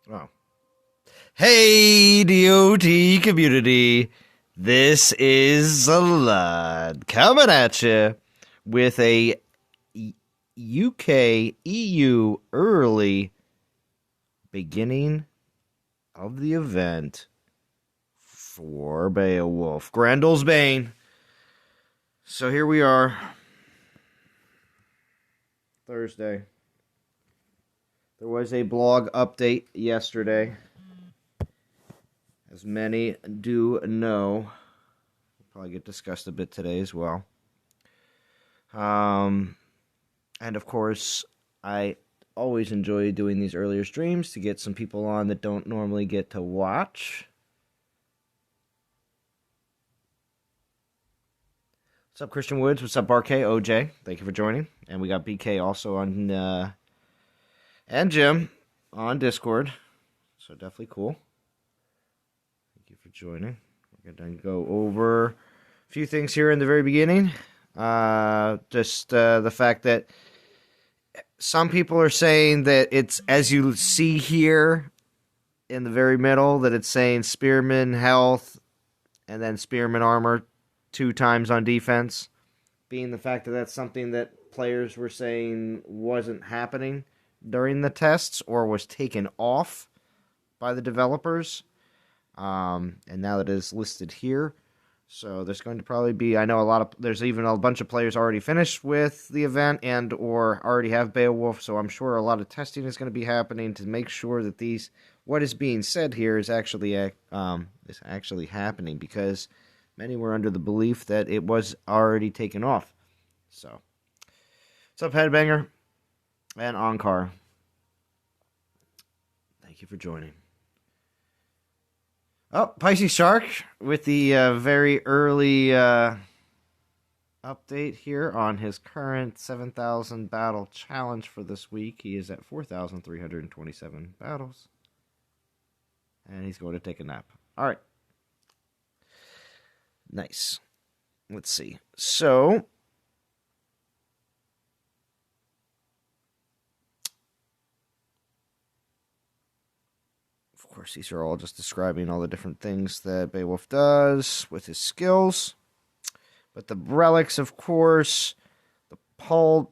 Oh. Hey, DOT community. This is Zalad coming at you with a UK EU early beginning of the event for Beowulf. Grendel's Bane. So here we are. Thursday. There was a blog update yesterday. As many do know, will probably get discussed a bit today as well. And of course, I always enjoy doing these earlier streams to get some people on that don't normally get to watch. What's up, Christian Woods? What's up, RK? OJ? Thank you for joining. And we got BK also on, and Jim on Discord. So definitely cool. Thank you for joining. We're going to go over a few things here in the very beginning. Just the fact that some people are saying that it's, as you see here in the very middle, that it's saying Spearman health and then Spearman armor 2 times on defense, being the fact that that's something that players were saying wasn't happening during the tests or was taken off by the developers. And now that it is listed here. So there's going to probably be, I know there's even a bunch of players already finished with the event and or already have Beowulf, so I'm sure a lot of testing is going to be happening to make sure that what is being said here is actually happening, because many were under the belief that it was already taken off. So, what's up, Headbanger and Onkar? Thank you for joining. Oh, Pisces Shark with the very early update here on his current 7,000 battle challenge for this week. He is at 4,327 battles. And he's going to take a nap. All right. Nice. Let's see. So, of course, these are all just describing all the different things that Beowulf does with his skills. But the relics, of course, the polder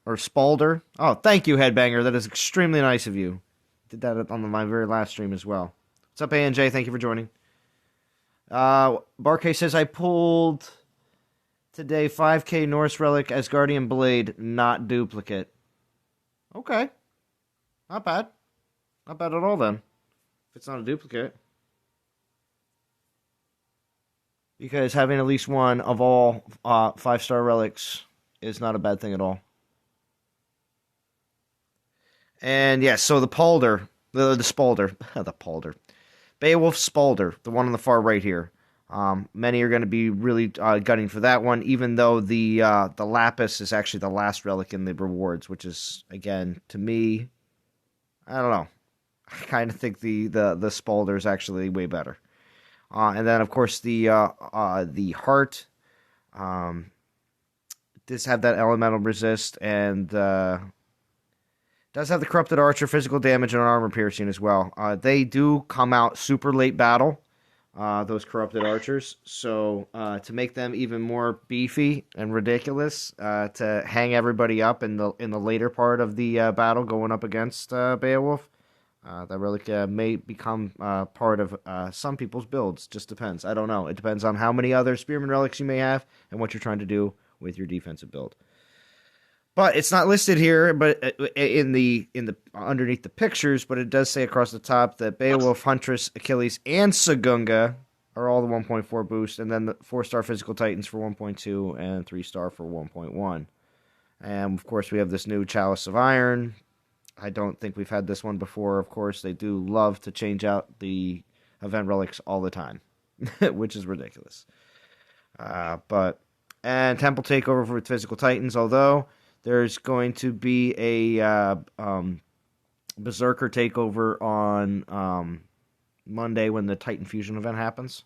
or spalder. Oh, thank you, Headbanger. That is extremely nice of you. Did that on my very last stream as well. What's up, ANJ? Thank you for joining. Barkay says, I pulled today 5k Norse relic Asgardian blade, not duplicate. Okay. Not bad. Not bad at all, then. If it's not a duplicate. Because having at least one of all 5-star relics is not a bad thing at all. And yes, so the Palder, the Spalder, the Palder. Beowulf Spalder, the one on the far right here. Many are going to be really gunning for that one, even though the Lapis is actually the last relic in the rewards, which is, again, to me, I don't know. I kind of think the Spalder is actually way better. And then, of course, the Heart does have that elemental resist, and does have the Corrupted Archer, physical damage, and armor piercing as well. They do come out super late battle, those Corrupted Archers. So to make them even more beefy and ridiculous, to hang everybody up in the later part of the battle going up against Beowulf, that relic may become part of some people's builds. Just depends. I don't know. It depends on how many other Spearman relics you may have and what you're trying to do with your defensive build. But it's not listed here, but in the underneath the pictures. But it does say across the top that Beowulf, Huntress, Achilles, and Sagunga are all the 1.4 boost, and then the 4-star Physical Titans for 1.2 and 3-star for 1.1. And of course, we have this new Chalice of Iron. I don't think we've had this one before. Of course, they do love to change out the event relics all the time, which is ridiculous. And Temple Takeover for Physical Titans, although there's going to be a Berserker takeover on Monday when the Titan Fusion event happens.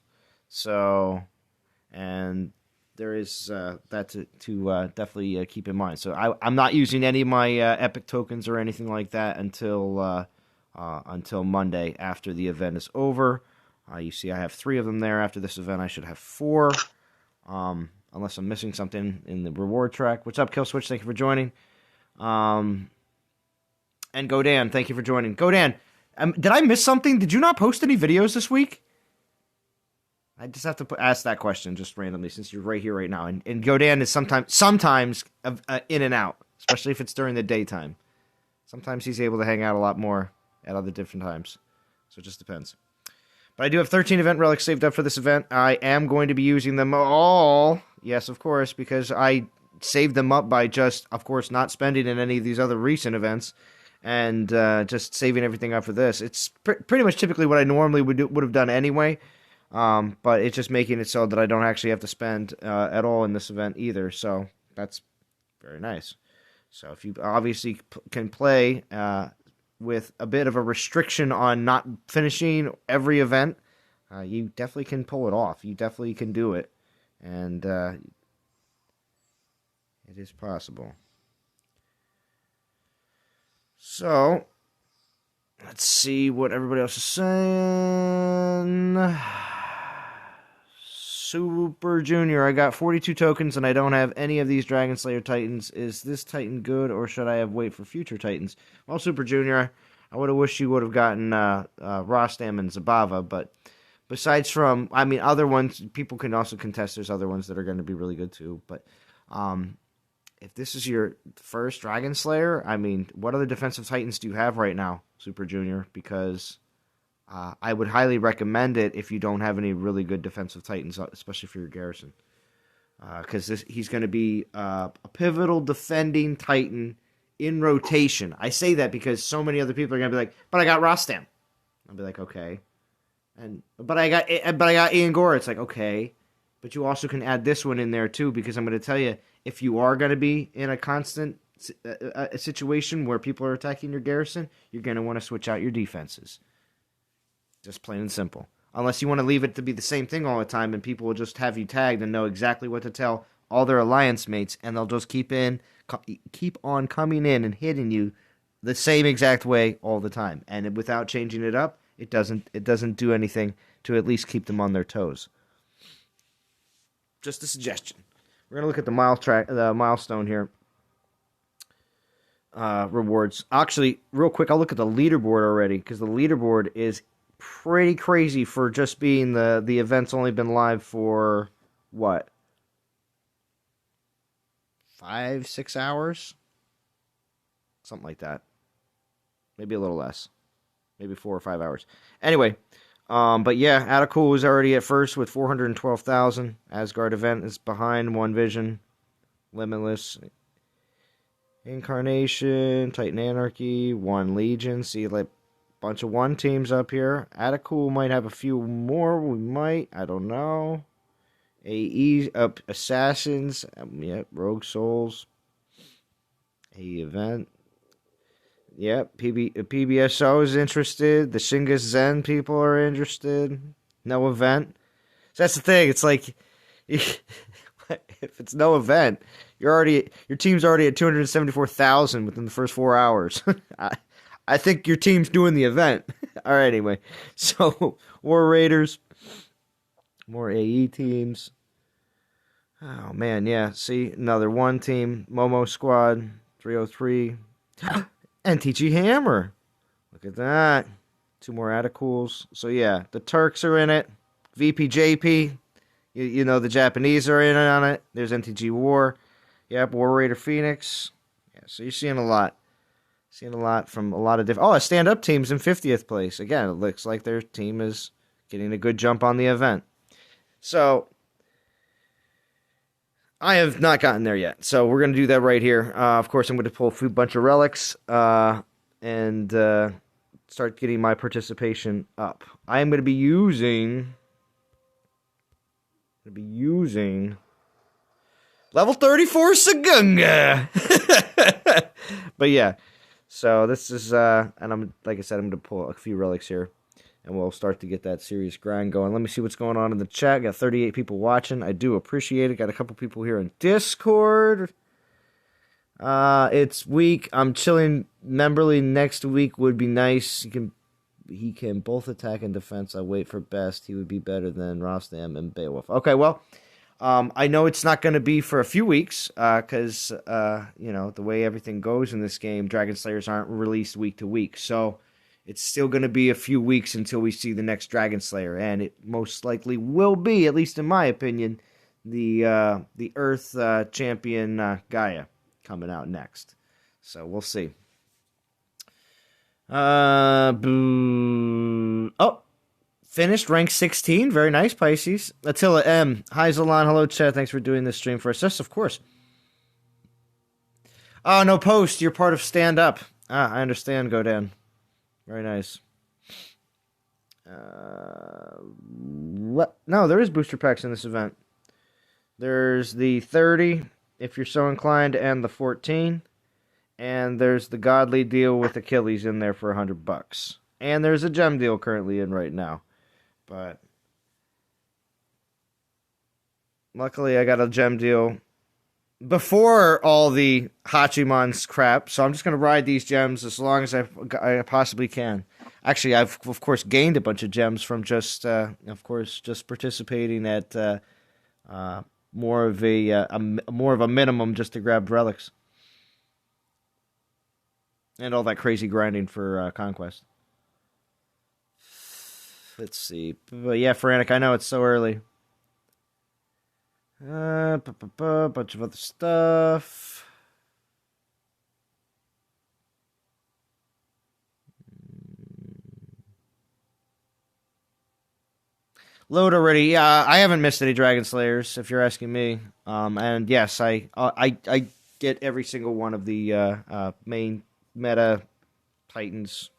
So, and there is that to definitely keep in mind. So I'm not using any of my epic tokens or anything like that until until Monday after the event is over. You see I have 3 of them there. After this event, I should have 4. Unless I'm missing something in the reward track. What's up, Killswitch? Thank you for joining. And Godan, thank you for joining. Godan, did I miss something? Did you not post any videos this week? I just have to ask that question just randomly since you're right here right now. And Godan is sometimes in and out, especially if it's during the daytime. Sometimes he's able to hang out a lot more at other different times. So it just depends. But I do have 13 event relics saved up for this event. I am going to be using them all. Yes, of course, because I saved them up by just, of course, not spending in any of these other recent events. And just saving everything up for this. It's pretty much typically what I normally would have done anyway. But it's just making it so that I don't actually have to spend at all in this event either. So that's very nice. So if you obviously can play with a bit of a restriction on not finishing every event, you definitely can pull it off. You definitely can do it. And it is possible. So, let's see what everybody else is saying. Super Junior, I got 42 tokens and I don't have any of these Dragon Slayer Titans. Is this Titan good or should I have wait for future Titans? Well, Super Junior, I would have wished you would have gotten Rostam and Zabava, but besides from, I mean, other ones, people can also contest. There's other ones that are going to be really good too, but if this is your first Dragon Slayer, I mean, what other defensive Titans do you have right now, Super Junior? Because I would highly recommend it if you don't have any really good defensive Titans, especially for your Garrison. Because he's going to be a pivotal defending Titan in rotation. I say that because so many other people are going to be like, but I got Rostam. I'll be like, okay. But I got Ian Gore. It's like, okay. But you also can add this one in there too, because I'm going to tell you, if you are going to be in a constant a situation where people are attacking your Garrison, you're going to want to switch out your defenses. Just plain and simple. Unless you want to leave it to be the same thing all the time and people will just have you tagged and know exactly what to tell all their alliance mates and they'll just keep on coming in and hitting you the same exact way all the time. And without changing it up, it doesn't do anything to at least keep them on their toes. Just a suggestion. We're going to look at the milestone here. Rewards. Actually, real quick, I'll look at the leaderboard already because the leaderboard is pretty crazy for just being the event's only been live for what? 5-6 hours? Something like that. Maybe a little less. Maybe 4 or 5 hours. Anyway, but yeah, Atacool is already at first with 412,000. Asgard event is behind One Vision, Limitless, Incarnation, Titan Anarchy, One Legion. See, like bunch of 1 teams up here. Atacool might have a few more. We might. I don't know. AE up Assassins. Yep, Rogue Souls. AE event. Yep, PBSO is interested. The Shingas Zen people are interested. No event. So that's the thing. It's like, if it's no event, your team's already at 274,000 within the first 4 hours. I think your team's doing the event. All right, anyway. So, War Raiders. More AE teams. Oh, man, yeah. See, another 1 team. Momo Squad. 303. NTG Hammer. Look at that. 2 more Atacools. So, yeah, the Turks are in it. VPJP. You know, the Japanese are in on it. There's NTG War. Yep, War Raider Phoenix. Yeah, so you're seeing a lot. Seeing a lot from a lot of different... Oh, a stand-up team's in 50th place. Again, it looks like their team is getting a good jump on the event. So, I have not gotten there yet. So, we're going to do that right here. Of course, I'm going to pull a bunch of relics and start getting my participation up. I am going to be using... level 34 Sagunga! But yeah... So this is, and like I said, I'm going to pull a few relics here, and we'll start to get that serious grind going. Let me see what's going on in the chat. Got 38 people watching. I do appreciate it. Got a couple people here in Discord. It's weak. I'm chilling. Memberly next week would be nice. He can both attack and defense. I wait for best. He would be better than Rostam and Beowulf. Okay, well, I know it's not going to be for a few weeks because the way everything goes in this game, Dragon Slayers aren't released week to week. So it's still going to be a few weeks until we see the next Dragon Slayer, and it most likely will be, at least in my opinion, the Earth champion Gaia coming out next. So we'll see. Finished rank 16. Very nice, Pisces. Attila M. Hi, Zalon. Hello, Chad. Thanks for doing this stream for us. Yes, of course. Oh, no post. You're part of Stand Up. I understand, Godan. Very nice. No, there is booster packs in this event. There's the 30, if you're so inclined, and the 14. And there's the godly deal with Achilles in there for $100. And there's a gem deal currently in right now. But luckily I got a gem deal before all the Hachimon's crap. So I'm just going to ride these gems as long as I possibly can. Actually, I've, of course, gained a bunch of gems from just participating at more of a minimum just to grab relics. And all that crazy grinding for Conquest. Let's see. But yeah, Frantic, I know it's so early. Bunch of other stuff. Load already. Yeah, I haven't missed any Dragon Slayers, if you're asking me. And yes, I get every single one of the main meta Titans,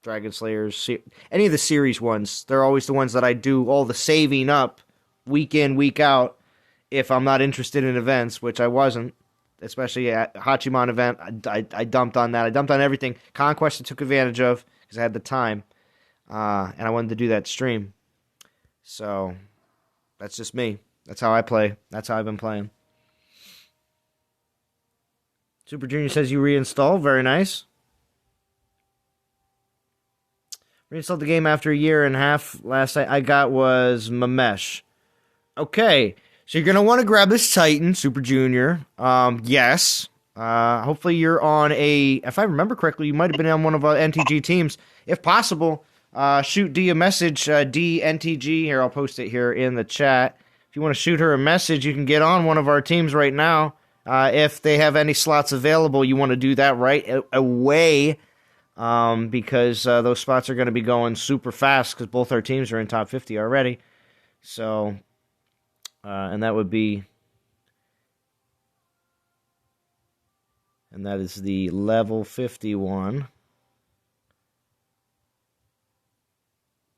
Dragon Slayers, any of the series ones. They're always the ones that I do all the saving up week in, week out if I'm not interested in events, which I wasn't, especially at Hachimon event. I dumped on that. I dumped on everything. Conquest I took advantage of because I had the time, and I wanted to do that stream. So that's just me. That's how I play. That's how I've been playing. Super Junior says you reinstalled. Very nice. Reinstalled the game after a year and a half. Last I got was Mamesh. Okay. So you're going to want to grab this Titan, Super Junior. Yes. Hopefully you're on if I remember correctly, you might have been on one of our NTG teams. If possible, shoot D a message, DNTG. Here, I'll post it here in the chat. If you want to shoot her a message, you can get on one of our teams right now. If they have any slots available, you want to do that right away because those spots are going to be going super fast because both our teams are in top 50 already. So, and that would be, and that is the level 51.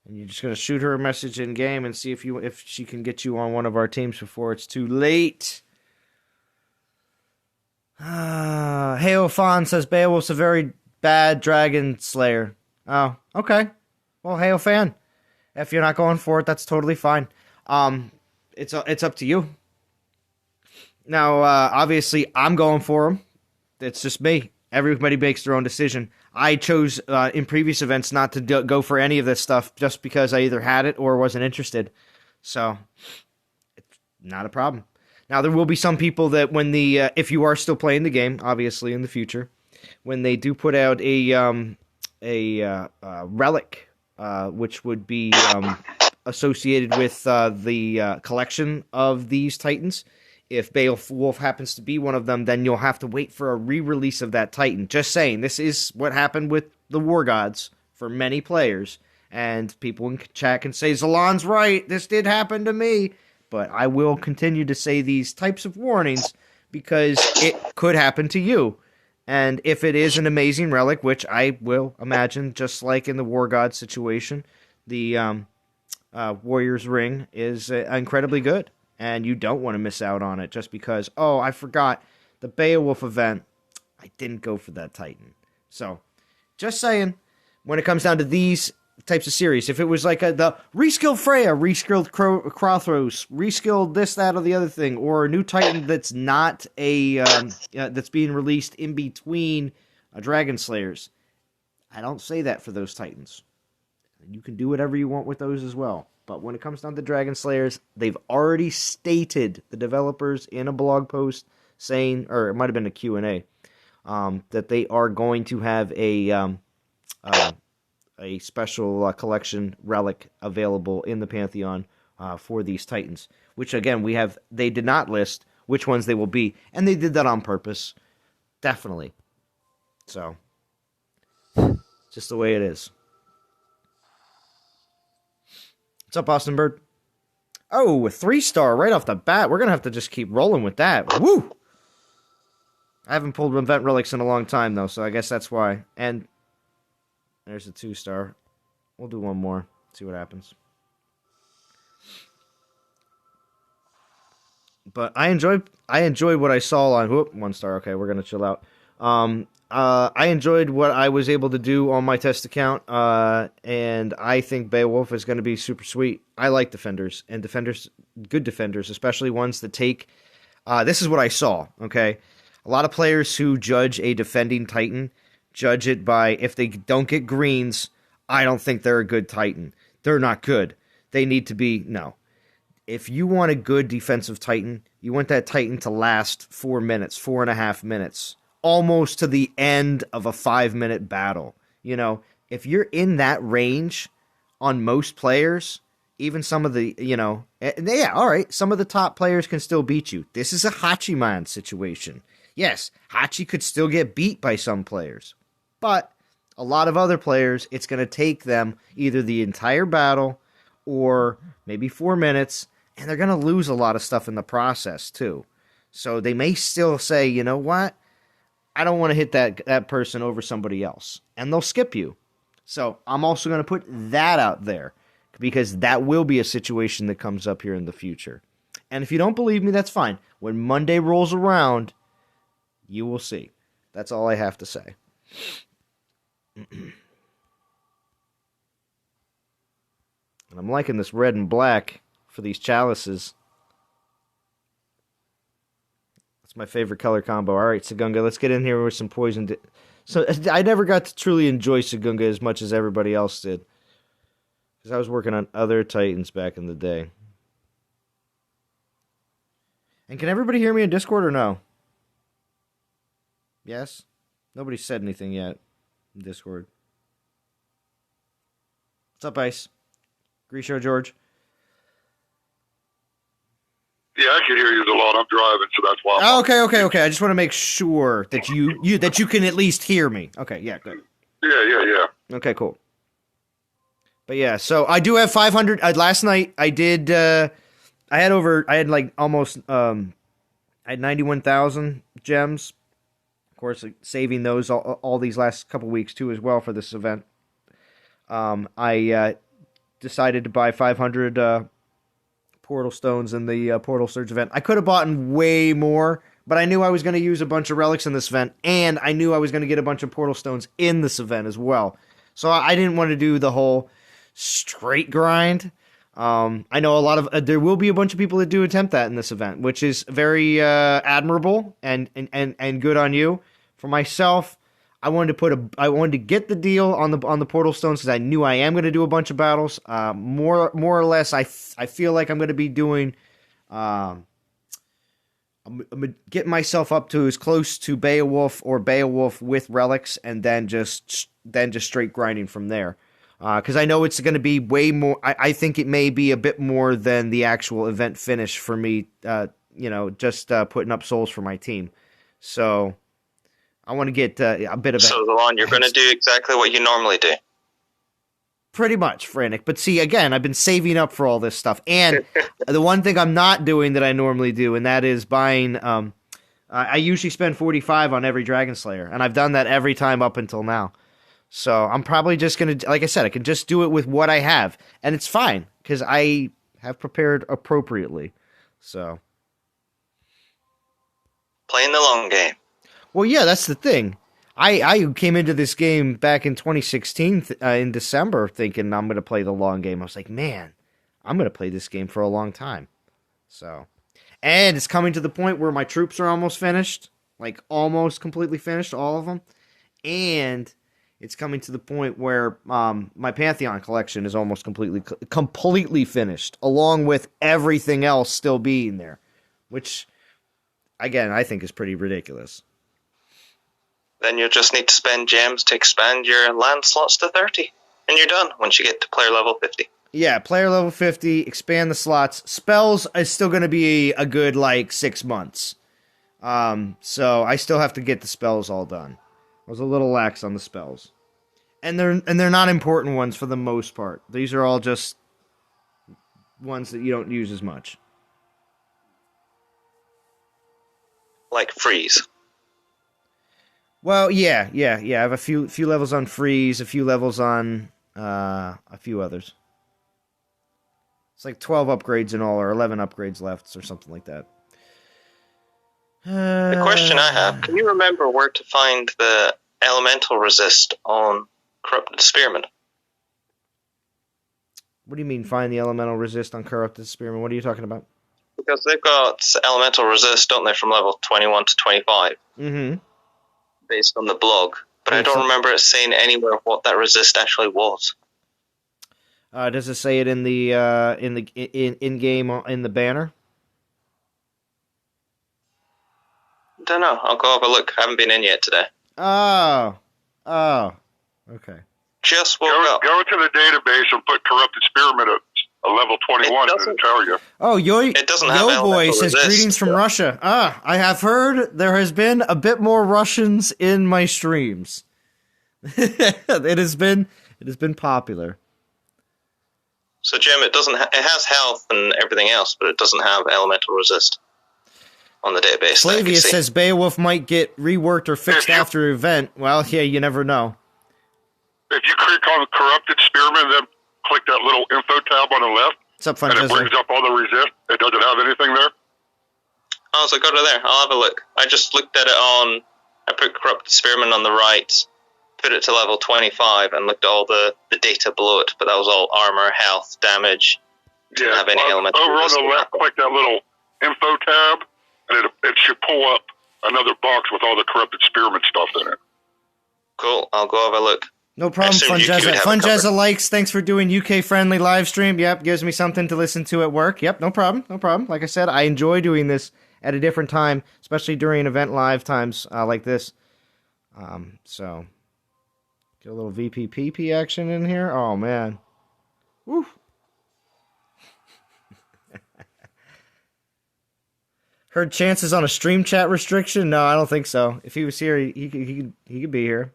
And you're just going to shoot her a message in game and see if she can get you on one of our teams before it's too late. Heofan says Beowulf's a very bad dragon slayer. Oh, okay. Well, Heofan, if you're not going for it, that's totally fine. It's up to you. Now, obviously, I'm going for him. It's just me. Everybody makes their own decision. I chose in previous events not to go for any of this stuff just because I either had it or wasn't interested. So, it's not a problem. Now, there will be some people that when if you are still playing the game, obviously in the future, when they do put out a relic, which would be associated with the collection of these Titans, if Beowulf happens to be one of them, then you'll have to wait for a re-release of that Titan. Just saying, this is what happened with the War Gods for many players, and people in chat can say, Zalon's right, this did happen to me. But I will continue to say these types of warnings because it could happen to you. And if it is an amazing relic, which I will imagine, just like in the War God situation, the Warrior's Ring is incredibly good. And you don't want to miss out on it just because, oh, I forgot the Beowulf event. I didn't go for that Titan. So, just saying, when it comes down to these types of series. If it was like the reskilled Freya, reskilled Krothros, reskilled this, that, or the other thing, or a new Titan that's not that's being released in between Dragon Slayers. I don't say that for those Titans. You can do whatever you want with those as well. But when it comes down to Dragon Slayers, they've already stated, the developers, in a blog post saying, or it might have been a Q&A, that they are going to have a special collection relic available in the Pantheon for these Titans. Which, again, they did not list which ones they will be. And they did that on purpose. Definitely. So, just the way it is. What's up, Austin Bird? Oh, a 3-star right off the bat. We're going to have to just keep rolling with that. Woo! I haven't pulled event relics in a long time, though, so I guess that's why. And there's a 2-star. We'll do one more. See what happens. But I enjoyed what I saw on... Whoop, 1-star. Okay, we're going to chill out. I enjoyed what I was able to do on my test account, and I think Beowulf is going to be super sweet. I like defenders, and good defenders, especially ones that take... this is what I saw, okay? A lot of players who judge a defending Titan judge it by, if they don't get greens, I don't think they're a good Titan. They're not good. They need to be... No. If you want a good defensive Titan, you want that Titan to last 4 minutes, 4.5 minutes, almost to the end of a 5-minute battle. You know, if you're in that range on most players, even some of the, all right, some of the top players can still beat you. This is a Hachiman situation. Yes, Hachi could still get beat by some players, but a lot of other players, it's going to take them either the entire battle or maybe 4 minutes, and they're going to lose a lot of stuff in the process too. So they may still say, you know what? I don't want to hit that person over somebody else. And they'll skip you. So I'm also going to put that out there, because that will be a situation that comes up here in the future. And if you don't believe me, that's fine. When Monday rolls around, you will see. That's all I have to say. And I'm liking this red and black for these chalices. That's my favorite color combo. All right, Sagunga, let's get in here with some poison. So I never got to truly enjoy Sagunga as much as everybody else did, because I was working on other Titans back in the day. And can everybody hear me in Discord or no? Yes? Nobody said anything yet in Discord. What's up, Ice? Grisho, George? Yeah, I can hear you a lot. I'm driving, so that's why. Okay. I just want to make sure that you can at least hear me. Okay, yeah, good. Yeah. Okay, cool. But yeah, so I do have 500. Last night I did. I had like almost. I had 91,000 gems. Of course, saving those all these last couple weeks too as well for this event. I decided to buy 500 portal stones in the portal surge event. I could have bought way more, but I knew I was going to use a bunch of relics in this event, and I knew I was going to get a bunch of portal stones in this event as well. So I didn't want to do the whole straight grind. I know there will be a bunch of people that do attempt that in this event, which is very admirable and good on you. For myself, I wanted to get the deal on the portal stones because I knew I am going to do a bunch of battles. More or less, I feel like I'm going to be doing. I'm gonna get myself up to as close to Beowulf or Beowulf with relics, and then just straight grinding from there. Because I know it's going to be way more. I think it may be a bit more than the actual event finish for me. Just putting up souls for my team. So I want to get a bit of. So, Lon, you're going to do exactly what you normally do. Pretty much, Frantic. But see, again, I've been saving up for all this stuff. And the one thing I'm not doing that I normally do, and that is buying... I usually spend 45 on every Dragon Slayer, and I've done that every time up until now. So I'm probably just going to... Like I said, I can just do it with what I have. And it's fine, because I have prepared appropriately. So... Playing the long game. Well, yeah, that's the thing. I came into this game back in 2016 in December thinking I'm going to play the long game. I was like, man, I'm going to play this game for a long time. So, and it's coming to the point where my troops are almost finished, like almost completely finished, all of them. And it's coming to the point where my Pantheon collection is almost completely finished, along with everything else still being there, which, again, I think is pretty ridiculous. Then you'll just need to spend gems to expand your land slots to 30. And you're done once you get to player level 50. Yeah, player level 50, expand the slots. Spells is still going to be a good, 6 months. So I still have to get the spells all done. I was a little lax on the spells. And they're not important ones for the most part. These are all just ones that you don't use as much. Like freeze. Well, yeah. I have a few levels on freeze, a few levels on a few others. It's like 12 upgrades in all, or 11 upgrades left, or something like that. The question I have, can you remember where to find the elemental resist on Corrupted Spearman? What do you mean, find the elemental resist on Corrupted Spearman? What are you talking about? Because they've got elemental resist, don't they, from level 21 to 25? Mm-hmm. Based on the blog. But I don't remember it saying anywhere what that resist actually was. Does it say it in the in-game in the banner? Don't know. I'll go have a look. I haven't been in yet today. Oh, okay. Just woke up. Go to the database and put Corrupted Spearman at a level 21 to tell you. Oh, it doesn't have Yo Boy says, resist, greetings from Russia. I have heard there has been a bit more Russians in my streams. It has been popular. So, Jim, it doesn't. It has health and everything else, but it doesn't have elemental resist on the database. Flavius says Beowulf might get reworked or fixed after an event. Well, yeah, you never know. If you click on Corrupted Spearman, then click that little info tab on the left. What's up, and it brings up all the resist. It doesn't have anything there. Oh, so go to there. I'll have a look. I just looked at it on. I put Corrupted Spearman on the right, put it to level 25, and looked at all the data below it. But that was all armor, health, damage. Didn't have any elemental over on resist. the left, click that little info tab, and it should pull up another box with all the Corrupted Spearman stuff in it. Cool. I'll go have a look. No problem, Funjeza. Funjeza likes. Thanks for doing UK-friendly live stream. Yep, gives me something to listen to at work. Yep, no problem. Like I said, I enjoy doing this at a different time, especially during event live times like this. So, get a little VPPP action in here. Oh, man. Woo. Heard chances on a stream chat restriction? No, I don't think so. If he was here, he could be here.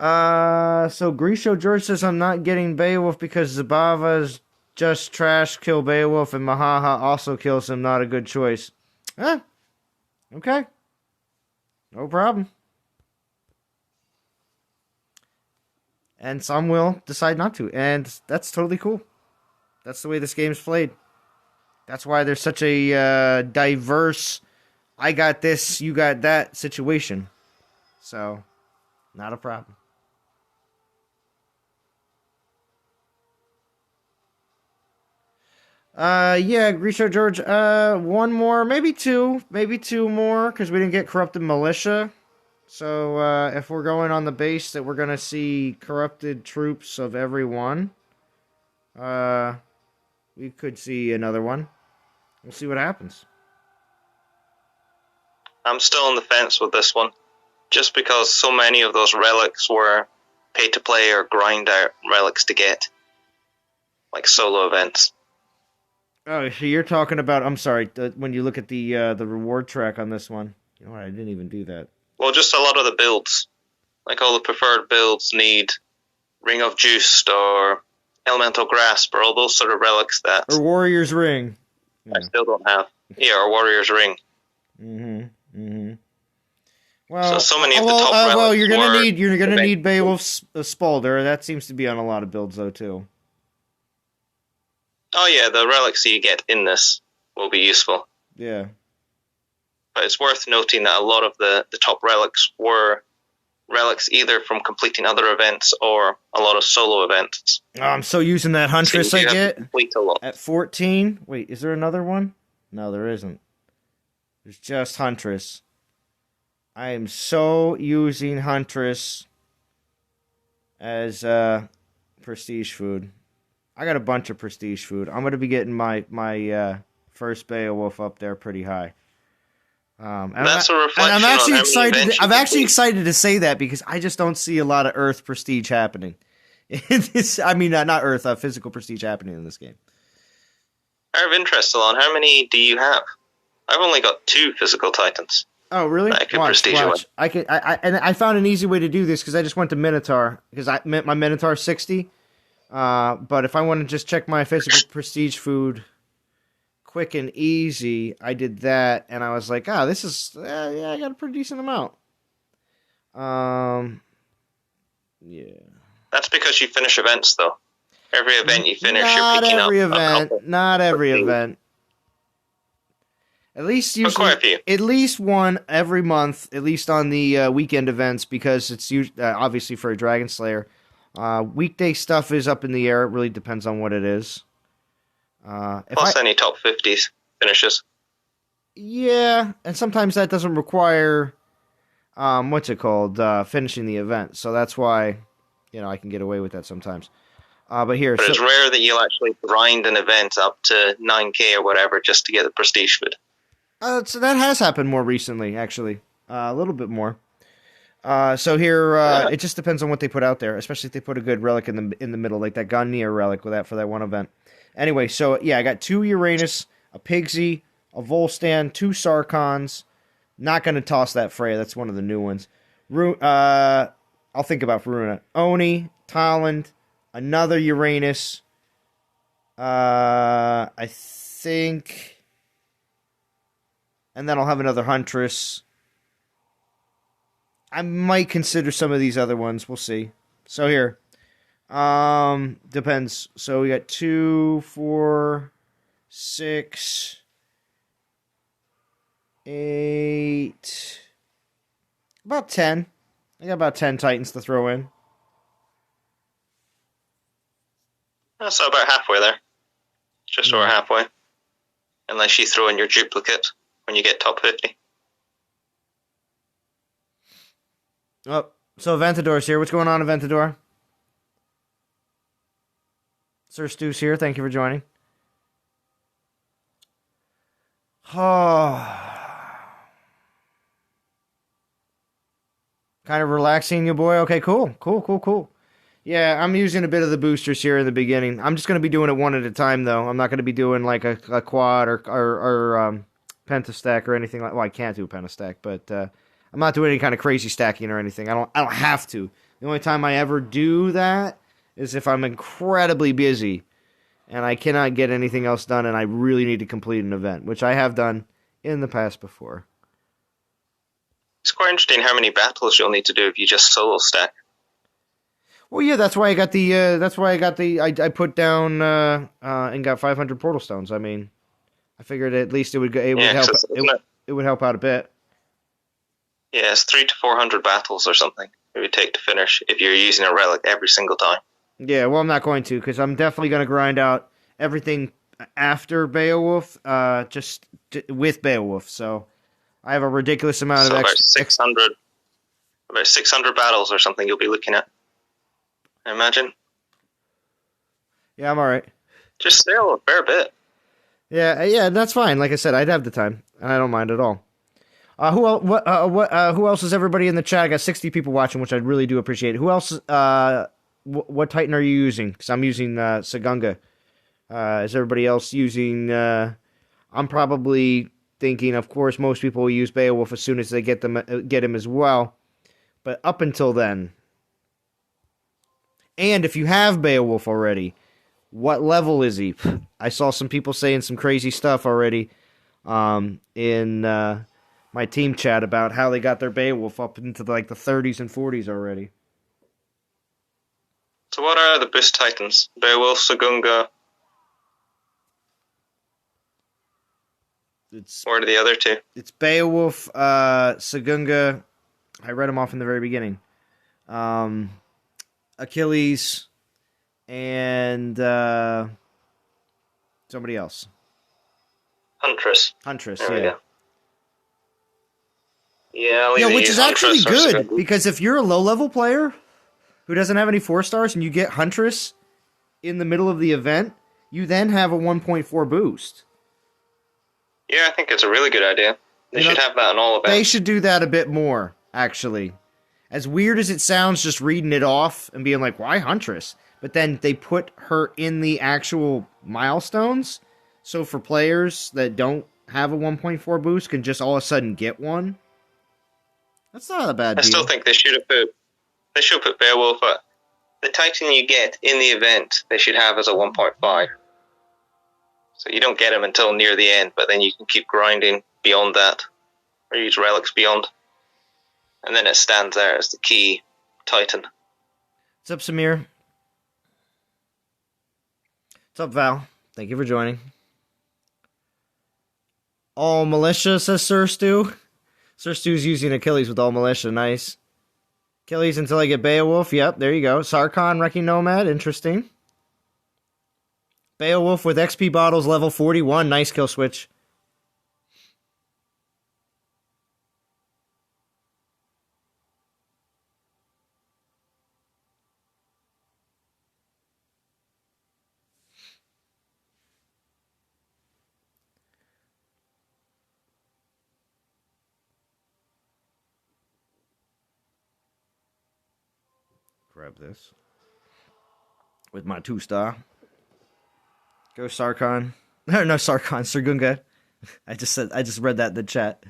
So Grisho George says I'm not getting Beowulf because Zabava's just trash kill Beowulf and Mahaha also kills him. Not a good choice. Okay. No problem. And some will decide not to, and that's totally cool. That's the way this game's played. That's why there's such a diverse, I got this, you got that situation. So, not a problem. Yeah, Grisha George, one more, maybe two more, because we didn't get Corrupted Militia. So, if we're going on the base that we're going to see corrupted troops of every one, we could see another one. We'll see what happens. I'm still on the fence with this one, just because so many of those relics were pay-to-play or grind-out relics to get, like solo events. Oh, so you're talking about, I'm sorry, when you look at the reward track on this one. You know what, I didn't even do that. Well, just a lot of the builds. Like all the preferred builds need Ring of Juiced or Elemental Grasp or all those sort of relics that... Or Warrior's Ring. I still don't have. Yeah, or Warrior's Ring. Well, so many of the top relics well, you're gonna need Beowulf's Spalder. That seems to be on a lot of builds though too. Oh yeah, the relics you get in this will be useful. Yeah. but it's worth noting that a lot of the top relics were relics either from completing other events or a lot of solo events. Oh, I'm so using that Huntress So you I have to get complete a lot. at 14. Wait, is there another one? No, there isn't. There's just Huntress. I am so using Huntress as prestige food. I got a bunch of prestige food. I'm going to be getting my first Beowulf up there pretty high. That's a reflection I'm actually on how excited. many events I'm you actually complete. excited to say that because I just don't see a lot of Earth prestige happening. Not Earth, physical prestige happening in this game. Out of interest, Alon, how many do you have? I've only got 2 physical titans. Oh, really? I could prestige one. I found an easy way to do this because I just went to Minotaur because my Minotaur 60. But if I want to just check my physical prestige food quick and easy, I did that, and I was like, this is I got a pretty decent amount. Yeah. That's because you finish events, though. Every event you finish, Not you're picking every up event. a couple. Not every event. At least But usually, quite a few. at least one every month, at least on the weekend events, because it's obviously for a Dragon Slayer. Weekday stuff is up in the air. It really depends on what it is. Plus any top 50s finishes. Yeah, and sometimes that doesn't require, finishing the event. So that's why, I can get away with that sometimes. But it's rare that you'll actually grind an event up to 9k or whatever just to get the prestige food. So that has happened more recently, actually. A little bit more. It just depends on what they put out there, especially if they put a good relic in the middle, like that Gungnir relic for that one event. Anyway, so yeah, I got 2 Uranus, a Pigsy, a Volstan, 2 Sarkons. Not going to toss that Freya. That's one of the new ones. I'll think about Varuna. Oni, Talland, another Uranus. I think... And then I'll have another Huntress. I might consider some of these other ones. We'll see. So here. Depends. So we got 2, 4, 6, 8, about 10. I got about 10 Titans to throw in. So about halfway there. Just over halfway. Unless you throw in your duplicate when you get top 50. Oh, so Aventador's here. What's going on, Aventador? Sir Stu's here. Thank you for joining. Oh. Kind of relaxing, you boy? Okay, cool. Yeah, I'm using a bit of the boosters here in the beginning. I'm just going to be doing it one at a time, though. I'm not going to be doing like a quad or pentastack or anything like. Well, I can't do a pentastack, but I'm not doing any kind of crazy stacking or anything. I don't have to. The only time I ever do that is if I'm incredibly busy and I cannot get anything else done and I really need to complete an event, which I have done in the past before. It's quite interesting how many battles you'll need to do if you just solo stack. Well, yeah, that's why I got the. I put down and got 500 portal stones. I mean, I figured at least it would help. It would help out a bit. Yeah, it's 300 to 400 battles or something it would take to finish if you're using a relic every single time. Yeah, well, I'm not going to because I'm definitely going to grind out everything after Beowulf, just with Beowulf. So I have a ridiculous amount of about 600 battles or something you'll be looking at. I imagine. Yeah, I'm all right. Just still a fair bit. Yeah, that's fine. Like I said, I'd have the time, and I don't mind at all. Who else is everybody in the chat? I got 60 people watching, which I really do appreciate. Who else? What Titan are you using? Because I'm using Sagunga. Is everybody else using? I'm probably thinking, of course, most people will use Beowulf as soon as they get him as well. But up until then, and if you have Beowulf already, what level is he? I saw some people saying some crazy stuff already in my team chat about how they got their Beowulf up into like the 30s and 40s already. So what are the boost titans? Beowulf, Sagunga. It's What are the other two? it's Beowulf, Sagunga. I read them off in the very beginning. Achilles, and somebody else. Huntress. Huntress, There we yeah. go. Yeah, I'll Yeah, either which use is actually Huntress or good, Sagunga. because if you're a low-level player who doesn't have any 4-stars and you get Huntress in the middle of the event, you then have a 1.4 boost. Yeah, I think it's a really good idea. They should have that in all events. They should do that a bit more, actually. As weird as it sounds, just reading it off and being like, why Huntress? But then they put her in the actual milestones, so for players that don't have a 1.4 boost can just all of a sudden get one. That's not a bad deal. I still think they should put Beowulf at the Titan you get in the event. They should have as a 1.5. So you don't get him until near the end, but then you can keep grinding beyond that, or use relics beyond, and then it stands there as the key Titan. What's up, Samir? What's up, Val? Thank you for joining. All militia, says Sir Stu. Sir Stu's using Achilles with all militia. Nice. Achilles until I get Beowulf. Yep, there you go. Sarkhan, Wrecking Nomad. Interesting. Beowulf with XP bottles level 41. Nice kill switch. Grab this with my 2-star. Go Sarkhan. No, Sarkhan, Sergunga. I just read that in the chat.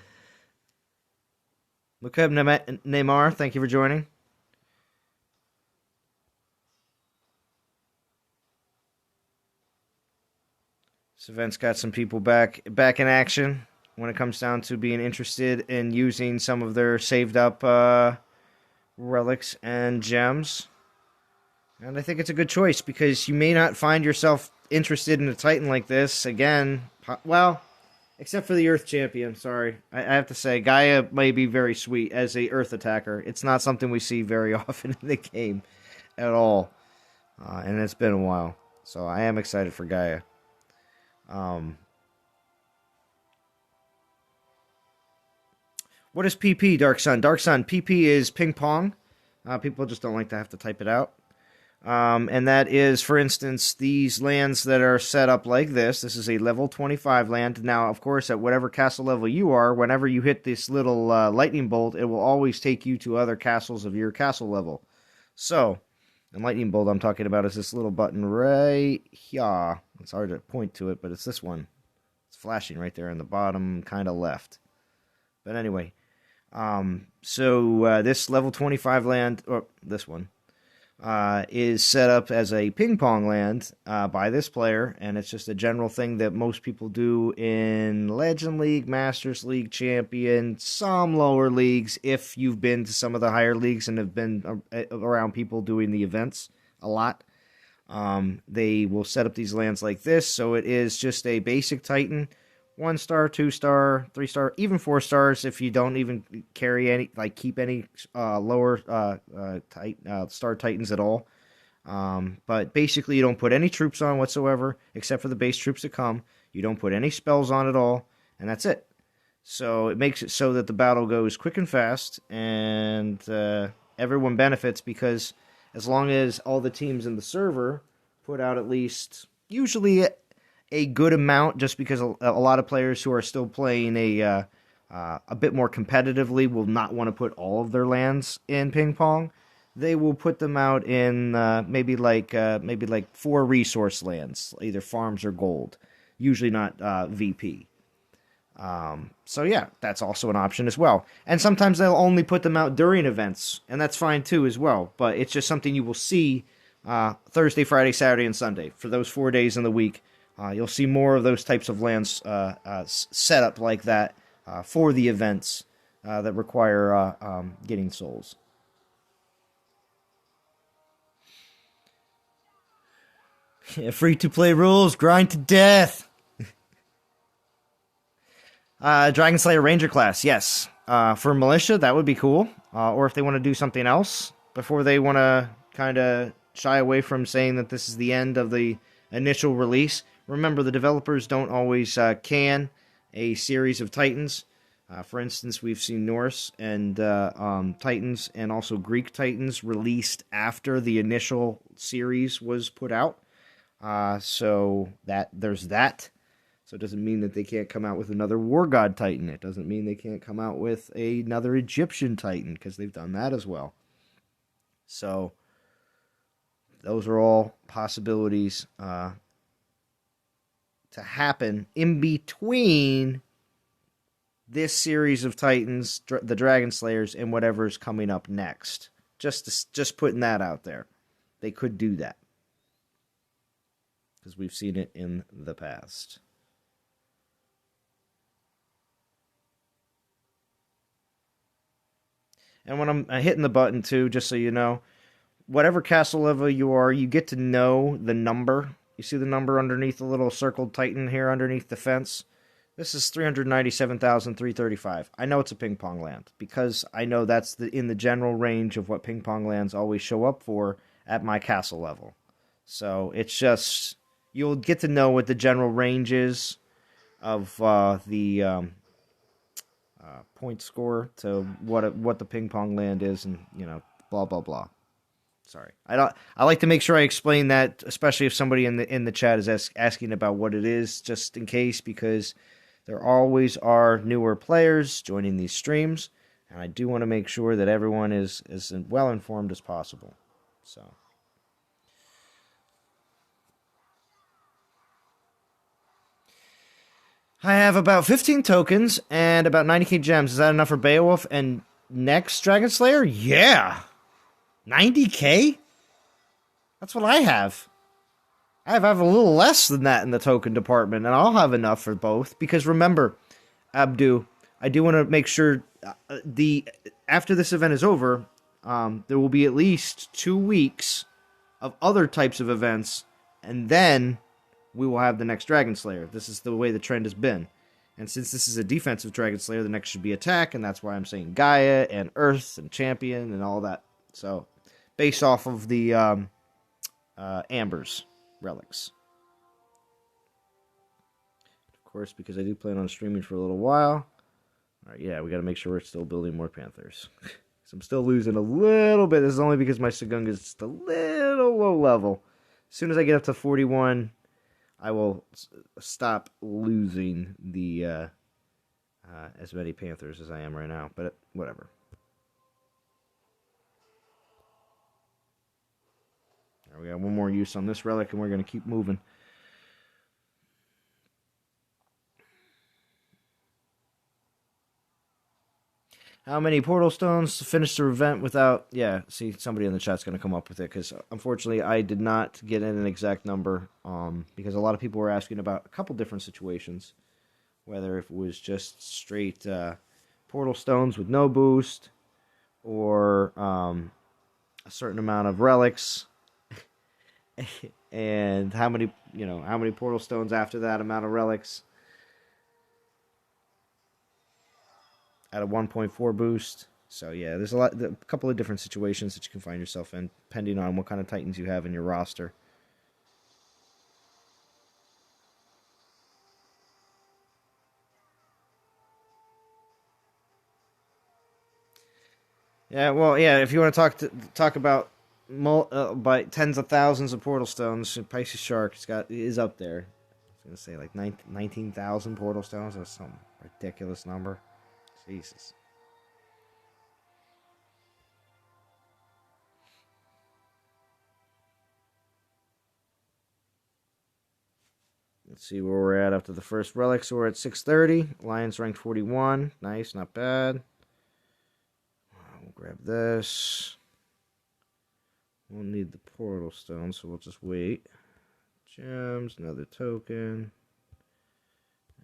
Look up Neymar. Thank you for joining. This event's got some people back in action when it comes down to being interested in using some of their saved up relics and gems. And I think it's a good choice, because you may not find yourself interested in a Titan like this again. Well, except for the Earth Champion, sorry. I have to say, Gaia may be very sweet as a Earth attacker. It's not something we see very often in the game at all. And it's been a while. So I am excited for Gaia. What is PP, Dark Sun? Dark Sun, PP is ping pong. People just don't like to have to type it out. And that is, for instance, these lands that are set up like this. This is a level 25 land. Now, of course, at whatever castle level you are, whenever you hit this little lightning bolt, it will always take you to other castles of your castle level. So, and lightning bolt I'm talking about is this little button right here. It's hard to point to it, but it's this one. It's flashing right there in the bottom, kind of left. But anyway, this level 25 land, or this one, is set up as a ping pong land by this player, and it's just a general thing that most people do in Legend League, Masters League, Champion, some lower leagues, if you've been to some of the higher leagues and have been around people doing the events a lot. They will set up these lands like this, so it is just a basic Titan, 1-star, 2-star, 3-star, even 4 stars if you don't even carry any, keep any lower star Titans at all. But basically, you don't put any troops on whatsoever, except for the base troops that come. You don't put any spells on at all, and that's it. So it makes it so that the battle goes quick and fast, and everyone benefits, because as long as all the teams in the server put out at least, usually a good amount, just because a lot of players who are still playing a bit more competitively will not want to put all of their lands in ping pong. They will put them out in maybe 4 resource lands, either farms or gold. Usually not VP. So yeah, that's also an option as well. And sometimes they'll only put them out during events, and that's fine too as well. But it's just something you will see Thursday, Friday, Saturday, and Sunday. For those 4 days in the week, you'll see more of those types of lands set up like that for the events that require getting souls. Yeah, free-to-play rules, grind to death. Dragon Slayer Ranger class, yes. For militia, that would be cool. Or if they want to do something else before they want to kind of shy away from saying that this is the end of the initial release. Remember, the developers don't always can a series of Titans. For instance, we've seen Norse and Titans and also Greek Titans released after the initial series was put out. So that there's that. So it doesn't mean that they can't come out with another War God Titan. It doesn't mean they can't come out with another Egyptian Titan, because they've done that as well. So those are all possibilities to happen in between this series of Titans, the Dragon Slayers, and whatever's coming up next. Just putting that out there. They could do that, because we've seen it in the past. And when I'm hitting the button, too, just so you know, whatever castle level you are, you get to know the number. You see the number underneath the little circled Titan here underneath the fence? This is 397,335. I know it's a ping pong land, because I know that's in the general range of what ping pong lands always show up for at my castle level. So it's just, you'll get to know what the general range is of the point score to what the ping pong land is, and blah blah blah. Sorry, I like to make sure I explain that, especially if somebody in the chat is asking about what it is, just in case, because there always are newer players joining these streams, and I do want to make sure that everyone is as well informed as possible. So. I have about 15 tokens and about 90k gems. Is that enough for Beowulf and next Dragon Slayer? Yeah! 90k? That's what I have. I have a little less than that in the token department, and I'll have enough for both. Because remember, Abdu, I do want to make sure after this event is over, there will be at least 2 weeks of other types of events, and then we will have the next Dragon Slayer. This is the way the trend has been. And since this is a defensive Dragon Slayer, the next should be attack, and that's why I'm saying Gaia and Earth and Champion and all that. So, based off of the Amber's relics. Of course, because I do plan on streaming for a little while. Alright, yeah, we gotta make sure we're still building more Panthers. So I'm still losing a little bit. This is only because my Sagunga is just a little low level. As soon as I get up to 41... I will stop losing the as many Panthers as I am right now, but whatever. There we got one more use on this relic, and we're going to keep moving. How many portal stones to finish the event without... Yeah, see, somebody in the chat's going to come up with it, because unfortunately I did not get in an exact number, because a lot of people were asking about a couple different situations, whether if it was just straight portal stones with no boost, or a certain amount of relics, and how many portal stones after that amount of relics. At a 1.4 boost. So yeah, there's a couple of different situations that you can find yourself in, depending on what kind of Titans you have in your roster. Yeah, well, yeah, if you want to talk about by tens of thousands of portal stones, Pisces Shark is up there. I was going to say like 19,000 portal stones. That's some ridiculous number. Jesus. Let's see where we're at after the first relic. So we're at 630. Lions ranked 41. Nice, not bad. We'll grab this. We'll need the portal stone, so we'll just wait. Gems, another token.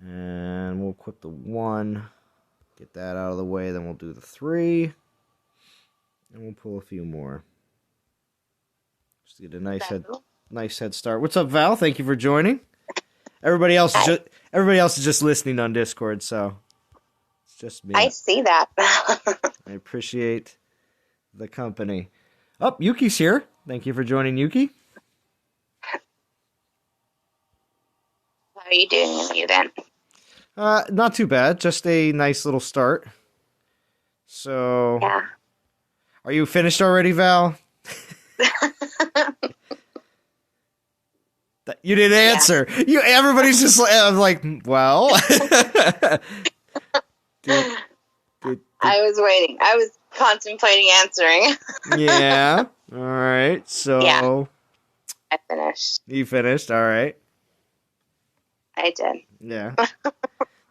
And we'll equip the 1. Get that out of the way, then we'll do the 3. And we'll pull a few more. Just to get a nice head start. What's up, Val? Thank you for joining. Everybody else is just listening on Discord, so It's just me. I see that. I appreciate the company. Oh, Yuki's here. Thank you for joining, Yuki. How are you doing, Leland? Not too bad. Just a nice little start. So, Yeah. Are you finished already, Val? You didn't answer. Yeah. Everybody's just like, well. I was waiting. I was contemplating answering. Yeah. All right. So. Yeah. I finished. You finished. All right. I did. Yeah.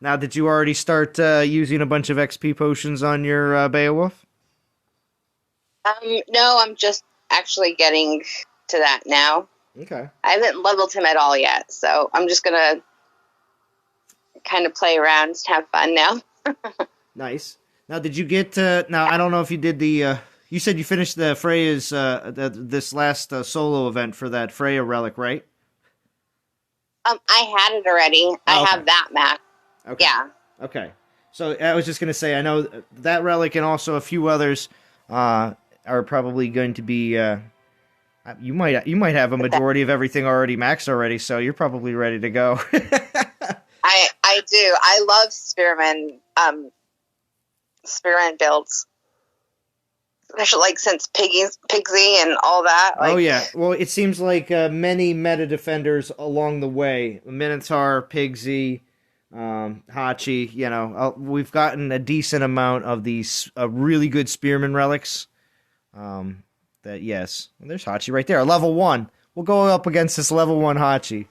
Now, did you already start using a bunch of XP potions on your Beowulf? No, I'm just actually getting to that now. Okay. I haven't leveled him at all yet, so I'm just gonna kind of play around and have fun now. Nice. Now, did you get? Now, I don't know if you did the. You said you finished the Freya's this last solo event for that Freya relic, right? I had it already. Oh, I okay. have that map. Okay. Yeah. Okay. So I was just gonna say, I know that relic and also a few others are probably going to be. You might have a majority of everything already maxed already, so you're probably ready to go. I do. I love spearman builds. Especially like since Pigsy and all that. Like, Oh yeah. Well, it seems like many meta defenders along the way, Minotaur, Pigsy, Hachi, you know, we've gotten a decent amount of these really good spearman relics. That yes, well, there's Hachi right there, level 1. We'll go up against this level 1 Hachi.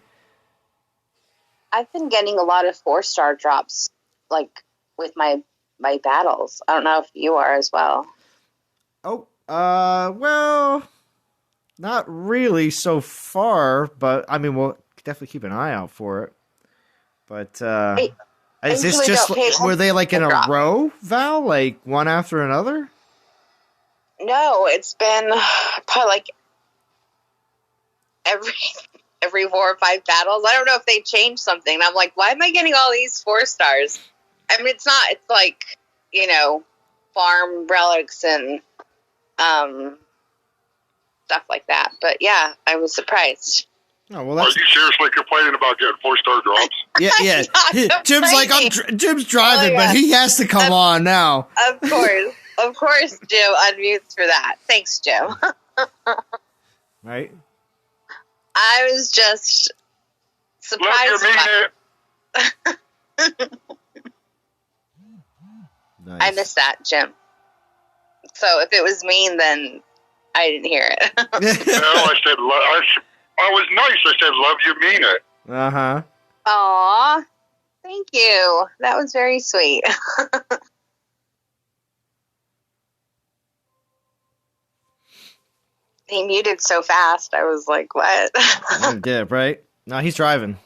I've been getting a lot of 4-star drops, like with my battles. I don't know if you are as well. Oh, well, not really so far, but I mean, we'll definitely keep an eye out for it. But is this just were they like in a row, Val, like one after another? No, it's been probably like every 4 or 5 battles. I don't know if they changed something. And I'm like, why am I getting all these 4 stars? I mean, it's not. It's like, you know, farm relics and stuff like that. But yeah, I was surprised. Oh well, Are you seriously complaining about getting 4-star drops? Yeah. Jim's like, Jim's driving, but he has to come on now. Of course, Jim unmutes for that. Thanks, Jim. Right. I was just surprised. Love you, mean it. Nice. I missed that, Jim. So if it was mean, then I didn't hear it. No, I said, I was nice. I said, love you, mean it. Uh-huh. Aw, thank you. That was very sweet. He muted so fast. I was like, what? Yeah, right? No, he's driving.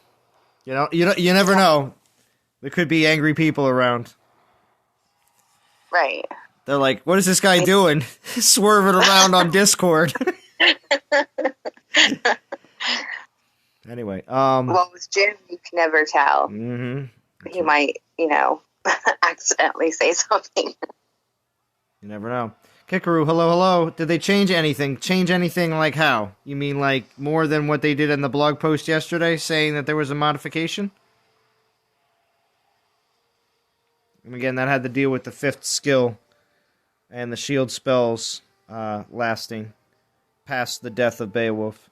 You never know. There could be angry people around. Right. They're like, what is this guy doing? Swerving around on Discord. Anyway, Well, with Jim, you can never tell. Mm-hmm. He might, accidentally say something. You never know. Kikaru, hello. Did they change anything? Change anything like how? You mean like more than what they did in the blog post yesterday, saying that there was a modification? And again, that had to deal with the 5th skill and the shield spells lasting past the death of Beowulf.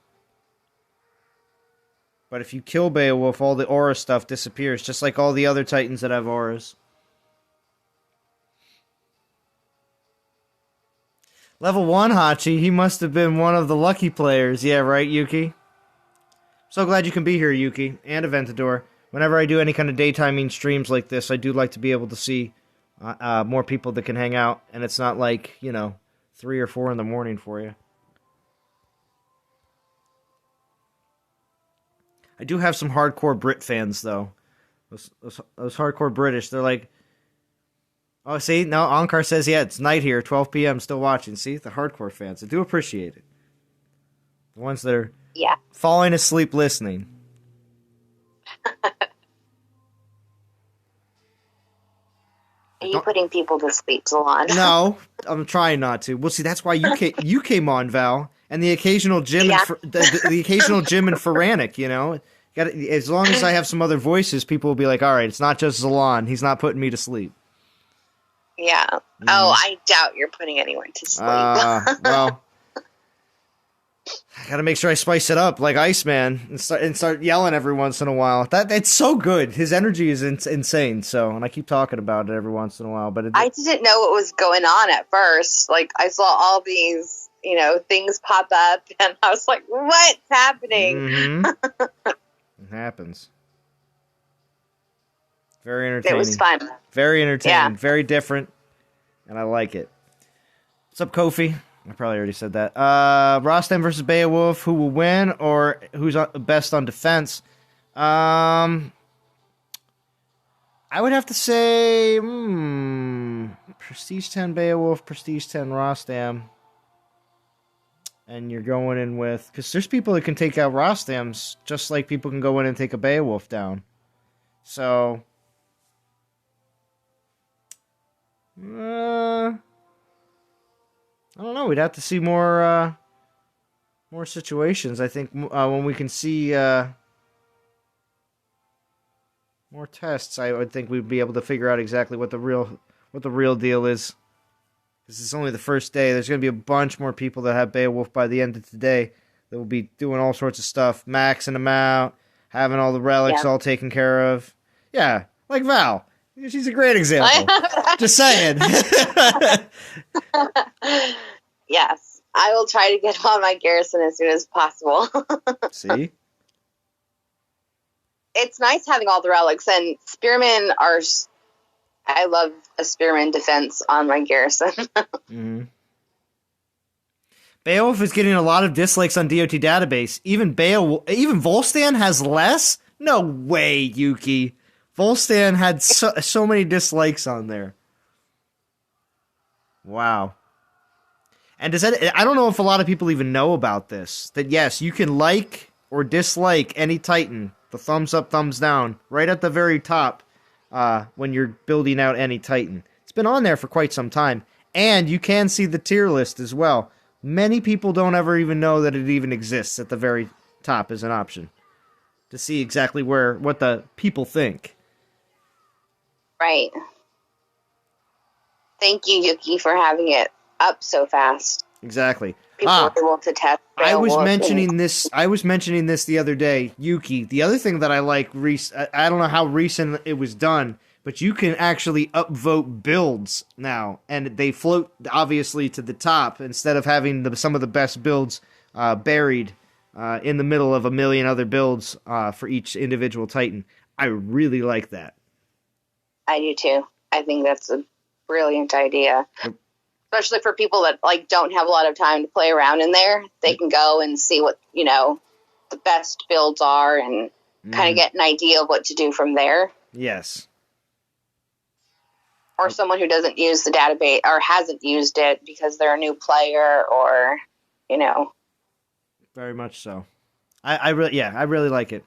But if you kill Beowulf, all the aura stuff disappears, just like all the other titans that have auras. Level 1 Hachi, he must have been one of the lucky players. Yeah, right, Yuki? So glad you can be here, Yuki, and Aventador. Whenever I do any kind of daytiming streams like this, I do like to be able to see more people that can hang out, and it's not like, 3 or 4 in the morning for you. I do have some hardcore Brit fans, though. Those hardcore British, they're like, oh, see? No, Onkar says, yeah, it's night here, 12 p.m., still watching. See? The hardcore fans. I do appreciate it. The ones that are falling asleep listening. Are you putting people to sleep, Salon? No, I'm trying not to. Well, see, that's why you came on, Val, and the occasional Jim Yeah. and the occasional Jim and Ferranic. You know, as long as I have some other voices, people will be like, all right, it's not just Zalon. He's not putting me to sleep. Yeah. Mm-hmm. Oh, I doubt you're putting anyone to sleep. Well, I gotta make sure I spice it up like Iceman and start yelling every once in a while. It's so good. His energy is insane. So, and I keep talking about it every once in a while. But I didn't know what was going on at first. Like, I saw all these, things pop up, and I was like, what's happening? Mm-hmm. It happens. Very entertaining. It was fun. Very entertaining. Yeah. Very different. And I like it. What's up, Kofi? I probably already said that. Rostam versus Beowulf. Who will win, or who's best on defense? I would have to say Prestige 10 Beowulf, Prestige 10 Rostam. And you're going in with... Because there's people that can take out Rostams just like people can go in and take a Beowulf down. So... I don't know. We'd have to see more situations. I think when we can see more tests, I would think we'd be able to figure out exactly what the real deal is. Because it's only the first day. There's going to be a bunch more people that have Beowulf by the end of today that will be doing all sorts of stuff, maxing them out, having all the relics all taken care of. Yeah, like Val. She's a great example. Just saying. Yes. I will try to get on my Garrison as soon as possible. See? It's nice having all the relics, and spearmen are... I love a spearman defense on my Garrison. Mm-hmm. Beowulf is getting a lot of dislikes on DOT database. Even Volstan has less? No way, Yuki. Volstan had so many dislikes on there. Wow. And I don't know if a lot of people even know about this. That yes, you can like or dislike any Titan. The thumbs up, thumbs down, right at the very top when you're building out any Titan. It's been on there for quite some time. And you can see the tier list as well. Many people don't ever even know that it even exists at the very top as an option. To see exactly what the people think. Right. Thank you, Yuki, for having it up so fast. Exactly. People were able to test. I was mentioning this the other day, Yuki. The other thing that I like, I don't know how recent it was done, but you can actually upvote builds now, and they float obviously to the top instead of having some of the best builds buried in the middle of a million other builds for each individual Titan. I really like that. I do too. I think that's a brilliant idea. Especially for people that don't have a lot of time to play around in there. They can go and see what, the best builds are and kind of get an idea of what to do from there. Yes. Or someone who doesn't use the database or hasn't used it because they're a new player or, Very much so. I really like it.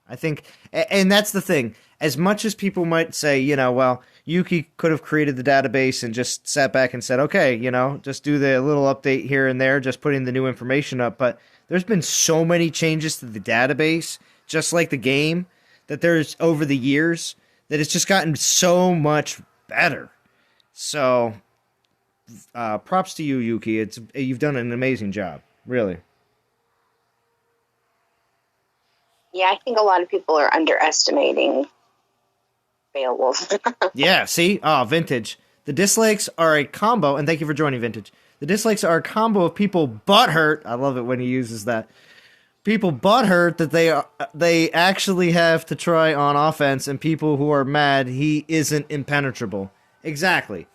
I think, and that's the thing. As much as people might say, well, Yuki could have created the database and just sat back and said, okay, just do the little update here and there, just putting the new information up. But there's been so many changes to the database, just like the game, that there's over the years that it's just gotten so much better. So, props to you, Yuki. You've done an amazing job, really. Yeah, I think a lot of people are underestimating Beowulf. Yeah, see? Vintage. The dislikes are a combo, and thank you for joining, Vintage. The dislikes are a combo of people butthurt. I love it when he uses that. People butthurt that they actually have to try on offense, and people who are mad he isn't impenetrable. Exactly.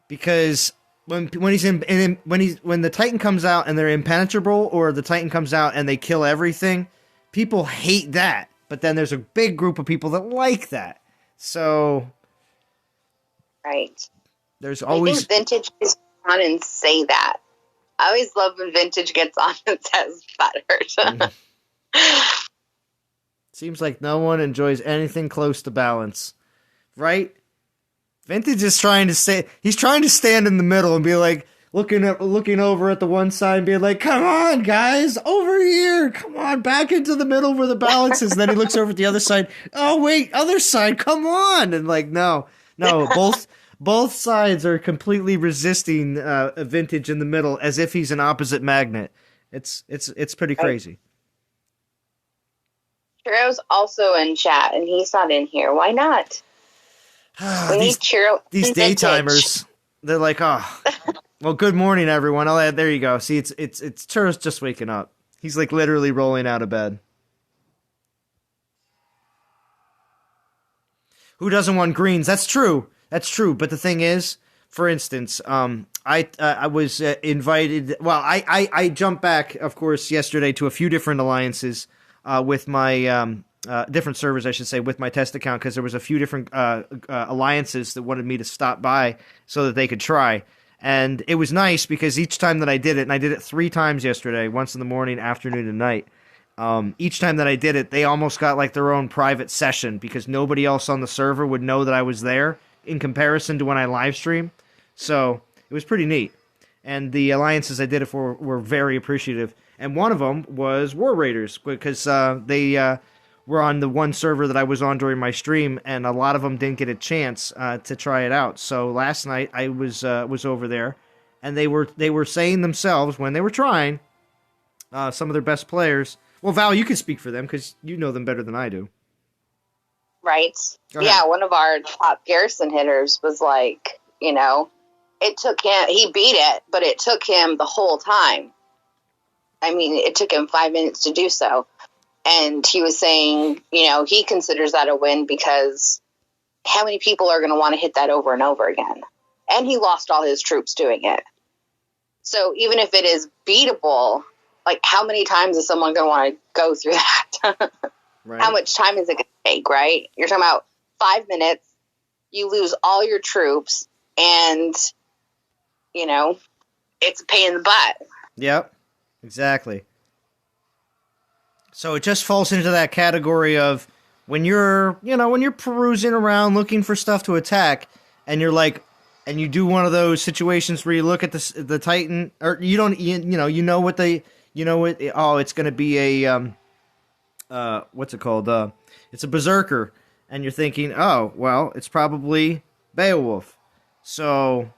Because when the Titan comes out and they're impenetrable, or the Titan comes out and they kill everything, people hate that. But then there's a big group of people that like that. So, right. There's always... I think Vintage is on and say that. I always love when Vintage gets on and says butthurt. Seems like no one enjoys anything close to balance. Right? Vintage is trying to stay. He's trying to stand in the middle and be like looking over at the one side and being like, "Come on, guys, over here! Come on, back into the middle where the balance is." And then he looks over at the other side. Oh wait, other side, come on! And like, no, both sides are completely resisting Vintage in the middle as if he's an opposite magnet. It's pretty crazy. Chiro's also in chat, and he's not in here. Why not? We need Chiro. These daytimers, they're like, oh, well, good morning, everyone. There you go. See, it's Chiro's just waking up. He's like literally rolling out of bed. Who doesn't want greens? That's true. But the thing is, for instance, I was invited. Well, I jumped back, of course, yesterday to a few different alliances with my different servers, I should say, with my test account, because there was a few different alliances that wanted me to stop by so that they could try. And it was nice because each time that I did it, and I did it 3 times yesterday, once in the morning, afternoon, and night. Each time that I did it, they almost got like their own private session because nobody else on the server would know that I was there in comparison to when I live stream. So it was pretty neat. And the alliances I did it for were very appreciative. And one of them was War Raiders, because they were on the one server that I was on during my stream, and a lot of them didn't get a chance to try it out. So last night I was over there, and they were saying themselves when they were trying, some of their best players. Well, Val, you can speak for them because you know them better than I do. Right. Yeah, one of our top Garrison hitters was like, it took him, he beat it, but it took him the whole time. I mean, it took him 5 minutes to do so. And he was saying, he considers that a win because how many people are going to want to hit that over and over again? And he lost all his troops doing it. So even if it is beatable, like how many times is someone going to want to go through that? Right. How much time is it going to take, right? You're talking about 5 minutes, you lose all your troops, and, it's a pain in the butt. Yep, exactly. So it just falls into that category of when you're perusing around looking for stuff to attack, and you're like, and you do one of those situations where you look at the Titan, or it's going to be a what's it called? It's a berserker, and you're thinking, oh well, it's probably Beowulf. So,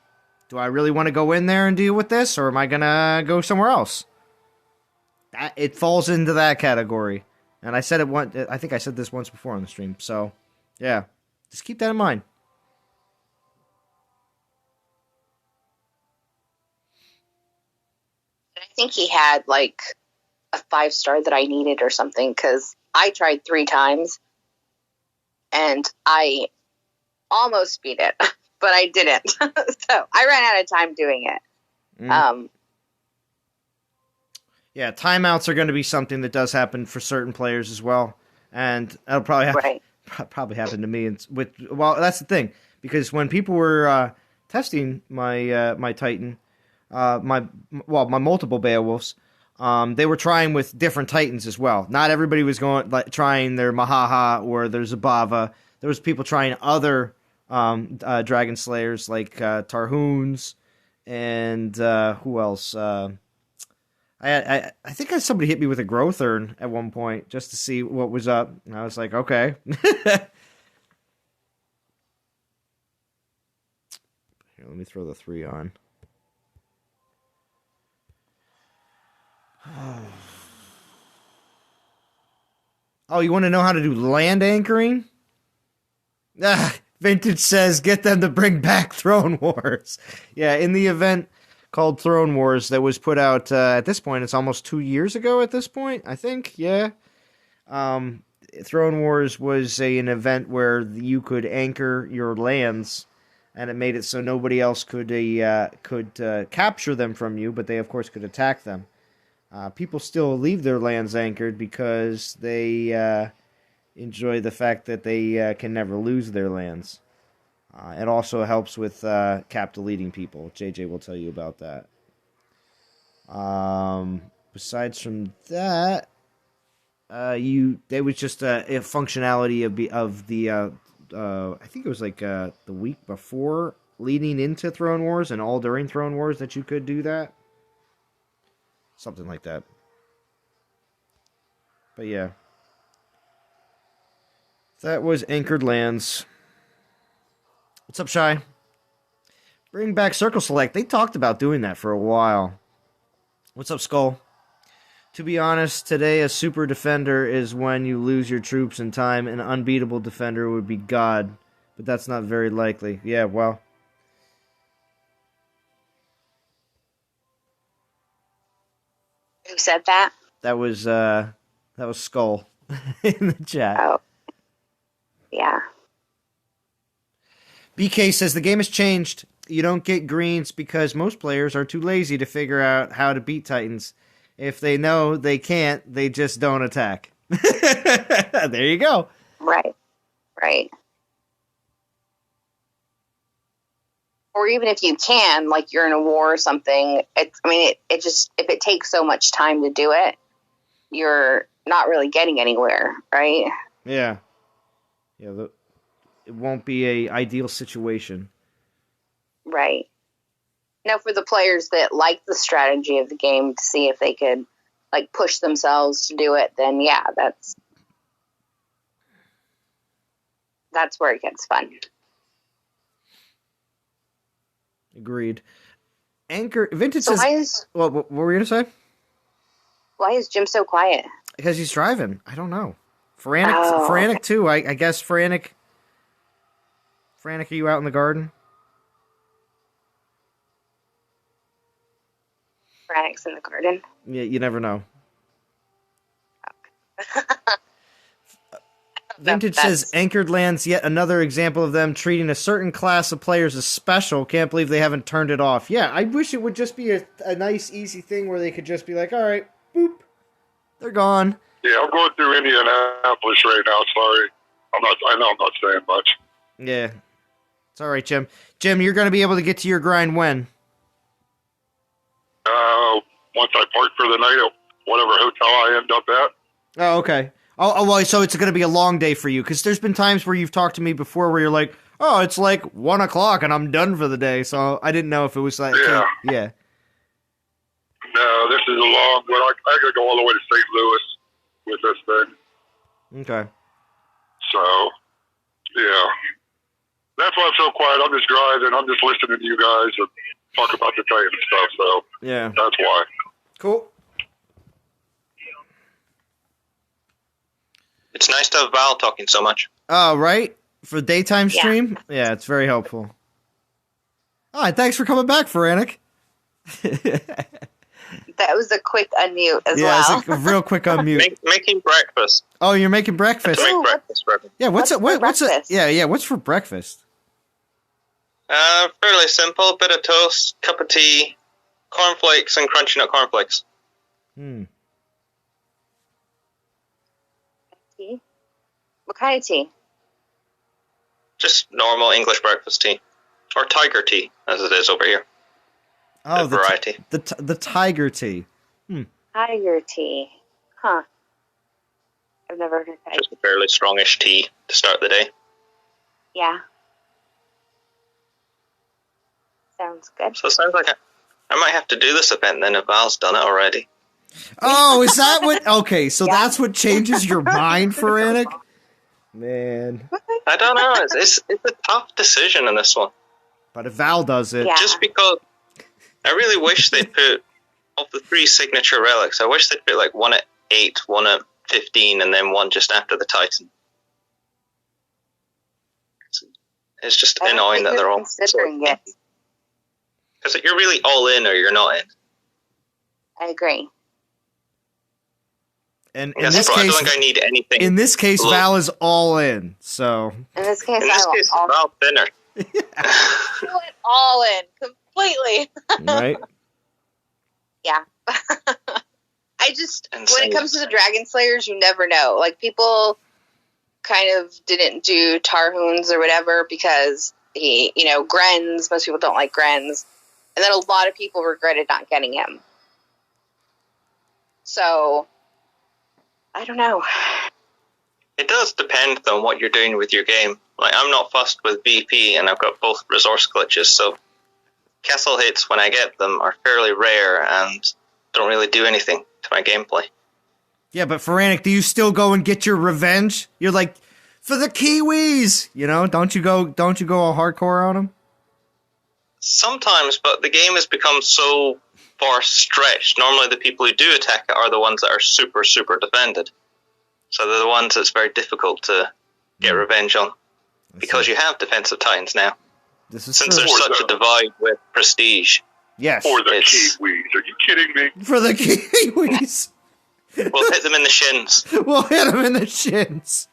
do I really want to go in there and deal with this, or am I gonna go somewhere else? It falls into that category, and I said it once. I think I said this once before on the stream. So, yeah, just keep that in mind. I think he had like a 5-star that I needed or something, because I tried 3 times, and I almost beat it, but I didn't. So I ran out of time doing it. Yeah, timeouts are going to be something that does happen for certain players as well, and that'll probably happen to me. And that's the thing, because when people were testing my Titan, my multiple Beowulfs, they were trying with different Titans as well. Not everybody was trying their Mahaha or their Zabava. There was people trying other Dragon Slayers like Tarhoons and who else? I think somebody hit me with a growth urn at one point just to see what was up. And I was like, okay. Here, let me throw the 3 on. Oh, you want to know how to do land anchoring? Vintage says, get them to bring back Throne Wars. Yeah, in the event called Throne Wars that was put out, at this point, it's almost 2 years ago at this point, I think, yeah. Throne Wars was an event where you could anchor your lands, and it made it so nobody else could capture them from you, but they, of course, could attack them. People still leave their lands anchored because they enjoy the fact that they can never lose their lands. It also helps with cap deleting people. JJ will tell you about that. Besides from that, there was just a functionality of I think it was like the week before leading into Throne Wars and all during Throne Wars that you could do that. Something like that. But yeah. That was Anchored Lands. What's up, Shy? Bring back Circle Select. They talked about doing that for a while. What's up, Skull? To be honest, today a super defender is when you lose your troops in time. An unbeatable defender would be God. But that's not very likely. Yeah, well. Who said that? That was Skull in the chat. Oh. Yeah. BK says the game has changed. You don't get greens because most players are too lazy to figure out how to beat Titans. If they know they can't, they just don't attack. There you go. Right. Or even if you can, like you're in a war or something, it just, if it takes so much time to do it, you're not really getting anywhere, right? Yeah. Yeah, it won't be a ideal situation. Right. Now, for the players that like the strategy of the game to see if they could, like, push themselves to do it, then yeah, that's where it gets fun. Agreed. Vintage So says... What were you going to say? why is Jim so quiet? Because he's driving. I don't know. Frantic too. I guess Frantic. Frantic, are you out in the garden? Frantic's in the garden. Yeah, you never know. Vintage says Anchored Lands, yet another example of them treating a certain class of players as special. Can't believe they haven't turned it off. Yeah, I wish it would just be a nice, easy thing where they could just be like, all right, boop, they're gone. Yeah, I'm going through Indianapolis right now. Sorry, I know I'm not saying much. Yeah, it's all right, Jim. Jim, you're going to be able to get to your grind when? Once I park for the night at whatever hotel I end up at. Oh, okay. Oh, well, so it's going to be a long day for you, because there's been times where you've talked to me before where you're like, oh, it's like 1 o'clock and I'm done for the day, so I didn't know if it was like... Yeah. Yeah. No, this is a long one. I got to go all the way to St. Louis with this thing. Okay. So, yeah. That's why I'm so quiet. I'm just driving. I'm just listening to you guys and talk about the Titan and stuff, so yeah, that's why. Cool. It's nice to have Val talking so much. Oh, right? For daytime stream? Yeah, it's very helpful. All right, thanks for coming back, Frantic. That was a quick unmute as well. Yeah, it's a real quick unmute. Making breakfast. Oh, you're making breakfast. Make breakfast. Yeah, what's breakfast? Yeah, what's for breakfast? Fairly simple. Bit of toast, cup of tea, cornflakes, and crunchy nut cornflakes. Tea? What kind of tea? Just normal English breakfast tea. Or tiger tea, as it is over here. Oh, the variety. The tiger tea. Tiger tea. Huh. I've never heard of that. Just a fairly strongish tea to start the day. Yeah. Sounds good. So it sounds like I might have to do this event then if Val's done it already. Oh, is that what... Okay, so that's what changes your mind, Frantic? Man. I don't know. It's a tough decision in this one. But if Val does it... Yeah. Just because I really wish they'd put, of the 3 signature relics, I wish they'd put like one at 8, one at 15, and then one just after the Titan. It's just I don't annoying think that they're you're all... considering it. Because you're really all in or you're not in. I agree. And I don't think I need anything. in this case, Look. Val is all in, so... In this case, Val's thinner. I went all in completely. Right? Yeah. I just, when Insane. it comes to the Dragon Slayers, you never know. Like, people kind of didn't do Tarhoons or whatever because Grens, most people don't like Grens. And then a lot of people regretted not getting him. So, I don't know. It does depend on what you're doing with your game. Like, I'm not fussed with BP, and I've got both resource glitches, so castle hits, when I get them, are fairly rare and don't really do anything to my gameplay. Yeah, but Feranic, do you still go and get your revenge? You're like, for the Kiwis! You know, don't you go all hardcore on them? Sometimes, but the game has become so far stretched. Normally the people who do attack it are the ones that are super, super defended. So they're the ones that's very difficult to get revenge on. Because you have defensive titans now. This is Since true. there's such a divide with prestige. Yes. For the Kiwis. Are you kidding me? For the Kiwis. We'll hit them in the shins. We'll hit them in the shins.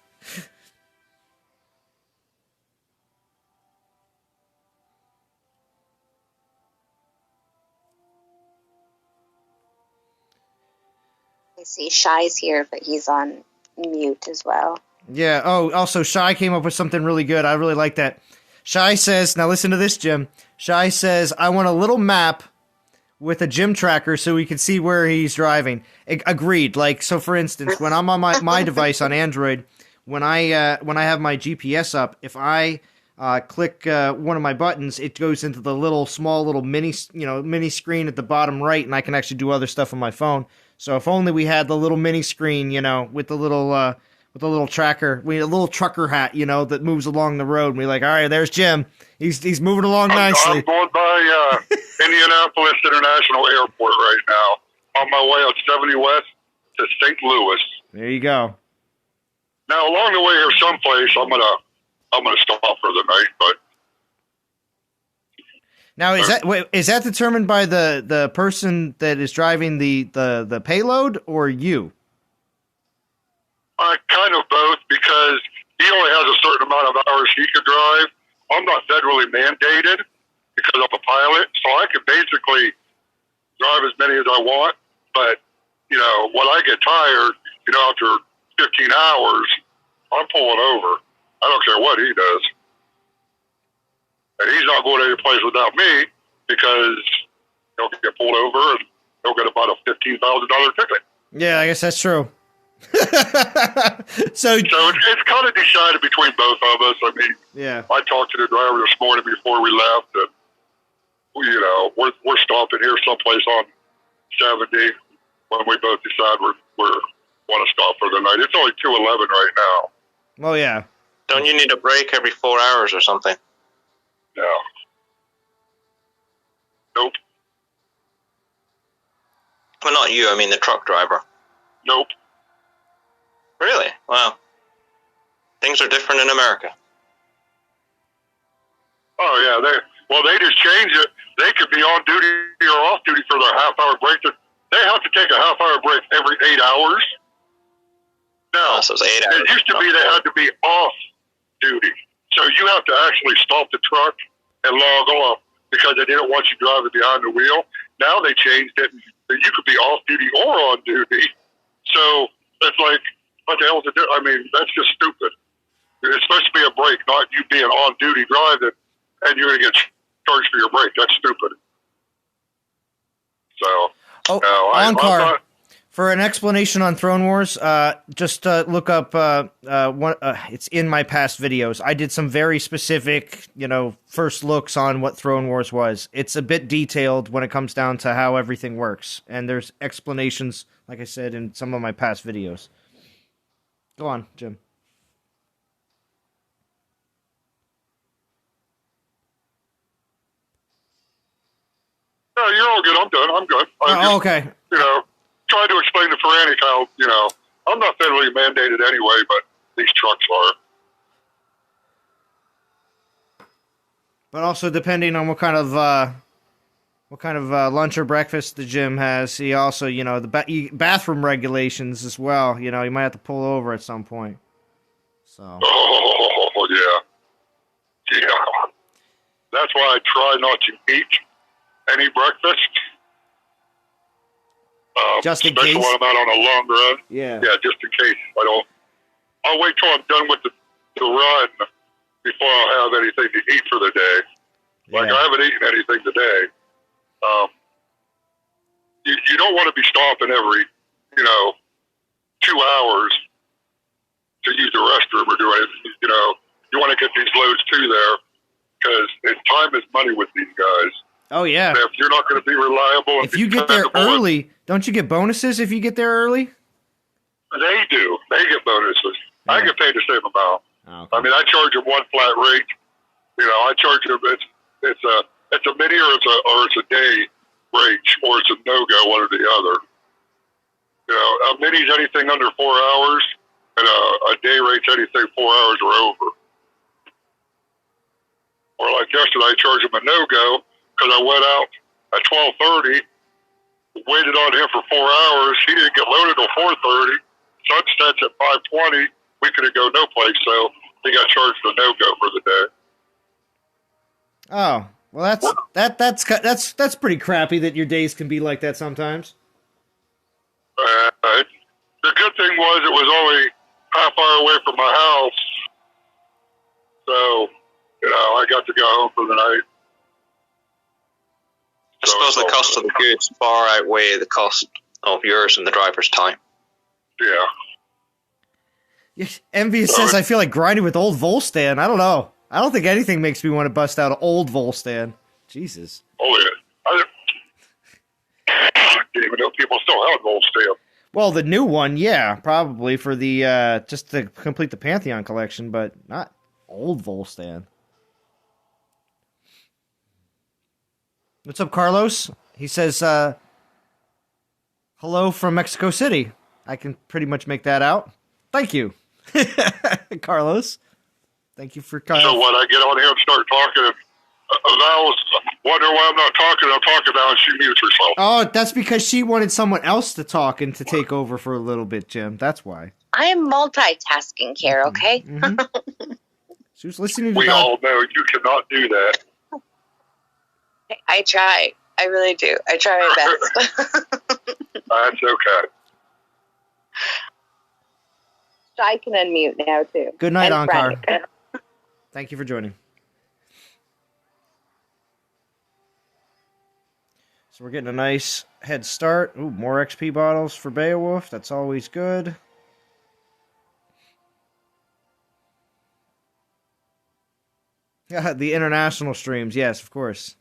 I see Shy's here, but he's on mute as well. Yeah. Oh, also, Shy came up with something really good. I really like that. Shy says, now listen to this, Jim. Shy says, I want a little map with a Jim tracker so we can see where he's driving. Agreed. Like, so for instance, when I'm on my device on Android, when I have my GPS up, if I click one of my buttons, it goes into the small little mini screen at the bottom right, and I can actually do other stuff on my phone. So if only we had the little mini screen, with the little tracker, we had a little trucker hat, that moves along the road. And we're like, all right, there's Jim. He's moving along nicely. I'm going by Indianapolis International Airport right now, on my way on 70 West to St. Louis. There you go. Now, along the way here, someplace, I'm gonna stop for the night. But now, is that determined by the person that is driving the payload, or you? Kind of both, because he only has a certain amount of hours he could drive. I'm not federally mandated because I'm a pilot, so I can basically drive as many as I want. But, when I get tired, after 15 hours, I'm pulling over. I don't care what he does. And he's not going any place without me, because he'll get pulled over and he'll get about a $15,000 ticket. Yeah, I guess that's true. So it's kind of decided between both of us. I mean, yeah. I talked to the driver this morning before we left, and we're stopping here someplace on 70 when we both decide we want to stop for the night. It's only 2:11 right now. Oh yeah. Don't you need a break every 4 hours or something? No. Nope. Well, not you. I mean the truck driver. Nope. Really? Wow. Things are different in America. Oh yeah, they just change it. They could be on duty or off duty for their half-hour break. They have to take a half-hour break every 8 hours. Now, so it's 8 hours. It used to be they had to be off duty, so you have to actually stop the truck and log off because they didn't want you driving behind the wheel. Now they changed it that you could be off duty or on duty. So it's like, what the hell is it? I mean, that's just stupid. It's supposed to be a break, not you being on duty driving, and you're going to get charged for your break. That's stupid. So, Encore. For an explanation on Throne Wars, just look up. It's in my past videos. I did some very specific, first looks on what Throne Wars was. It's a bit detailed when it comes down to how everything works, and there's explanations, like I said, in some of my past videos. Go on, Jim. No, you're all good. I'm done. I'm good. Okay. Trying to explain to Feranic how, I'm not federally mandated anyway, but these trucks are. But also, depending on what kind of lunch or breakfast the gym has, he also, the bathroom regulations as well. You might have to pull over at some point. So. Oh yeah. That's why I try not to eat any breakfast. Just in especially case? when I'm out on a long run. Yeah. Yeah, just in case. I'll wait till I'm done with the run before I'll have anything to eat for the day. Like, I haven't eaten anything today. You don't want to be stopping every, 2 hours to use the restroom or do anything. You want to get these loads to there because time is money with these guys. Oh, yeah. And if you're not going to be reliable, if you get there early, don't you get bonuses if you get there early? They do. They get bonuses. Yeah. I get paid the same amount. Oh, okay. I mean, I charge them one flat rate. I charge them. It's a mini or it's a day rate or it's a no-go, one or the other. A mini's anything under 4 hours, and a day rate's anything 4 hours or over. Or like yesterday, I charged him a no-go because I went out at 12:30, waited on him for 4 hours. He didn't get loaded until 4:30. Sun sets at 5:20. We could have go no place, so he got charged a no-go for the day. Oh, well, that's pretty crappy that your days can be like that sometimes. The good thing was it was only half hour away from my house, so I got to go home for the night. I suppose the cost of the goods far outweigh the cost of yours and the driver's time. Yeah. Envious says, I feel like grinding with old Volstan. I don't know. I don't think anything makes me want to bust out an old Volstan. Jesus. Oh, yeah. I didn't even know people still had Volstan. Well, the new one, yeah, probably for the just to complete the Pantheon collection, but not old Volstan. What's up, Carlos? He says, hello from Mexico City. I can pretty much make that out. Thank you, Carlos. Thank you for coming. So what, I get on here and start talking, and Val's wondering why I'm not talking. I'm talking now, and she mutes herself. Oh, that's because she wanted someone else to talk and to take over for a little bit, Jim. That's why. I am multitasking here, okay? Mm-hmm. She was listening to We all know you cannot do that. I try. I really do. I try my best. That's okay. I can unmute now, too. Good night, And Ankar. Frank. Thank you for joining. So we're getting a nice head start. Ooh, more XP bottles for Beowulf. That's always good. Yeah, the international streams. Yes, of course.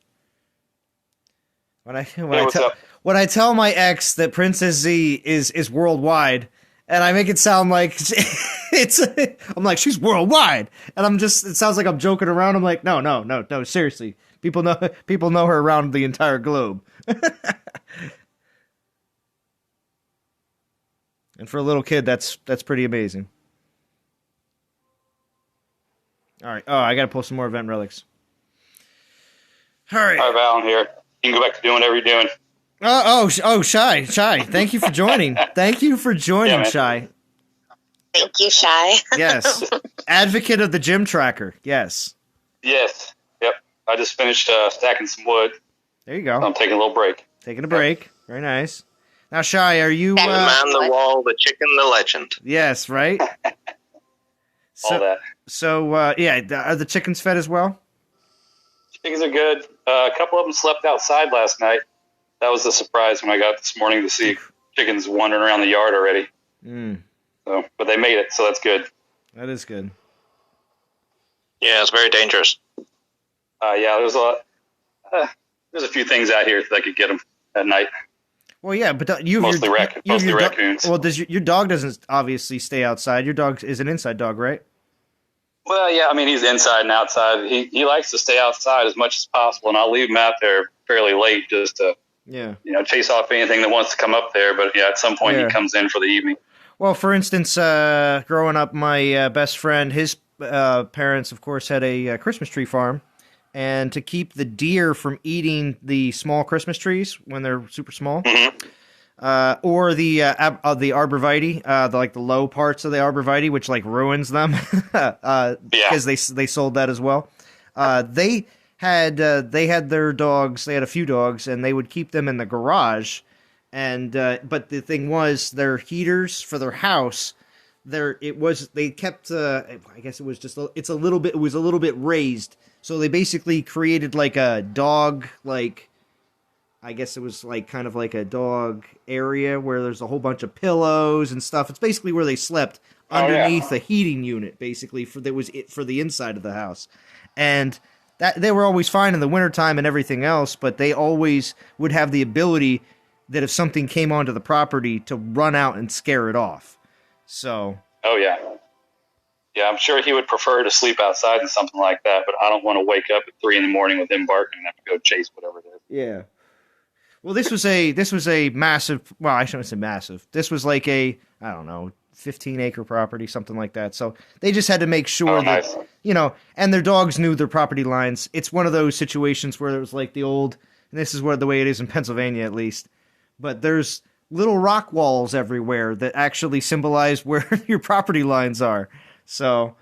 When I tell my ex that Princess Z is worldwide, and I make it sound like I'm like, she's worldwide, and it sounds like I'm joking around. I'm like, no, seriously. People know her around the entire globe. And for a little kid, that's pretty amazing. All right. Oh, I got to pull some more event relics. All right. Hi, Val, I'm here. You can go back to doing whatever you're doing. Shy. Thank you for joining. Thank you for joining, Shy. Thank you, Shy. Yes. Advocate of the gym tracker. Yes. Yes. Yep. I just finished stacking some wood. There you go. I'm taking a little break. Taking a break. Very nice. Now, Shy, are you... the man, the wall, the chicken, the legend. Yes, right? All that. So, are the chickens fed as well? Chickens are good. A couple of them slept outside last night. That was a surprise when I got this morning to see chickens wandering around the yard already. So, but they made it, so that's good. That is good. Yeah, it's very dangerous. There's a few things out here that could get them at night. Well, yeah, but mostly raccoons. Well, your dog doesn't obviously stay outside. Your dog is an inside dog, right? Well, yeah, I mean, he's inside and outside. He likes to stay outside as much as possible, and I'll leave him out there fairly late just to, chase off anything that wants to come up there. But, at some point he comes in for the evening. Well, for instance, growing up, my best friend, his parents, of course, had a Christmas tree farm. And to keep the deer from eating the small Christmas trees when they're super small, or the arborvitae, the low parts of the arborvitae, which ruins them, because they sold that as well. They had their dogs. They had a few dogs, and they would keep them in the garage. And but the thing was, their heaters for their house, they kept. I guess it was a little bit raised. So they basically created a dog, I guess it was kind of like a dog area where there's a whole bunch of pillows and stuff. It's basically where they slept underneath a heating unit, basically, for the inside of the house. And that they were always fine in the wintertime and everything else, but they always would have the ability that if something came onto the property to run out and scare it off. So. Oh, yeah. Yeah, I'm sure he would prefer to sleep outside and something like that, but I don't want to wake up at 3 a.m. with him barking and have to go chase whatever it is. Yeah. Well, this was a massive, well, I shouldn't say massive. This was like a, I don't know, 15-acre property, something like that. So they just had to make sure that, and their dogs knew their property lines. It's one of those situations where it was like the old, and this is where the way it is in Pennsylvania at least, but there's little rock walls everywhere that actually symbolize where your property lines are. So,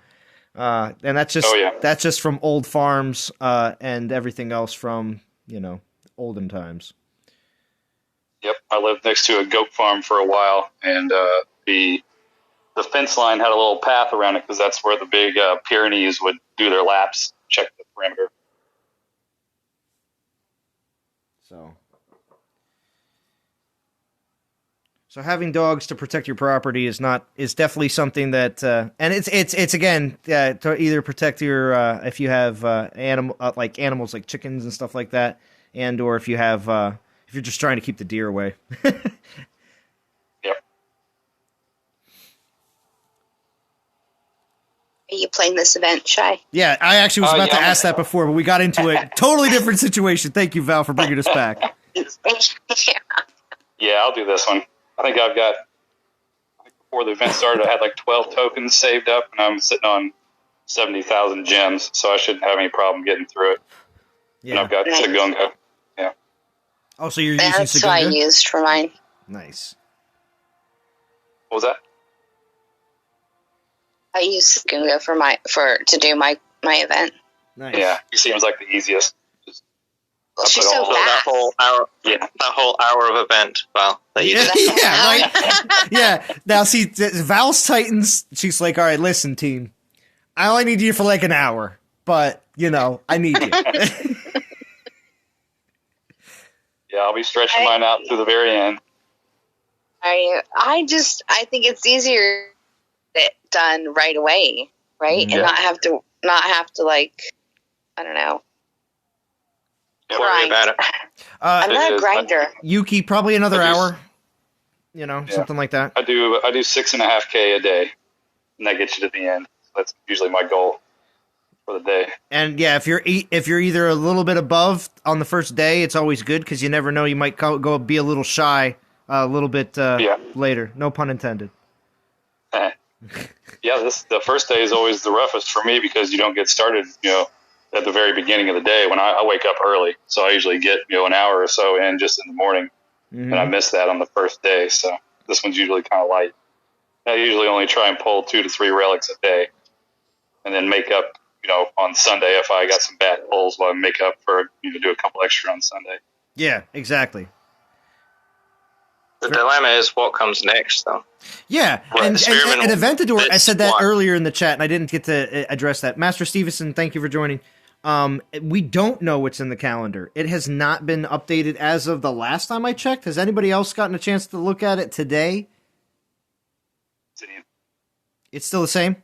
and that's just from old farms and everything else from, olden times. Yep, I lived next to a goat farm for a while, and the fence line had a little path around it because that's where the big Pyrenees would do their laps, check the perimeter. So having dogs to protect your property is definitely something that, and it's again to either protect your if you have animals like chickens and stuff like that, and or if you have if you're just trying to keep the deer away. Yep. Are you playing this event, Shy? Yeah, I actually was about to ask that before, but we got into a totally different situation. Thank you, Val, for bringing us back. Yeah, I'll do this one. I think before the event started, I had like 12 tokens saved up, and I'm sitting on 70,000 gems, so I shouldn't have any problem getting through it. Yeah. And I've got Sagunga. Yeah. Oh, so you're using Sagunga? That's what I used for mine. Nice. What was that? I use Sagunga to do my event. Nice. Yeah, he seems like the easiest. Well, she's so fast. That whole hour of event, Val. Yeah, right? Yeah. Now, see, Val's Titans, she's like, all right, listen, team. I only need you for like an hour, but, I need you. Yeah, I'll be stretching mine out to the very end. I think it's easier to get done right away, right? Yeah. And not have to like, I don't know. Don't worry about it. I'm not a grinder. Yuki, probably another hour. Something like that. I do 6.5K a day, and that gets you to the end. That's usually my goal for the day. And yeah, if you're either a little bit above on the first day, it's always good because you never know, you might go be a little shy a little bit later. No pun intended. Yeah, the first day is always the roughest for me because you don't get started, at the very beginning of the day when I wake up early. So I usually get, an hour or so in just in the morning. Mm-hmm. And I miss that on the first day. So this one's usually kind of light. I usually only try and pull 2 to 3 relics a day and then make up, on Sunday if I got some bad pulls, I'll make up for, do a couple extra on Sunday. Yeah, exactly. The dilemma is what comes next, though. Yeah, and Aventador, I said that earlier in the chat, and I didn't get to address that. Master Stevenson, thank you for joining. We don't know what's in the calendar. It has not been updated as of the last time I checked. Has anybody else gotten a chance to look at it today? It's still the same?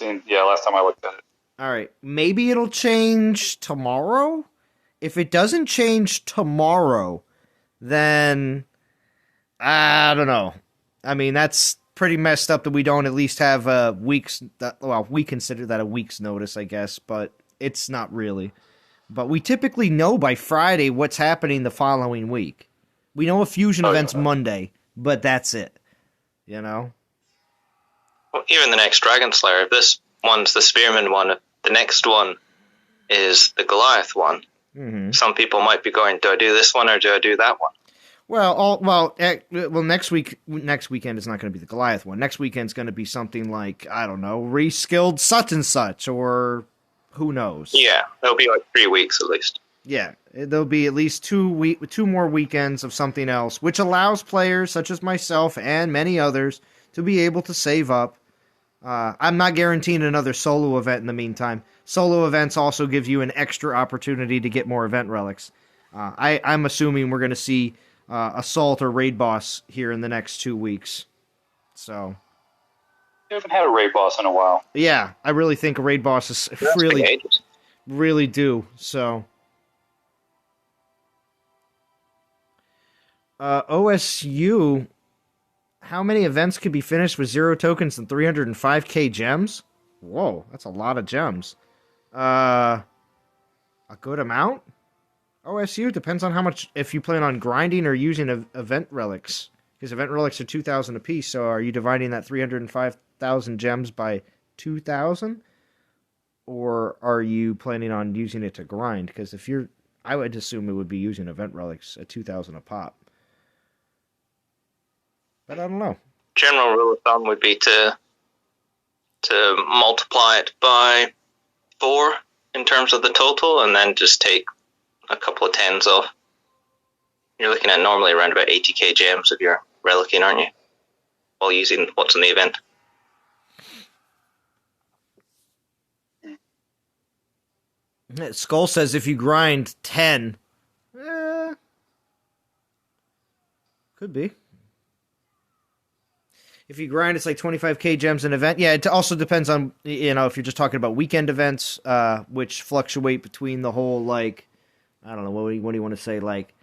Yeah, last time I looked at it. All right. Maybe it'll change tomorrow? If it doesn't change tomorrow, then I don't know. I mean, that's pretty messed up that we don't at least have we consider that a week's notice, I guess, but it's not really. But we typically know by Friday what's happening the following week. We know a fusion event's Monday, but that's it. Well, even the next Dragon Slayer, if this one's the Spearman one, if the next one is the Goliath one, some people might be going, do I do this one or do I do that one? Well, next weekend is not going to be the Goliath one. Next weekend's going to be something like, I don't know, reskilled such and such, or who knows? Yeah, it'll be like 3 weeks at least. Yeah, there'll be at least 2 more weekends of something else, which allows players such as myself and many others to be able to save up. I'm not guaranteeing another solo event in the meantime. Solo events also give you an extra opportunity to get more event relics. I'm assuming we're going to see Assault or Raid Boss here in the next 2 weeks. So, We haven't had a raid boss in a while. Yeah, I really think a raid boss is really due. So, OSU, how many events could be finished with 0 tokens and 305k gems? Whoa, that's a lot of gems. A good amount? OSU depends on how much, if you plan on grinding or using event relics. Because event relics are 2,000 apiece, so are you dividing that 305,000 gems by 2,000? Or are you planning on using it to grind? Because if you're, I would assume it would be using event relics at 2,000 a pop. But I don't know. General rule of thumb would be to multiply it by 4 in terms of the total, and then just take a couple of tens off. You're looking at normally around about 80k gems if you're relicing, aren't you? While using what's in the event. Skull says if you grind 10, could be. If you grind, it's like 25k gems an event. Yeah, it also depends on, you know, if you're just talking about weekend events, which fluctuate between the whole, like, I don't know, what do you want to say, like,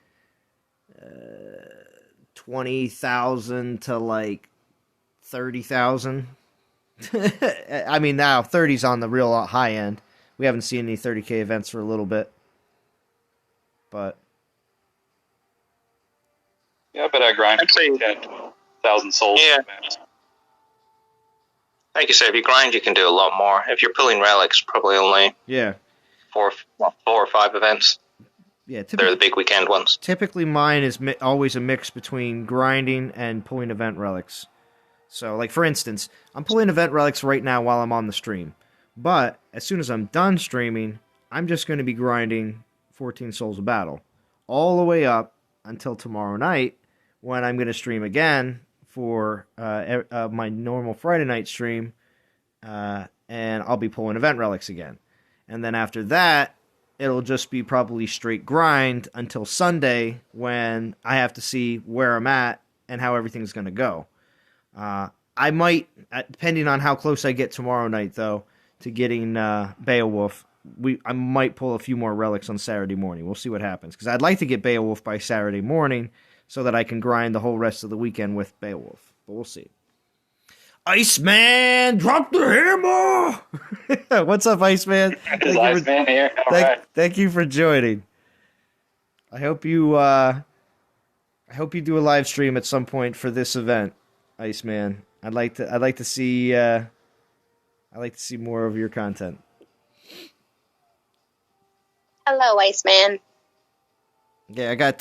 20,000 to, like, 30,000. I mean, now 30's on the real high end. We haven't seen any 30k events for a little bit. But yeah, I bet I grind 10,000 souls. Yeah. Like you said, if you grind, you can do a lot more. If you're pulling relics, probably only 4 or 5 events. Yeah, they're the big weekend ones. Typically, mine is always a mix between grinding and pulling event relics. So, like, for instance, I'm pulling event relics right now while I'm on the stream. But as soon as I'm done streaming, I'm just going to be grinding 14 Souls of Battle all the way up until tomorrow night, when I'm going to stream again for my normal Friday night stream, and I'll be pulling event relics again. And then after that, it'll just be probably straight grind until Sunday, when I have to see where I'm at and how everything's going to go. I might, depending on how close I get tomorrow night, though, to getting Beowulf, I might pull a few more relics on Saturday morning. We'll see what happens, because I'd like to get Beowulf by Saturday morning so that I can grind the whole rest of the weekend with Beowulf. But we'll see. Iceman, drop the hammer! What's up, Iceman? Iceman here. Thank you for joining. I hope you do a live stream at some point for this event, Iceman. I'd like to see more of your content. Hello, Iceman. Yeah, I got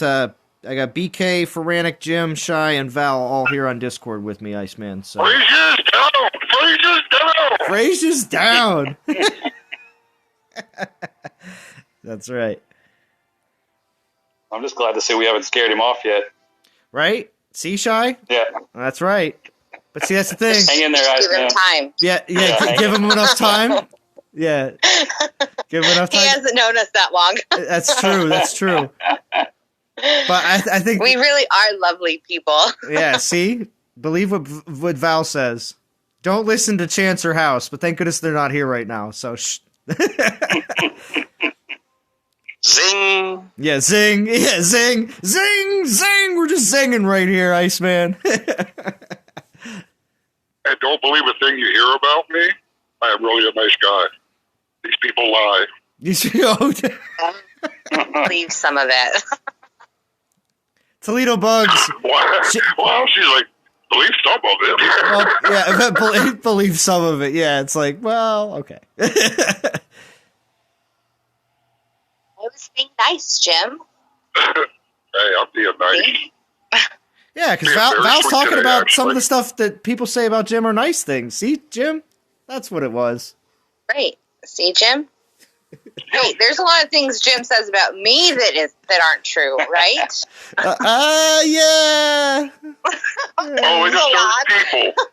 BK, Feranic, Jim, Shy, and Val all here on Discord with me, Iceman. So Frazier's down. That's right. I'm just glad to see we haven't scared him off yet. Right? See, Shy? Yeah. That's right. But see, that's the thing. Hang in there, Give him time. Yeah. Give him enough time. Yeah. Give him enough time. He hasn't known us that long. That's true. But I think we really are lovely people. Yeah, see? Believe what Val says. Don't listen to Chance or House, but thank goodness they're not here right now. So Zing! Yeah, zing! Yeah, zing! Zing! Zing! We're just zinging right here, Iceman. And don't believe a thing you hear about me. I am really a nice guy. These people lie. Believe some of it. Toledo Bugs. Well, she's like, believe some of it. Well, yeah, believe some of it. Yeah, it's like, well, okay. I was being nice, Jim. Hey, I'm being nice. Yeah, because Val's talking about some of the stuff that people say about Jim are nice things. See, Jim? That's what it was. Right. See, Jim? Hey, there's a lot of things Jim says about me that aren't true, right? Yeah. Only to certain people.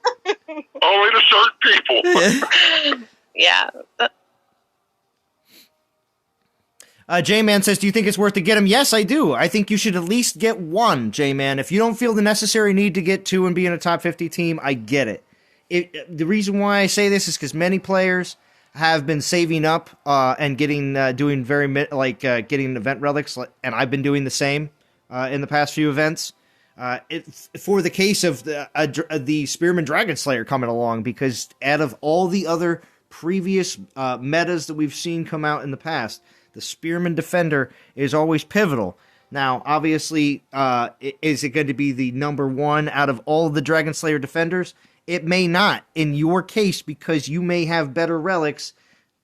Only to certain people. Yeah. J-Man says, do you think it's worth to get him? Yes, I do. I think you should at least get one, J-Man. If you don't feel the necessary need to get 2 and be in a top 50 team, I get it. The reason why I say this is because many players have been saving up and getting getting event relics, and I've been doing the same in the past few events. For the case of the Spearman Dragon Slayer coming along, because out of all the other previous metas that we've seen come out in the past, the Spearman Defender is always pivotal. Now, obviously, is it going to be the number one out of all the Dragon Slayer defenders? It may not in your case, because you may have better relics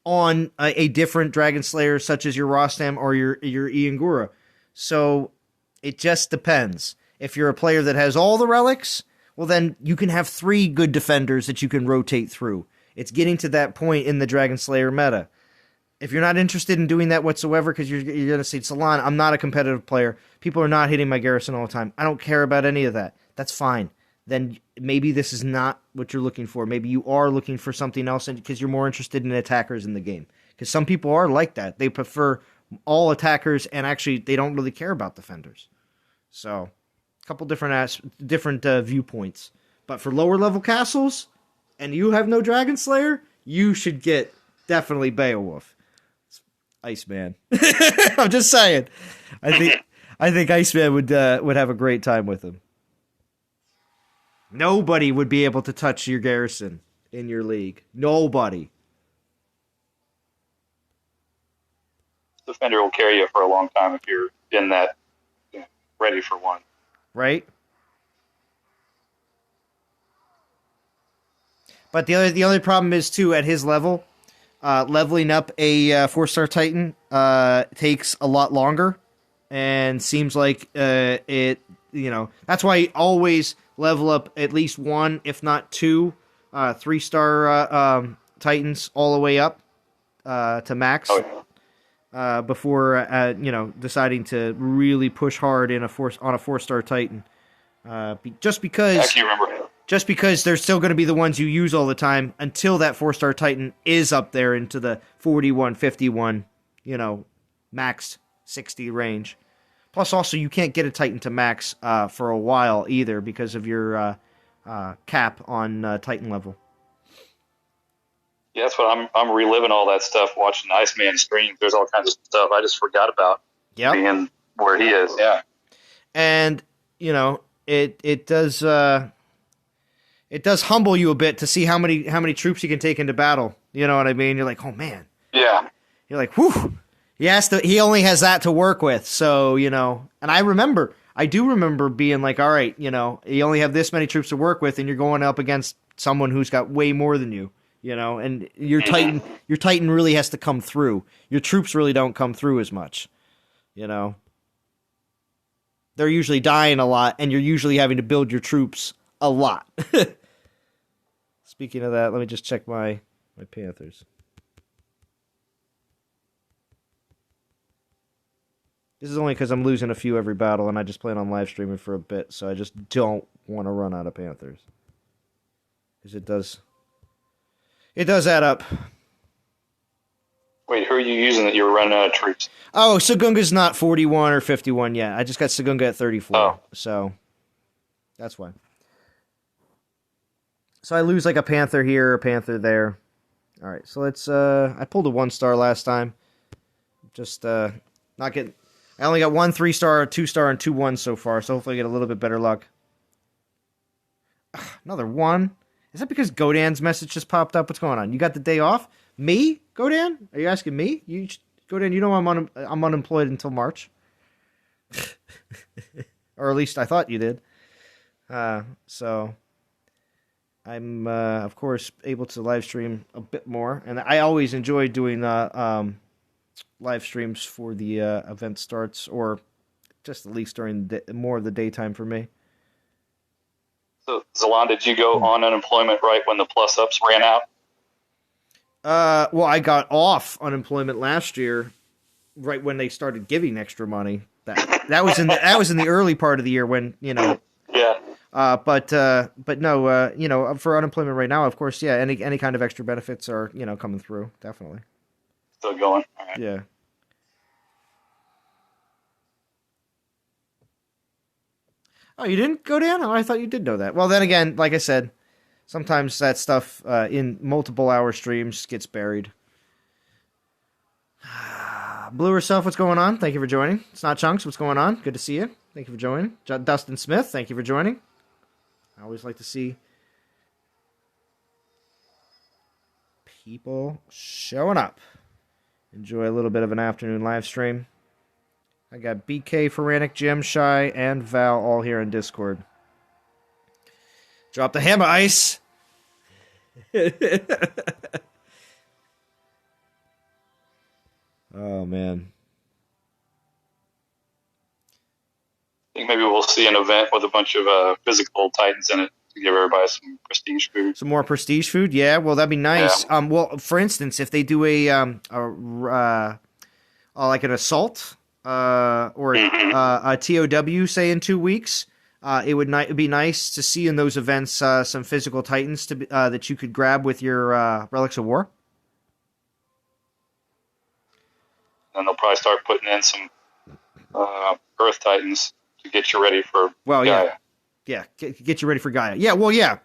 on a different Dragon Slayer, such as your Rostam or your Iangura. So it just depends. If you're a player that has all the relics, well, then you can have 3 good defenders that you can rotate through. It's getting to that point in the Dragon Slayer meta. If you're not interested in doing that whatsoever, because you're going to say, Salon, I'm not a competitive player. People are not hitting my Garrison all the time. I don't care about any of that. That's fine. Then maybe this is not what you're looking for. Maybe you are looking for something else because you're more interested in attackers in the game. Because some people are like that. They prefer all attackers, and actually they don't really care about defenders. So, a couple different viewpoints. But for lower level castles, and you have no Dragon Slayer, you should get definitely Beowulf. Iceman. I'm just saying. I think Iceman would have a great time with him. Nobody would be able to touch your Garrison in your league. Nobody. Defender will carry you for a long time if you're in that, ready for one. Right? But the other problem is, too, at his level, leveling up a 4-star Titan takes a lot longer, and seems like that's why I always level up at least 1, if not 2, 3-star Titans all the way up to max. Before deciding to really push hard on a 4-star Titan, just because there's still going to be the ones you use all the time until that 4-star Titan is up there into the 41, 51, max 60 range. Plus, also you can't get a Titan to max for a while either because of your cap on Titan level. Yeah, that's what I'm reliving all that stuff, watching Iceman stream. There's all kinds of stuff I just forgot about being where he is. Yeah, and it does humble you a bit to see how many troops you can take into battle. You know what I mean? You're like, oh man. Yeah. You're like, whew. He only has that to work with. So and I do remember being like, all right, you only have this many troops to work with, and you're going up against someone who's got way more than you. And your Titan really has to come through. Your troops really don't come through as much. They're usually dying a lot, and you're usually having to build your troops a lot. Speaking of that, let me just check my Panthers. This is only because I'm losing a few every battle, and I just plan on live streaming for a bit, so I just don't want to run out of Panthers. Because it does add up. Wait, who are you using that you were running out of troops? Oh, Sagunga's not 41 or 51 yet. I just got Sagunga at 34. So that's why. So I lose like a Panther here, a Panther there. All right, so let's... I pulled a 1-star last time. Just not getting... I only got 1 3-star, a 2-star, and 2 1s so far, so hopefully I get a little bit better luck. Another 1? Is that because Godan's message just popped up? What's going on? You got the day off? Me, Godan? Are you asking me? Godan, I'm unemployed until March. Or at least I thought you did. So I'm, of course, able to live stream a bit more. And I always enjoy doing live streams for the event starts, or just at least during more of the daytime for me. So, Zalon, did you go on unemployment right when the plus-ups ran out? Well, I got off unemployment last year, right when they started giving extra money. That was in the early part of the year when Yeah. But no, for unemployment right now, of course, yeah, any kind of extra benefits are coming through, definitely. Still going. All right. Yeah. Oh, you didn't go down? Oh, I thought you did know that. Well, then again, like I said, sometimes that stuff in multiple hour streams gets buried. Blue herself, what's going on? Thank you for joining. It's not Chunks, what's going on? Good to see you. Thank you for joining. Dustin Smith, thank you for joining. I always like to see people showing up. Enjoy a little bit of an afternoon live stream. I got BK, Feranic, Jim, Shy, and Val all here in Discord. Drop the hammer, Ice! Oh, man. I think maybe we'll see an event with a bunch of physical Titans in it to give everybody some prestige food. Some more prestige food? Yeah, well, that'd be nice. Yeah. Well, for instance, if they do like an assault or a TOW, say, in 2 weeks, it would be nice to see in those events some physical Titans that you could grab with your Relics of War. And they'll probably start putting in some Earth Titans to get you ready for Gaia. Yeah, get you ready for Gaia. Yeah, well, yeah.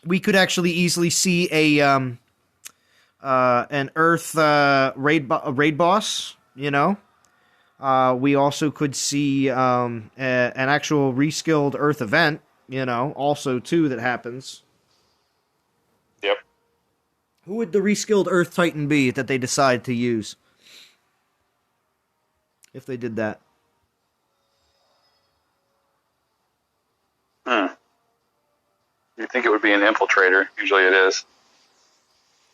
We could actually easily see an Earth raid boss, you know? We also could see an actual reskilled Earth event, you know, also, too, that happens. Yep. Who would the reskilled Earth Titan be that they decide to use? If they did that. You'd think it would be an infiltrator. Usually it is.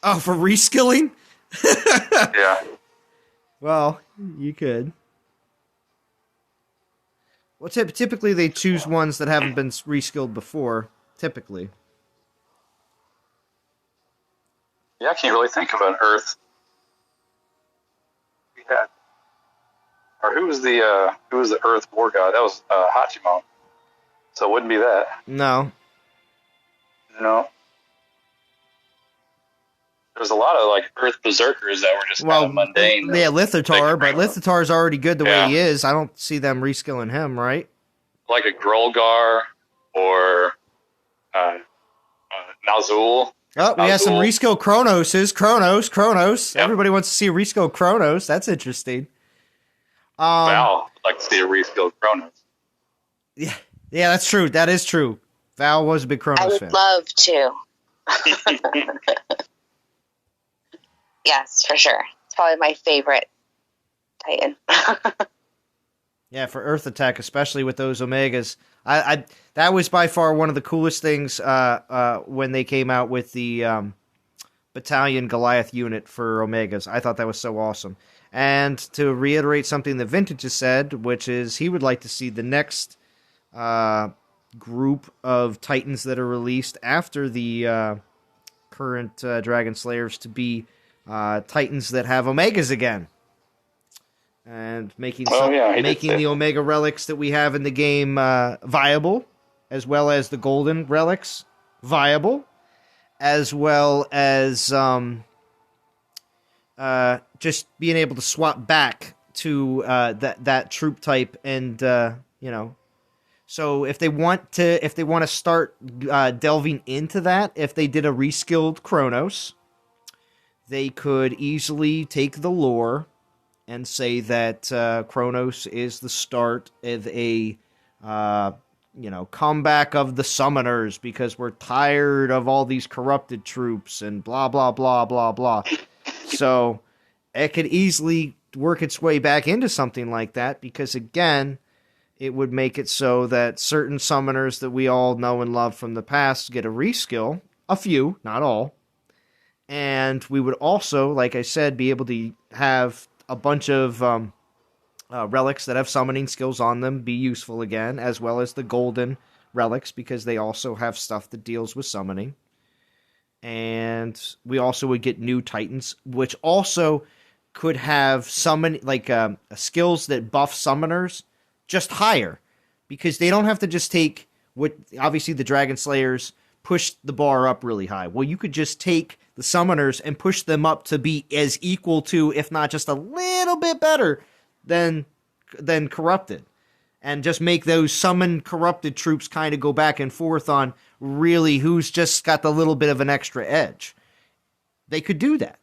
Oh, for reskilling? Yeah. Well, you could. Well, typically they choose ones that haven't been reskilled before. Typically. Yeah, I can't really think of an Earth. We had, or who was the Earth War god? That was Hachimon. So it wouldn't be that. No. No. There's a lot of like Earth Berserkers that were just kind of mundane. Yeah, Lithotar, but Lithotar's already good the way he is. I don't see them reskilling him, right? Like a Grolgar or Nazul. Oh, we have some reskill Chronoses. Chronos. Yep. Everybody wants to see a reskill Chronos. That's interesting. Val would like to see a reskill Chronos. Yeah, that's true. That is true. Val was a big Chronos fan. I would love to. Yes, for sure. It's probably my favorite Titan. Yeah, for Earth Attack, especially with those Omegas. I that was by far one of the coolest things when they came out with the Battalion Goliath unit for Omegas. I thought that was so awesome. And to reiterate something that Vintage has said, which is he would like to see the next group of Titans that are released after the current Dragon Slayers to be Titans that have Omegas again. And making the Omega relics that we have in the game viable, as well as the golden relics viable, as well as just being able to swap back to that troop type, and you know. So if they want to start delving into that, if they did a reskilled Chronos, they could easily take the lore and say that Chronos is the start of a comeback of the summoners because we're tired of all these corrupted troops and blah blah blah blah blah. So it could easily work its way back into something like that because again, it would make it so that certain summoners that we all know and love from the past get a reskill, a few, not all. And we would also, like I said, be able to have a bunch of relics that have summoning skills on them be useful again, as well as the golden relics, because they also have stuff that deals with summoning. And we also would get new Titans, which also could have skills that buff summoners just higher, because they don't have to just take what obviously the Dragon Slayers push the bar up really high. Well, you could just take the summoners and push them up to be as equal to, if not just a little bit better than corrupted. and just make those summoned corrupted troops kind of go back and forth on really who's just got the little bit of an extra edge. They could do that.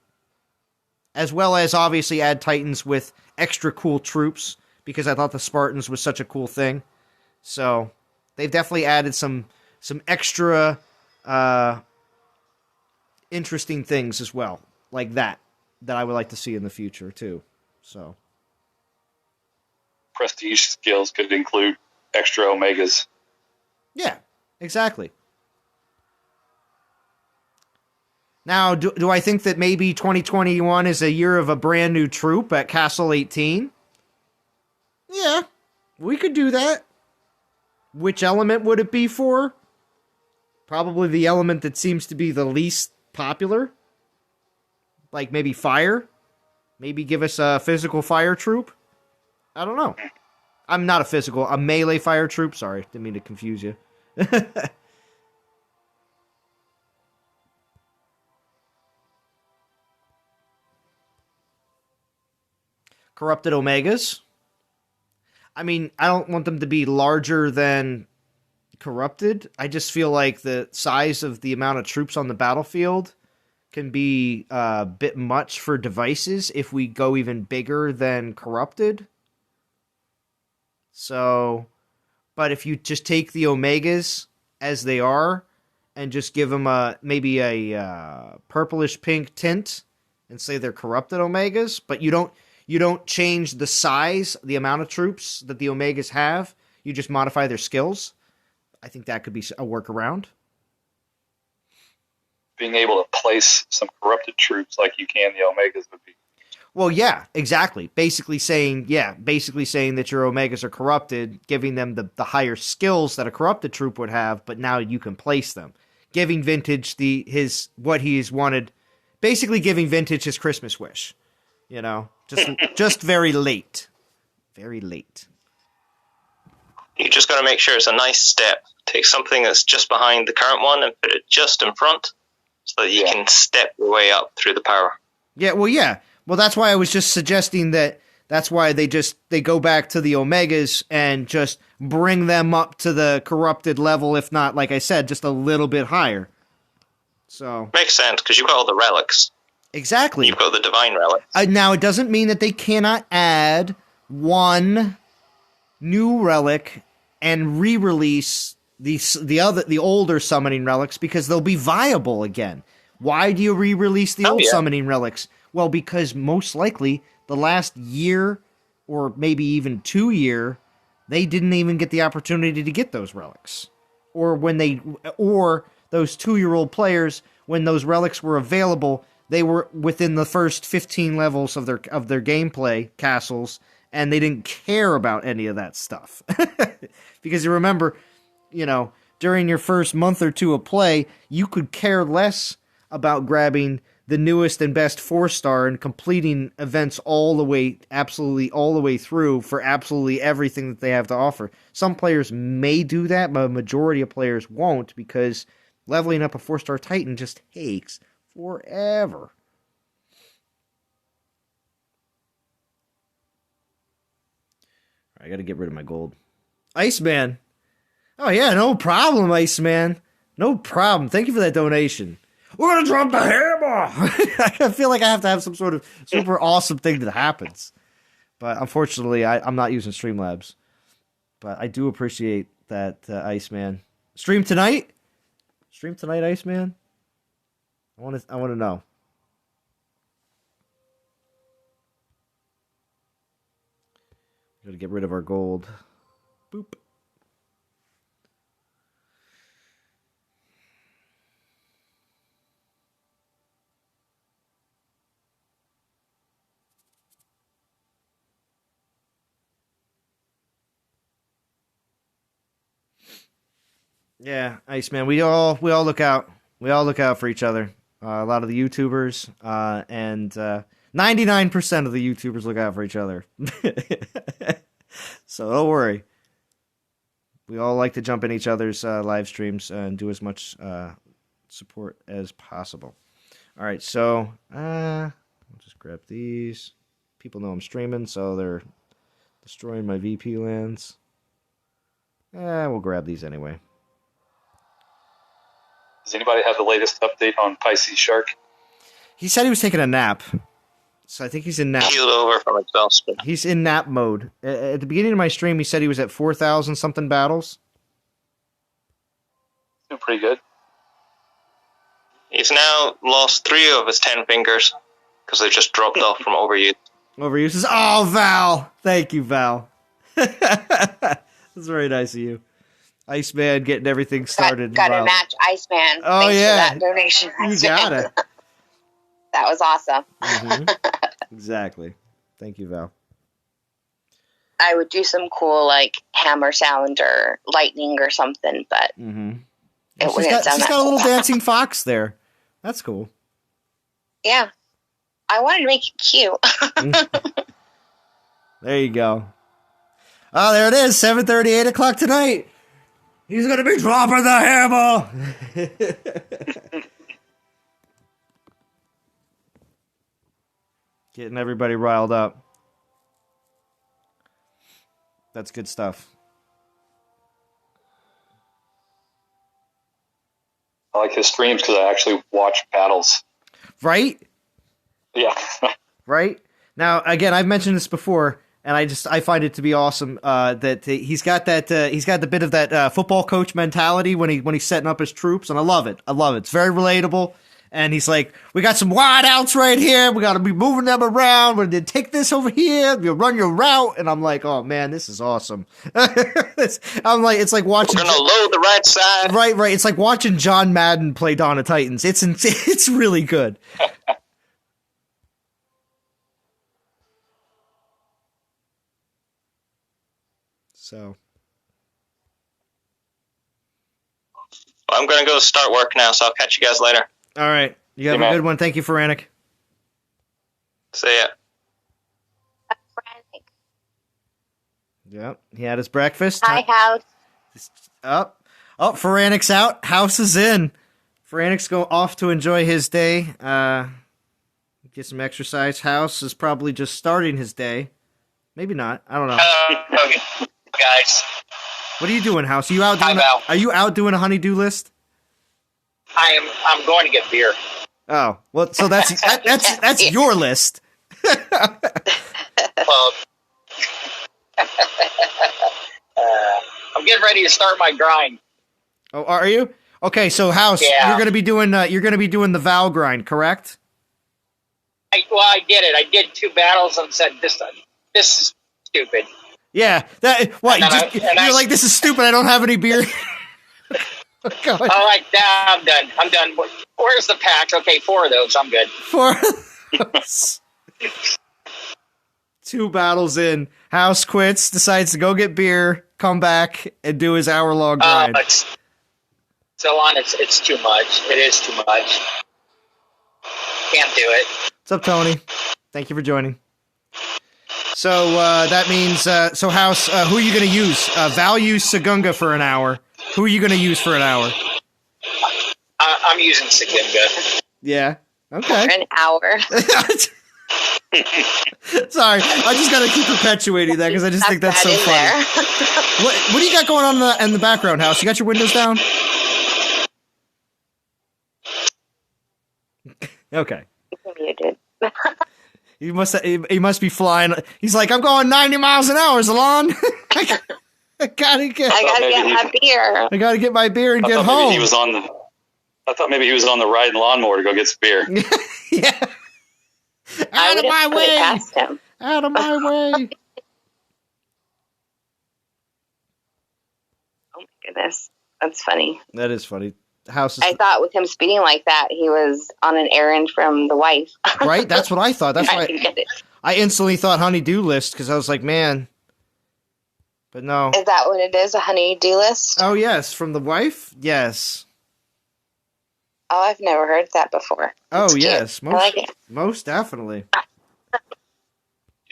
As well as obviously add Titans with extra cool troops, because I thought the Spartans was such a cool thing. So they've definitely added some extra interesting things as well, like that I would like to see in the future too. So prestige skills could include extra Omegas. Yeah, exactly. Now, do I think that maybe 2021 is a year of a brand new troop at Castle 18? Yeah, we could do that. Which element would it be for? Probably the element that seems to be the least popular. Like maybe fire? Maybe give us a physical fire troop? I don't know. I'm not a melee fire troop. Sorry, didn't mean to confuse you. Corrupted Omegas. I mean, I don't want them to be larger than corrupted. I just feel like the size of the amount of troops on the battlefield can be a bit much for devices if we go even bigger than corrupted. So, but if you just take the Omegas as they are and just give them maybe a purplish pink tint and say they're corrupted Omegas, but you don't change the size, the amount of troops that the Omegas have. You just modify their skills. I think that could be a workaround. Being able to place some corrupted troops like you can the Omegas would be. Well, yeah, exactly. Basically saying that your Omegas are corrupted, giving them the higher skills that a corrupted troop would have, but now you can place them. Giving Vintage what he's wanted, basically giving Vintage his Christmas wish. You know, just very late. Very late. You just got to make sure it's a nice step. Take something that's just behind the current one and put it just in front so that you can step your way up through the power. Yeah, well, yeah. Well, that's why I was just suggesting that's why they go back to the Omegas and just bring them up to the corrupted level, if not, like I said, just a little bit higher. So makes sense, because you've got all the relics. Exactly. You've got the divine relics. Now, it doesn't mean that they cannot add one new relic and re-release the older summoning relics, because they'll be viable again. Why do you re-release the old summoning relics? Well, because most likely the last year or maybe even 2 year, they didn't even get the opportunity to get those relics. Or those 2-year-old players, when those relics were available, they were within the first 15 levels of their gameplay castles, and they didn't care about any of that stuff. Because you remember, during your first month or two of play, you could care less about grabbing the newest and best 4-star and completing events absolutely all the way through for absolutely everything that they have to offer. Some players may do that, but a majority of players won't, because leveling up a 4-star Titan just takes forever. I gotta get rid of my gold. Iceman. Oh yeah, no problem, Iceman. No problem. Thank you for that donation. We're gonna drop the hammer! I feel like I have to have some sort of super awesome thing that happens. But unfortunately, I'm not using Streamlabs. But I do appreciate that, Iceman. Stream tonight? Stream tonight, Iceman? I want to know. Gotta get rid of our gold. Boop. Yeah, Iceman. We all look out. We all look out for each other. A lot of the YouTubers and 99% of the YouTubers look out for each other. So don't worry. We all like to jump in each other's live streams and do as much support as possible. All right, so I'll just grab these. People know I'm streaming, so they're destroying my VP lands. We'll grab these anyway. Does anybody have the latest update on Pisces Shark? He said he was taking a nap. So I think he's in nap. Healed over from exhaustion. He's in nap mode. At the beginning of my stream, he said he was at 4,000 something battles. Doing pretty good. He's now lost 3 of his 10 fingers because they just dropped off from overuse. Overuse is... Oh, Val! Thank you, Val. That's very nice of you. Iceman getting everything started. Got to match Iceman. Oh, Thanks yeah. for that donation. You got it. That was awesome. Mm-hmm. Exactly. Thank you, Val. I would do some cool, like, hammer sound or lightning or something, but it wouldn't sound She's that got a little cool. dancing fox there. That's cool. Yeah. I wanted to make it cute. There you go. Oh, there it is. 7:30, 8 o'clock tonight. He's going to be dropping the hammer. Getting everybody riled up. That's good stuff. I like his streams because I actually watch battles. Right? Yeah. Right? Now, again, I've mentioned this before, and I find it to be awesome that he's got the bit of that football coach mentality when he's setting up his troops, and I love it. It's very relatable. And he's like, we got some wide outs right here. We got to be moving them around. We're going to take this over here. You'll run your route. And I'm like, oh, man, this is awesome. I'm like, it's like watching. We're going to load the right side. Right. It's like watching John Madden play Dawn of Titans. It's really good. So. Well, I'm going to go start work now, so I'll catch you guys later. All right. You have a good one. Thank you, Feranic. See ya. Yep. He had his breakfast. Hi, House. Feranic's out. House is in. Feranic's go off to enjoy his day. Get some exercise. House is probably just starting his day. Maybe not. I don't know. Okay, guys. What are you doing, House? Are you out doing a honey-do list? I'm going to get beer. Oh, well, so that's your list. Well, I'm getting ready to start my grind. Oh, are you? Okay, so House, Yeah. you're gonna be doing the Val grind, correct? I did it. I did 2 battles and said this is stupid. Yeah. You're like, this is stupid. I don't have any beer. I'm like, nah, I'm done. Where's the pack? Okay, 4 of those. I'm good. 4 of those. 2 battles in. House quits, decides to go get beer, come back, and do his hour-long grind. It's too much. It is too much. Can't do it. What's up, Tony? Thank you for joining. So that means, House, who are you going to use? Val used Sagunga for an hour. Who are you going to use for an hour? I'm using Sagunga. Yeah. Okay. For an hour. Sorry, I just got to keep perpetuating that because I just think that's so funny. What do you got going on in the background, House? You got your windows down? Okay. Muted. He must be flying. He's like, I'm going 90 miles an hour, Zalon. I gotta get my beer. I gotta get my beer and get home. I thought maybe he was on the riding lawnmower to go get some beer. Yeah. Out of my way. Past him. Out of my way. Oh my goodness. That's funny. That is funny. House is I thought with him speaking like that, he was on an errand from the wife. right? That's what I thought. That's why Get it. I instantly thought honey-do list because I was like, man. But no. Is that what it is? A honey-do list? Oh, yes. From the wife? Yes. Oh, I've never heard that before. Oh, That's yes. cute. I like it. Most definitely. You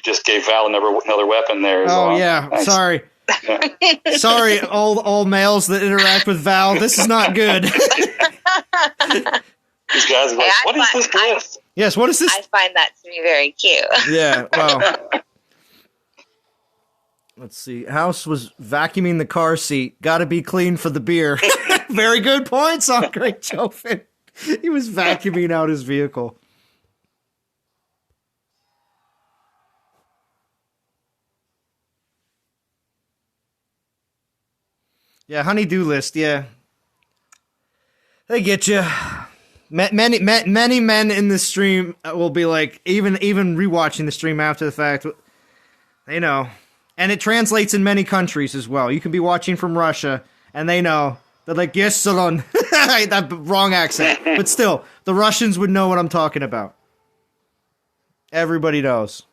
just gave Val another weapon there. Oh, yeah. Thanks. Sorry. Yeah. Sorry, all males that interact with Val. This is not good. These guys are like, what is this list? Yes, what is this? I find that to be very cute. Yeah, well. Let's see. House was vacuuming the car seat. Got to be clean for the beer. Very good points on Great Chofin. He was vacuuming out his vehicle. Yeah, honey-do list, yeah. They get you. Many men in the stream will be like, even rewatching the stream after the fact, they know. And it translates in many countries as well. You can be watching from Russia, and they know. They're like, yes, Salon. That wrong accent. But still, the Russians would know what I'm talking about. Everybody knows.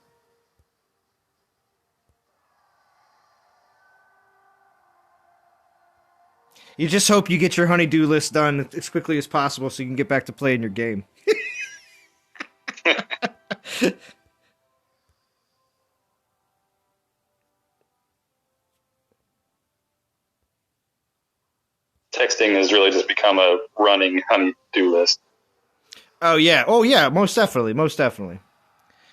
You just hope you get your honey-do list done as quickly as possible so you can get back to playing your game. Texting has really just become a running honey-do list. Oh, yeah, most definitely.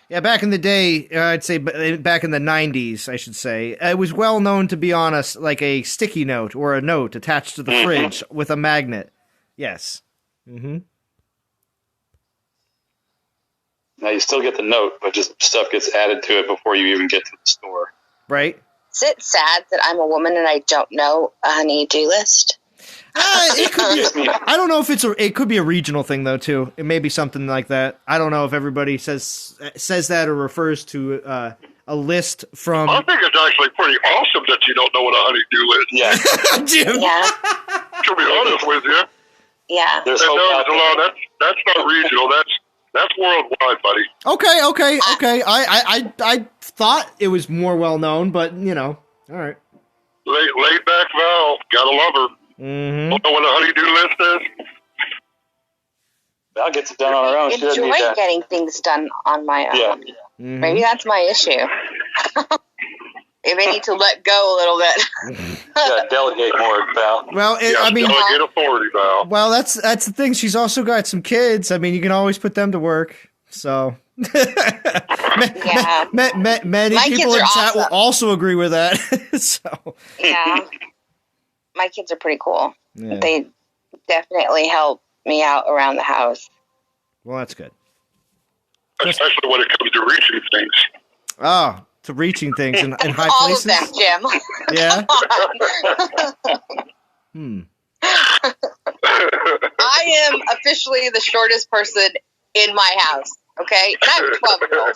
Yeah, back in the day, I'd say back in the 90s, I should say, it was well known to be on like a sticky note or a note attached to the fridge with a magnet. Yes. Mm-hmm. Now you still get the note, but just stuff gets added to it before you even get to the store. Right. Is it sad that I'm a woman and I don't know a honey-do list? It could be. I don't know if it could be a regional thing though too. It may be something like that. I don't know if everybody says that or refers to a list from. I think it's actually pretty awesome that you don't know what a honey-do is. Yeah, Jim. Yeah. To be honest with you. Yeah. There's that's not regional. That's worldwide, buddy. Okay. I thought it was more well known, but all right. Laid back Val, gotta love her. Mm-hmm. Don't know what a honey-do list is? Val gets it done on her own. She doesn't need Enjoy that. getting things done on my own. Yeah. Mm-hmm. Maybe that's my issue. Maybe I need to let go a little bit. Yeah, delegate more, Val. Well, delegate authority, Val. Well, that's the thing. She's also got some kids. I mean, you can always put them to work. So, Yeah. many My people kids in are chat will awesome. also agree with that. So, Yeah. My kids are pretty cool. yeah. They definitely help me out around the house. Well, that's good. Especially when it comes to reaching things. Oh, to reaching things in high All places. of them, Jim. Yeah. I am officially the shortest person in my house. Okay, and I'm 12-year-old.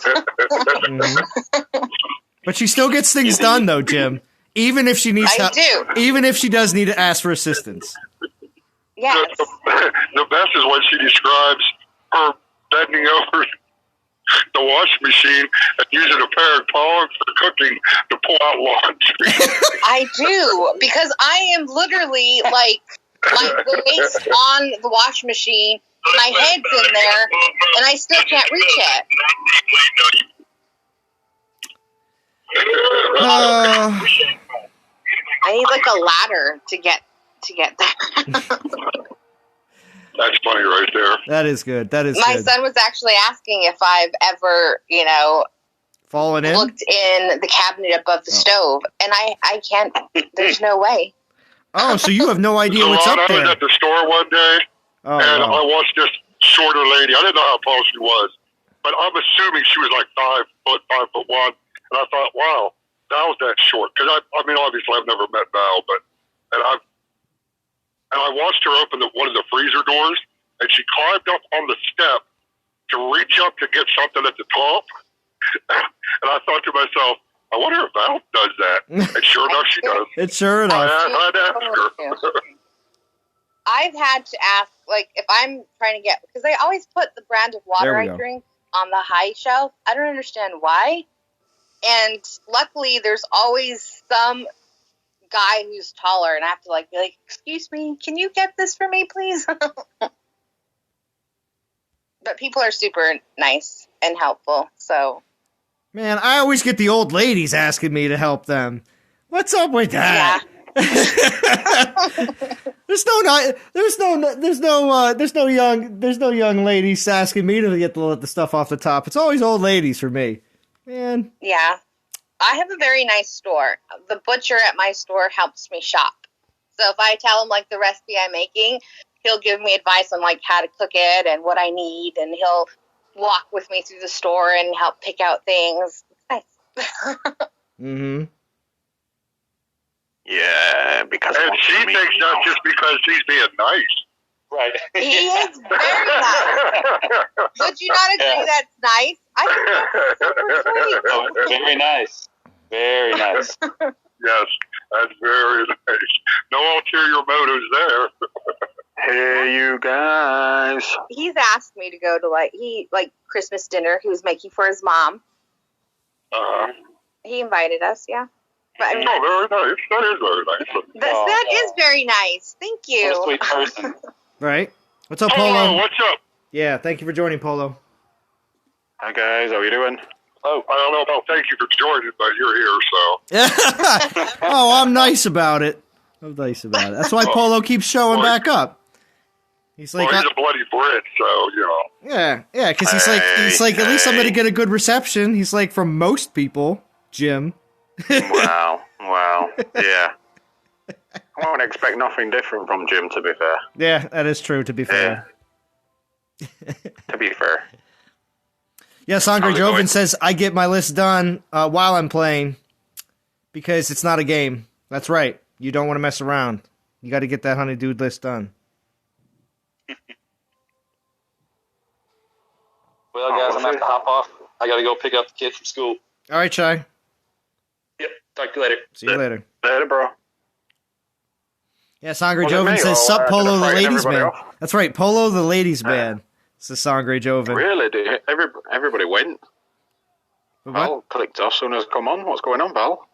Mhm. But she still gets things done, though, Jim. Even if she needs I help, do. even if she does need to ask for assistance. Yes. The best is when she describes her bending over the washing machine and using a pair of tongs for cooking to pull out laundry. I do, because I am literally like my waist on the washing machine, my head's in there, and I still can't reach it. I need like a ladder to get there. That's funny right there. That is good. That is My good. son was actually asking if I've ever, Fallen in? looked in the cabinet above the stove, and I can't. There's no way. Oh, so you have no idea what's up I was there. at the store one day, Oh, and wow. I watched this shorter lady. I didn't know how tall she was, but I'm assuming she was like 5'1", and I thought, wow, Val's that short. Because I mean, obviously, I've never met Val, and I watched her open one of the freezer doors, and she climbed up on the step to reach up to get something at the top. And I thought to myself, I wonder if Val does that. And sure enough, she does. It's sure enough. I'd ask her. I've had to ask, like, if I'm trying to get, because they always put the brand of water There we I go. drink on the high shelf. I don't understand why. And luckily, there's always some guy who's taller, and I have to be like, excuse me, can you get this for me, please? But people are super nice and helpful, so. Man, I always get the old ladies asking me to help them. What's up with that? Yeah. There's no young ladies asking me to get the stuff off the top. It's always old ladies for me. Man. Yeah. I have a very nice store. The butcher at my store helps me shop. So if I tell him like the recipe I'm making, he'll give me advice on like how to cook it and what I need, and he'll walk with me through the store and help pick out things. It's nice. Mm-hmm. Yeah, because and she thinks that's just because he's being nice. Right. He is very nice. Would you not agree that's nice? I think that's super sweet. Very nice. Very nice. Yes, that's very nice. No ulterior motives there. Hey, you guys. He's asked me to go to Christmas dinner he was making for his mom. He invited us, yeah. But I mean, very nice. That is very nice. That is very nice. Thank you. What a sweet person. Right. What's up, Polo? Polo? What's up? Yeah, thank you for joining, Polo. Hi, guys. How are you doing? Oh, I don't know about thank you for joining, but you're here, so. Oh, I'm nice about it. That's why Polo keeps showing back up. He's like, he's a bloody Brit, so, Yeah, because he's like, at least I'm going to get a good reception. He's like, from most people, Jim. Wow, yeah. I won't expect nothing different from Jim, to be fair. Yeah, that is true, to be fair. To be fair. Yes, Andre Joven says, I get my list done while I'm playing because it's not a game. That's right. You don't want to mess around. You got to get that honey dude list done. Well, guys, I'm going to have to hop off. I got to go pick up the kids from school. All right, Chai. Yep. Talk to you later. See you later. Later, bro. Yes, Sangre Joven says, sup Polo the ladies man. That's right, Polo the ladies man. Says Sangre Joven. Really? Everybody went? What? Val clicked off soon as come on. What's going on, Val?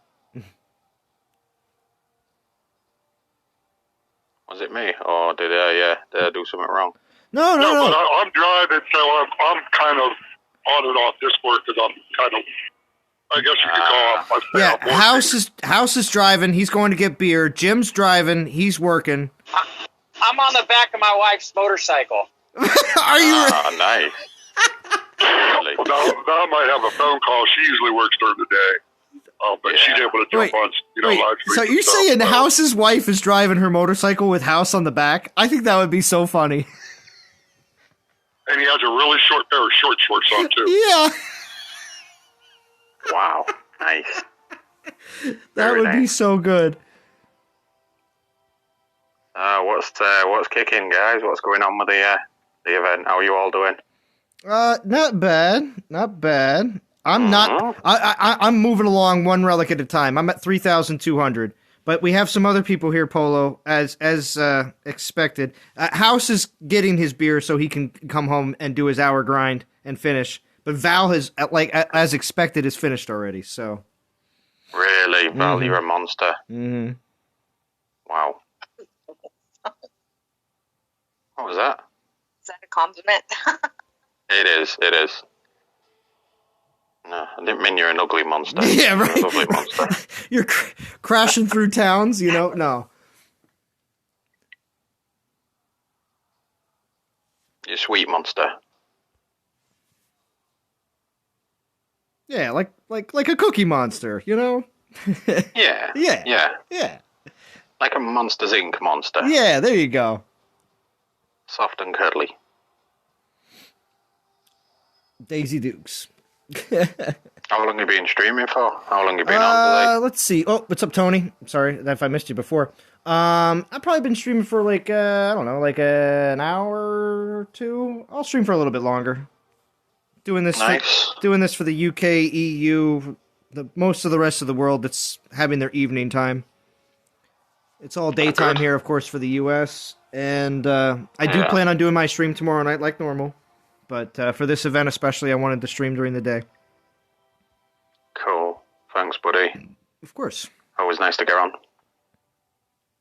Was it me? Or did I do something wrong? No. But I'm driving, so I'm kind of on and off Discord because I'm kind of, I guess you could call off myself. Yeah, House is driving. He's going to get beer. Jim's driving. He's working. I'm on the back of my wife's motorcycle. Are you? Nice. Really? Well, now I might have a phone call. She usually works during the day. But she's able to jump on, live streams. So you're saying House's wife is driving her motorcycle with House on the back? I think that would be so funny. And he has a really short pair of shorts on, too. Yeah. Wow. Nice. That would be so good. What's kicking, guys? What's going on with the event? How are you all doing? Not bad. I'm not. I'm moving along one relic at a time. I'm at 3,200, but we have some other people here, Polo, as expected. House is getting his beer so he can come home and do his hour grind and finish. But Val has, as expected, is finished already. So. Really, Val, you're a monster. Mm-hmm. Wow. What was that? Is that a compliment? It is. No, I didn't mean you're an ugly monster. Yeah, right. You're an ugly monster. You're crashing through towns, No. You sweet monster. Yeah, like a cookie monster, Yeah. Yeah. Like a Monsters Inc. monster. Yeah, there you go. Soft and cuddly. Daisy Dukes. How long have you been streaming for? How long have you been on today? Let's see. Oh, what's up, Tony? Sorry if I missed you before. I've probably been streaming for an hour or two. I'll stream for a little bit longer. Doing this for the UK, EU, most of the rest of the world that's having their evening time. It's all daytime here, of course, for the US. And I do plan on doing my stream tomorrow night like normal. But for this event especially, I wanted to stream during the day. Cool. Thanks, buddy. Of course. Always nice to get on.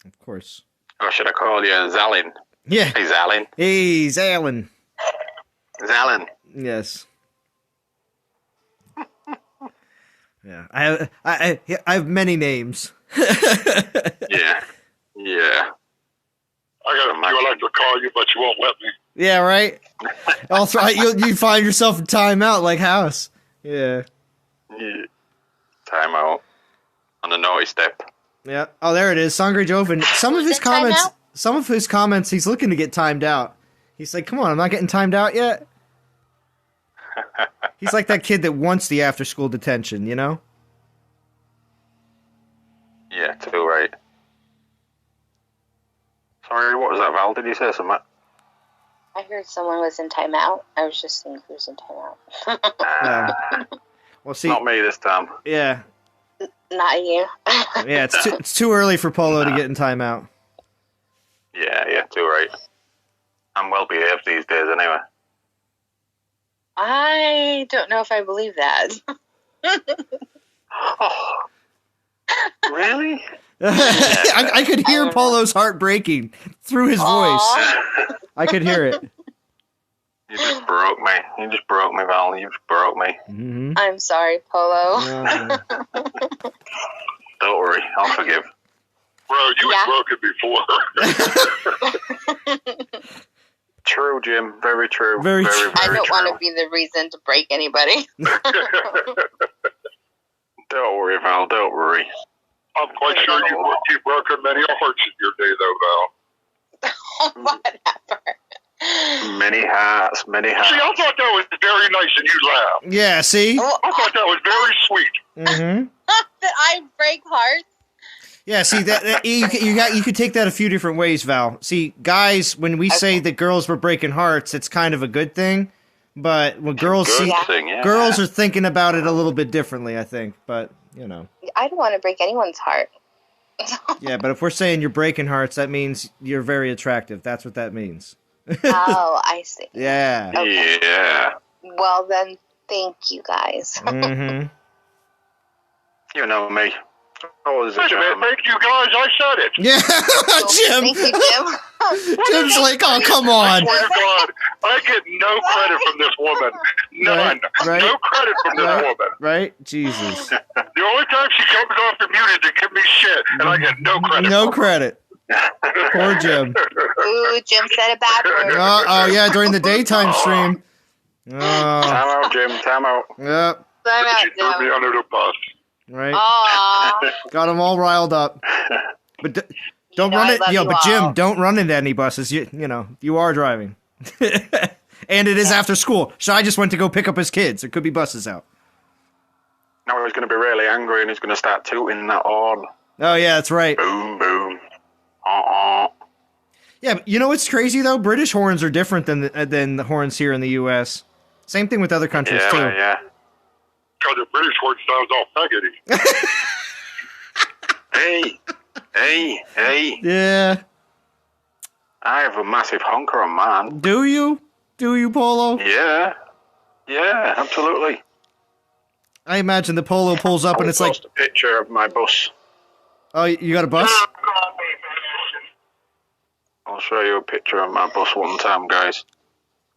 Of course. Or should I call you Zalin? Yeah. Hey, Zalin. Hey, Zalin. Zalin. Yes. Yeah. I have many names. Yeah. I got a few I like to call you, but you won't let me. Yeah, right? Also, you find yourself in timeout like House. Yeah. Timeout. On the naughty step. Yeah. Oh, there it is. Sangre Joven. Some of his comments, he's looking to get timed out. He's like, come on, I'm not getting timed out yet. He's like that kid that wants the after-school detention, you know? Yeah, too right. Sorry, what was that, Val? Did you say something? I heard someone was in timeout. I was just seeing who's in timeout. Well, see, not me this time. Yeah. Not you. Yeah, it's too early for Polo to get in timeout. Yeah, too right. I'm well behaved these days anyway. I don't know if I believe that. Oh, really? I could hear Polo's heart breaking through his voice. I could hear it. You just broke me. You just broke me, Val. You just broke me. Mm-hmm. I'm sorry, Polo. Don't worry, I'll forgive. Bro, you was broken before. True, Jim. Very true. Very very, true. very I don't true. want to be the reason to break anybody. Don't worry, Val. Don't worry. I'm quite sure you've broken many hearts in your day, though, Val. Whatever. Many hearts, many hearts. See, I thought that was very nice, and you laughed. Yeah, see? I thought that was very sweet. Mm-hmm. That I break hearts? Yeah, see, that you could take that a few different ways, Val. See, guys, when we say that girls were breaking hearts, it's kind of a good thing. But when girls girls are thinking about it a little bit differently, I think. But, you know. I don't want to break anyone's heart. Yeah, but if we're saying you're breaking hearts, that means you're very attractive. That's what that means. Oh, I see. Yeah. Okay. Yeah. Well, then, thank you guys. Mm-hmm. You know me. Always a Wait a minute, gentleman. thank you guys, I said it. Yeah, Jim. Thank you, Jim. Jim's like, oh, come on. I swear to God, I get no credit from this woman. None. Right. No credit from this woman. Right? Jesus. The only time she comes off the mute is to give me shit, and I get no credit. No credit. Poor Jim. Ooh, Jim said a bad word. Oh, yeah, during the daytime stream. Oh. Time out, Jim. Time out. Yep. Time out, She threw me Jim. under the bus. Right. Aww. Got them all riled up. But don't run it. Yo, but Jim, don't run into any buses. You know, you are driving. And it is after school. So I just went to go pick up his kids. There could be buses out. Now he's going to be really angry and he's going to start tooting that horn. Oh, yeah, that's right. Boom, boom. Yeah, but you know what's crazy, though? British horns are different than the horns here in the U.S. Same thing with other countries, too. Yeah. Because the British word sounds all faggoty. Hey. Yeah. I have a massive honker on mine. Do you? Do you, Polo? Yeah, absolutely. I imagine the Polo pulls up and it's like... Post a picture of my bus. Oh, you got a bus? I'll show you a picture of my bus one time, guys.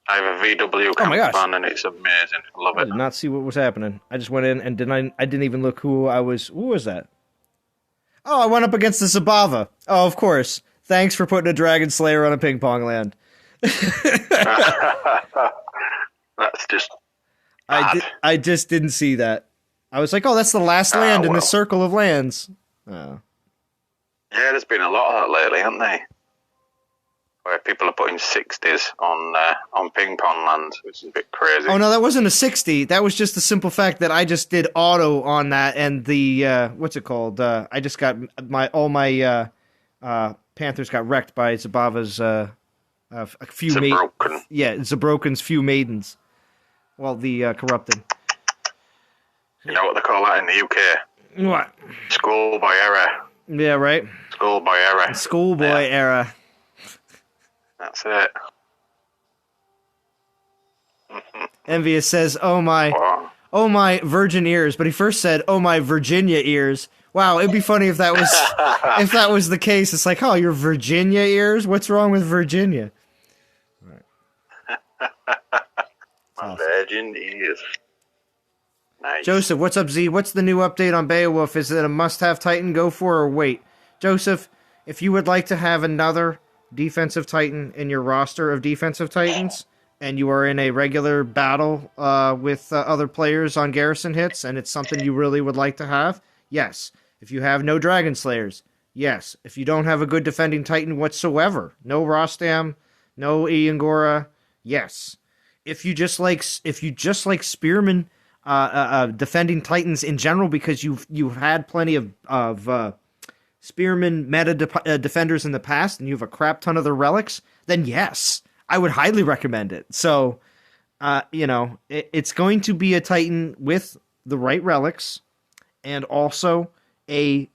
I have a VW Oh my gosh. van and it's amazing. I love I it. did not see what was happening. I just went in and I didn't even look who was that? Oh, I went up against the Zabava. Oh, of course. Thanks for putting a Dragon Slayer on a ping pong land. That's just bad. I just didn't see that. I was like, oh, that's the last land in the well. circle of lands. Oh. Yeah, there's been a lot of that lately, haven't they? Where people are putting 60s on ping pong lands, which is a bit crazy. Oh no, that wasn't a 60. That was just the simple fact that I just did auto on that, and the what's it called? I just got all my Panthers got wrecked by Zabava's a few Zabroken. Zabroken's few maidens. Well, the corrupted. You know what they call that in the UK? What? Schoolboy error. Yeah, right. Schoolboy error. Schoolboy era. That's it. Envious says, "Oh my virgin ears," but he first said, "Oh my Virginia ears." Wow, it'd be funny if that was the case. It's like, oh, your Virginia ears? What's wrong with Virginia? My virgin ears. Nice. Joseph, what's up, Z? What's the new update on Beowulf? Is it a must-have Titan? Go for or wait? Joseph, if you would like to have another defensive Titan in your roster of defensive Titans, and you are in a regular battle with other players on Garrison hits, and it's something you really would like to have, yes. If you have no Dragon Slayers, yes. If you don't have a good defending Titan whatsoever, no Rostam, no Iangora, yes. If you just like Spearmen, defending Titans in general because you've had plenty of Spearmen meta defenders in the past, and you have a crap ton of the relics, then yes, I would highly recommend it. So, it's going to be a Titan with the right relics, and also a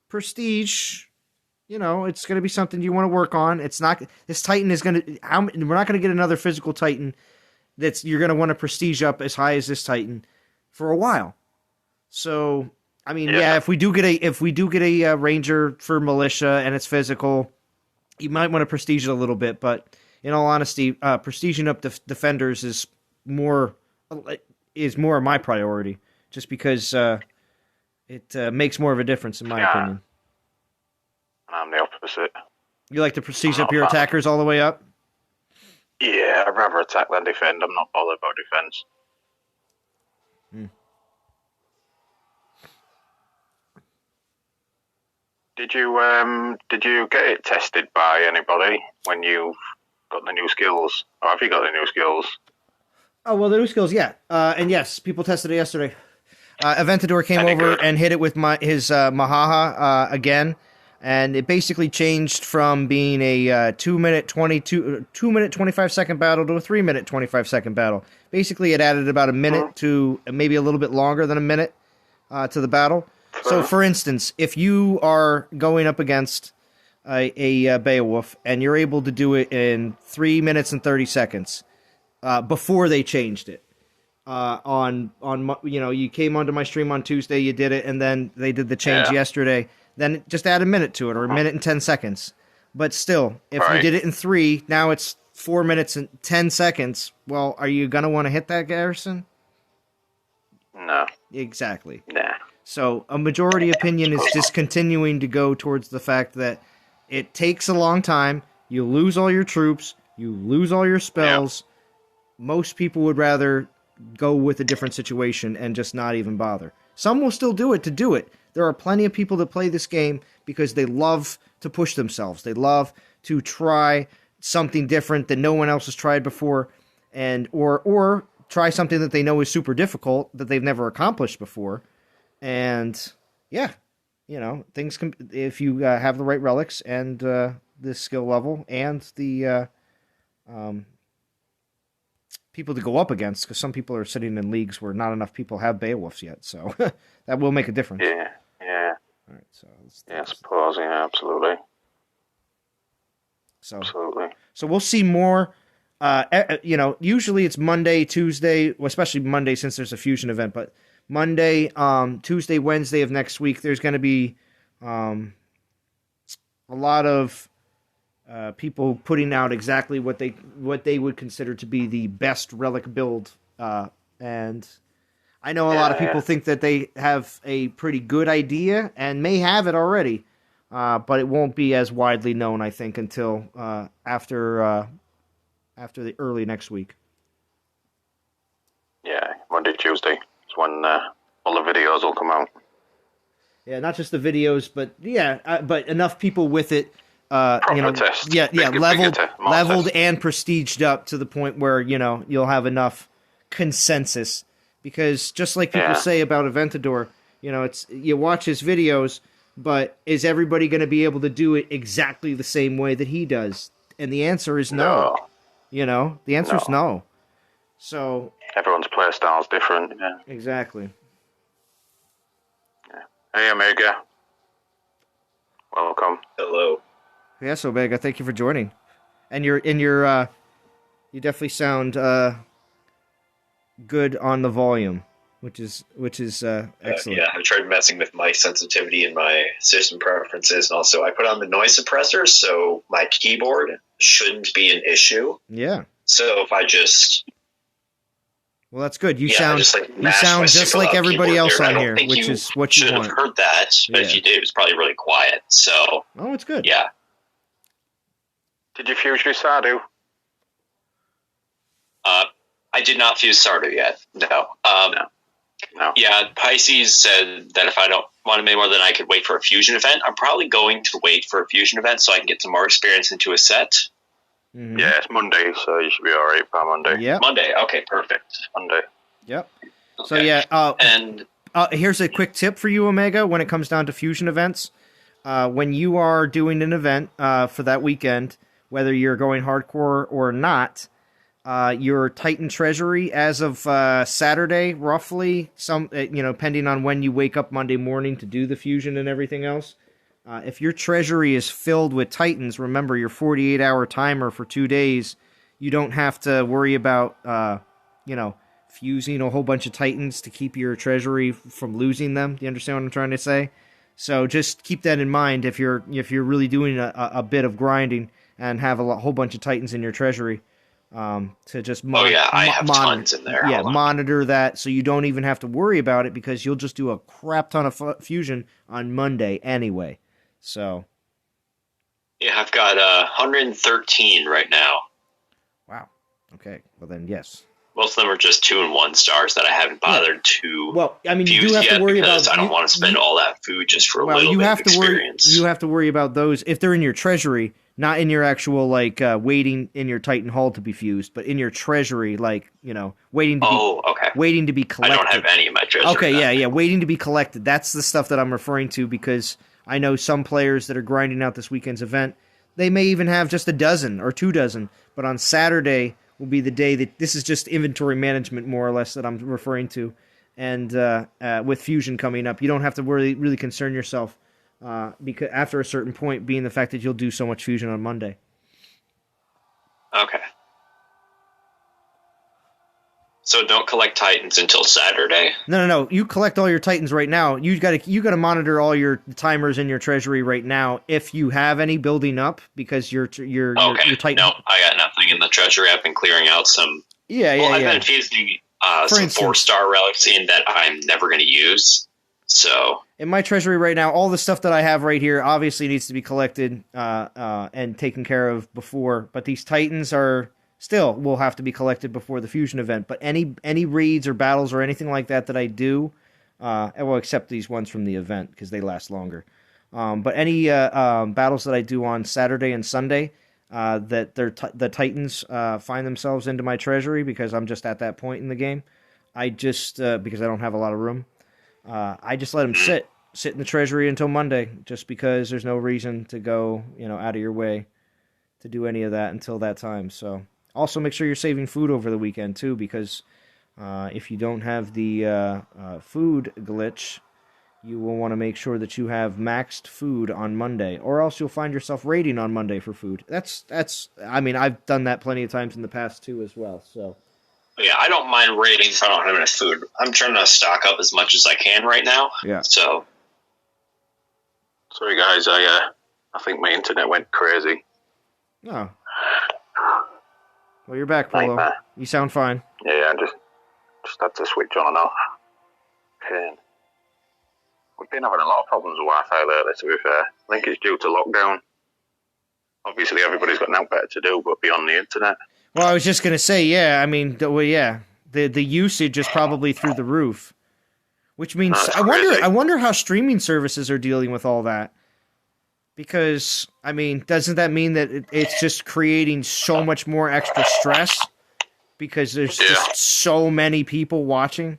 prestige. It's going to be something you want to work on. It's not, this Titan is going to, we're not going to get another physical Titan you're going to want to prestige up as high as this Titan for a while. So, I mean, if we do get a Ranger for Militia and it's physical, you might want to prestige it a little bit, but in all honesty, prestiging up defenders is more of my priority, just because it makes more of a difference, in my opinion. I'm the opposite. You like to prestige up your attackers all the way up? Yeah, I'd rather attack than defend. I'm not bothered about defense. Did you get it tested by anybody when you got the new skills? Or have you got the new skills? Oh, well, the new skills, yeah. And yes, people tested it yesterday. Aventador came over and hit it with his Mahaha again, and it basically changed from being a 2 minute 25 second battle to a 3 minute 25 second battle. Basically, it added about a minute to maybe a little bit longer than a minute to the battle. So, for instance, if you are going up against a Beowulf and you're able to do it in 3 minutes and 30 seconds before they changed it, you came onto my stream on Tuesday, you did it, and then they did the change yesterday. Then just add a minute to it, or a minute and 10 seconds. But still, if you did it in 3, now it's 4 minutes and 10 seconds. Well, are you going to want to hit that, Garrison? No. Exactly. Nah. So a majority opinion is just continuing to go towards the fact that it takes a long time, you lose all your troops, you lose all your spells. Yeah. Most people would rather go with a different situation and just not even bother. Some will still do it to do it. There are plenty of people that play this game because they love to push themselves. They love to try something different that no one else has tried before, and or try something that they know is super difficult that they've never accomplished before. And things can, if you have the right relics and the skill level and the people to go up against, because some people are sitting in leagues where not enough people have Beowulfs yet, so that will make a difference. Yeah. All right, so I suppose, absolutely. Absolutely. So we'll see more. Usually it's Monday, Tuesday, well, especially Monday since there's a fusion event, but Monday, Tuesday, Wednesday of next week, there's going to be a lot of people putting out exactly what they would consider to be the best relic build, and I know a lot of people think that they have a pretty good idea and may have it already, but it won't be as widely known, I think, until after the early next week. Yeah, Monday, Tuesday is when all the videos will come out. Yeah, not just the videos, but but enough people with it. Test. Leveled and prestiged up to the point where you'll have enough consensus. Because just like people say about Aventador, it's you watch his videos, but is everybody going to be able to do it exactly the same way that he does? And the answer is no. The answer is no. So everyone's playstyle is different. Yeah. Exactly. Yeah. Hey, Omega. Welcome. Hello. Yes, Omega. Thank you for joining. And you definitely sound good on the volume, which is excellent. I've tried messing with my sensitivity and my system preferences, and also I put on the noise suppressor, so my keyboard shouldn't be an issue. Yeah. So if I just well, that's good. You sound just like everybody else on here, which is what you want. Should have heard that, but if you did, it was probably really quiet. So it's good. Yeah. Did you fuse your Sardu? I did not fuse starter yet. No. No. Yeah, Pisces said that if I don't want to make more, then I could wait for a fusion event. I'm probably going to wait for a fusion event so I can get some more experience into a set. Mm-hmm. Yeah, it's Monday, so you should be alright by Monday. Yep. Monday. Okay, perfect. Monday. Yep. Okay. So yeah, and here's a quick tip for you, Omega, when it comes down to fusion events. When you are doing an event for that weekend, whether you're going hardcore or not, your Titan treasury as of Saturday, roughly, depending on when you wake up Monday morning to do the fusion and everything else, if your treasury is filled with Titans, remember your 48-hour timer for 2 days, you don't have to worry about, fusing a whole bunch of Titans to keep your treasury from losing them. Do you understand what I'm trying to say? So just keep that in mind if you're really doing a bit of grinding and have a whole bunch of Titans in your treasury. To just I have tons in there. Yeah, monitor that so you don't even have to worry about it because you'll just do a crap ton of fusion on Monday anyway. So yeah, I've got 113 right now. Wow. Okay. Well then, yes. Most of them are just 2 and 1 stars that I haven't bothered to. Well, I mean, you fuse do have yet to worry because about. I don't want to spend all that food just for a little you bit have of to experience. You have to worry about those if they're in your treasury, not in your actual waiting in your Titan Hall to be fused, but in your treasury, waiting to be collected. I don't have any in my treasury. Okay, yeah, waiting to be collected. That's the stuff that I'm referring to because I know some players that are grinding out this weekend's event. They may even have just a dozen or 2 dozen, but on Saturday will be the day that this is just inventory management, more or less, that I'm referring to. And with fusion coming up, you don't have to really concern yourself because after a certain point, being the fact that you'll do so much fusion on Monday. Okay. So don't collect Titans until Saturday. No. You collect all your Titans right now. You got to monitor all your timers in your treasury right now if you have any building up because your Titan. No, I got nothing in the treasury. I've been clearing out some. I've been fusing some 4-star relics in that I'm never going to use. So in my treasury right now, all the stuff that I have right here obviously needs to be collected and taken care of before. But these Titans will have to be collected before the fusion event. But any raids or battles or anything like that I do, except these ones from the event because they last longer. But any battles that I do on Saturday and Sunday that the Titans find themselves into my treasury because I'm just at that point in the game. I just because I don't have a lot of room. I just let them sit in the treasury until Monday, just because there's no reason to go out of your way to do any of that until that time. So. Also, make sure you're saving food over the weekend, too, because if you don't have the food glitch, you will want to make sure that you have maxed food on Monday, or else you'll find yourself raiding on Monday for food. I've done that plenty of times in the past, too, as well. So, yeah, I don't mind raiding if I don't have enough food. I'm trying to stock up as much as I can right now. Yeah. So, sorry, guys, I think my internet went crazy. Oh. Well, you're back, Polo. Nightmare. You sound fine. Yeah, I just had to switch on and off. Okay. We've been having a lot of problems with Wi-Fi lately, to be fair. I think it's due to lockdown. Obviously, everybody's got nothing better to do but be on the internet. Well, I was just going to say, yeah, the usage is probably through the roof. Which means, I wonder how streaming services are dealing with all that. Because, doesn't that mean that it's just creating so much more extra stress? Because there's just so many people watching?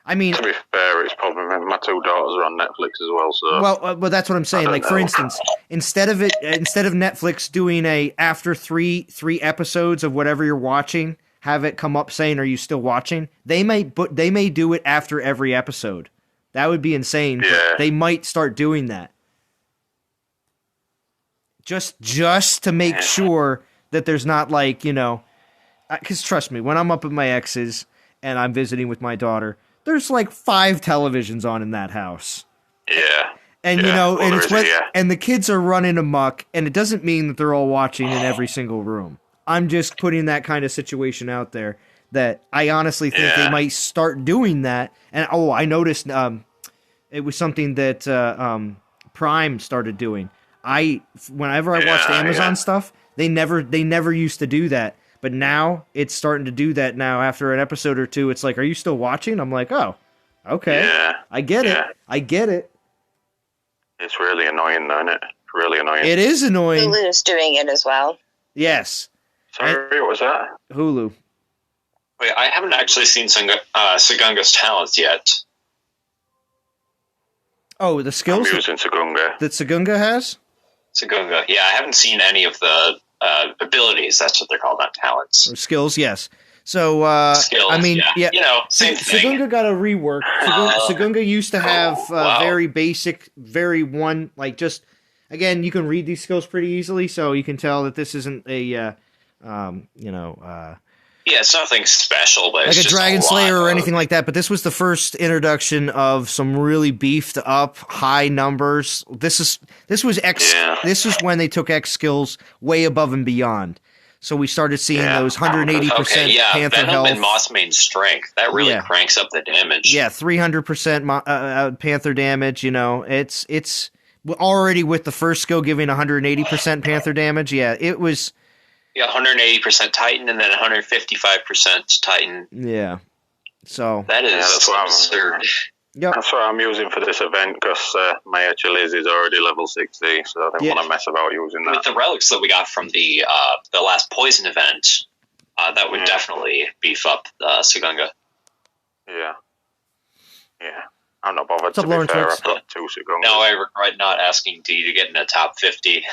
To be fair, it's probably my 2 daughters are on Netflix as well, so... Well, that's what I'm saying. For instance, instead of Netflix doing after three episodes of whatever you're watching, have it come up saying, "Are you still watching?" They may do it after every episode. That would be insane. Yeah. They might start doing that. Just to make sure that there's not because trust me, when I'm up at my ex's and I'm visiting with my daughter, there's 5 televisions on in that house. Yeah. And and the kids are running amok, and it doesn't mean that they're all watching in every single room. I'm just putting that kind of situation out there that I honestly think they might start doing that. And I noticed it was something that Prime started doing. Whenever I watched Amazon stuff, they never used to do that. But now it's starting to do that now. After an episode or two, it's like, are you still watching? I'm like, oh, okay. Yeah. I get it. I get it. It's really annoying, though, isn't it? Really annoying. It is annoying. Hulu's doing it as well. Yes. Sorry, what was that? Hulu. Wait, I haven't actually seen Sagunga's talents yet. Oh, the skills I'm using Sagunga. that Sagunga has? Sagunga, yeah, I haven't seen any of the abilities. That's what they're called, not talents. Or skills, yes. So, Skills, I mean, yeah. You know, same thing. Sagunga got a rework. Sagunga used to have very basic, very one, like just, again, you can read these skills pretty easily, so you can tell that this isn't a, yeah, it's nothing special, but like it's a just Dragon a Slayer lot or of- anything like that, but this was the first introduction of some really beefed up high numbers. This was when they took X skills way above and beyond. So we started seeing those 180% Okay, yeah, Panther Venom health. and Moss Main strength. That really cranks up the damage. Yeah, 300% Panther damage. You know, it's already with the first skill giving 180% Panther damage. Yeah, it was. Yeah, 180% Titan and then 155% Titan. Yeah, so that is that's what absurd. Yep. That's what I'm using for this event because my Achilles is already level 60, so I don't want to mess about using that. With the relics that we got from the last poison event, that would definitely beef up Sagunga. Yeah. I'm not bothered. What's up, to be Lawrence fair, Wicks? I've got 2 Sagungas. Now I regret not asking D to get in the top 50.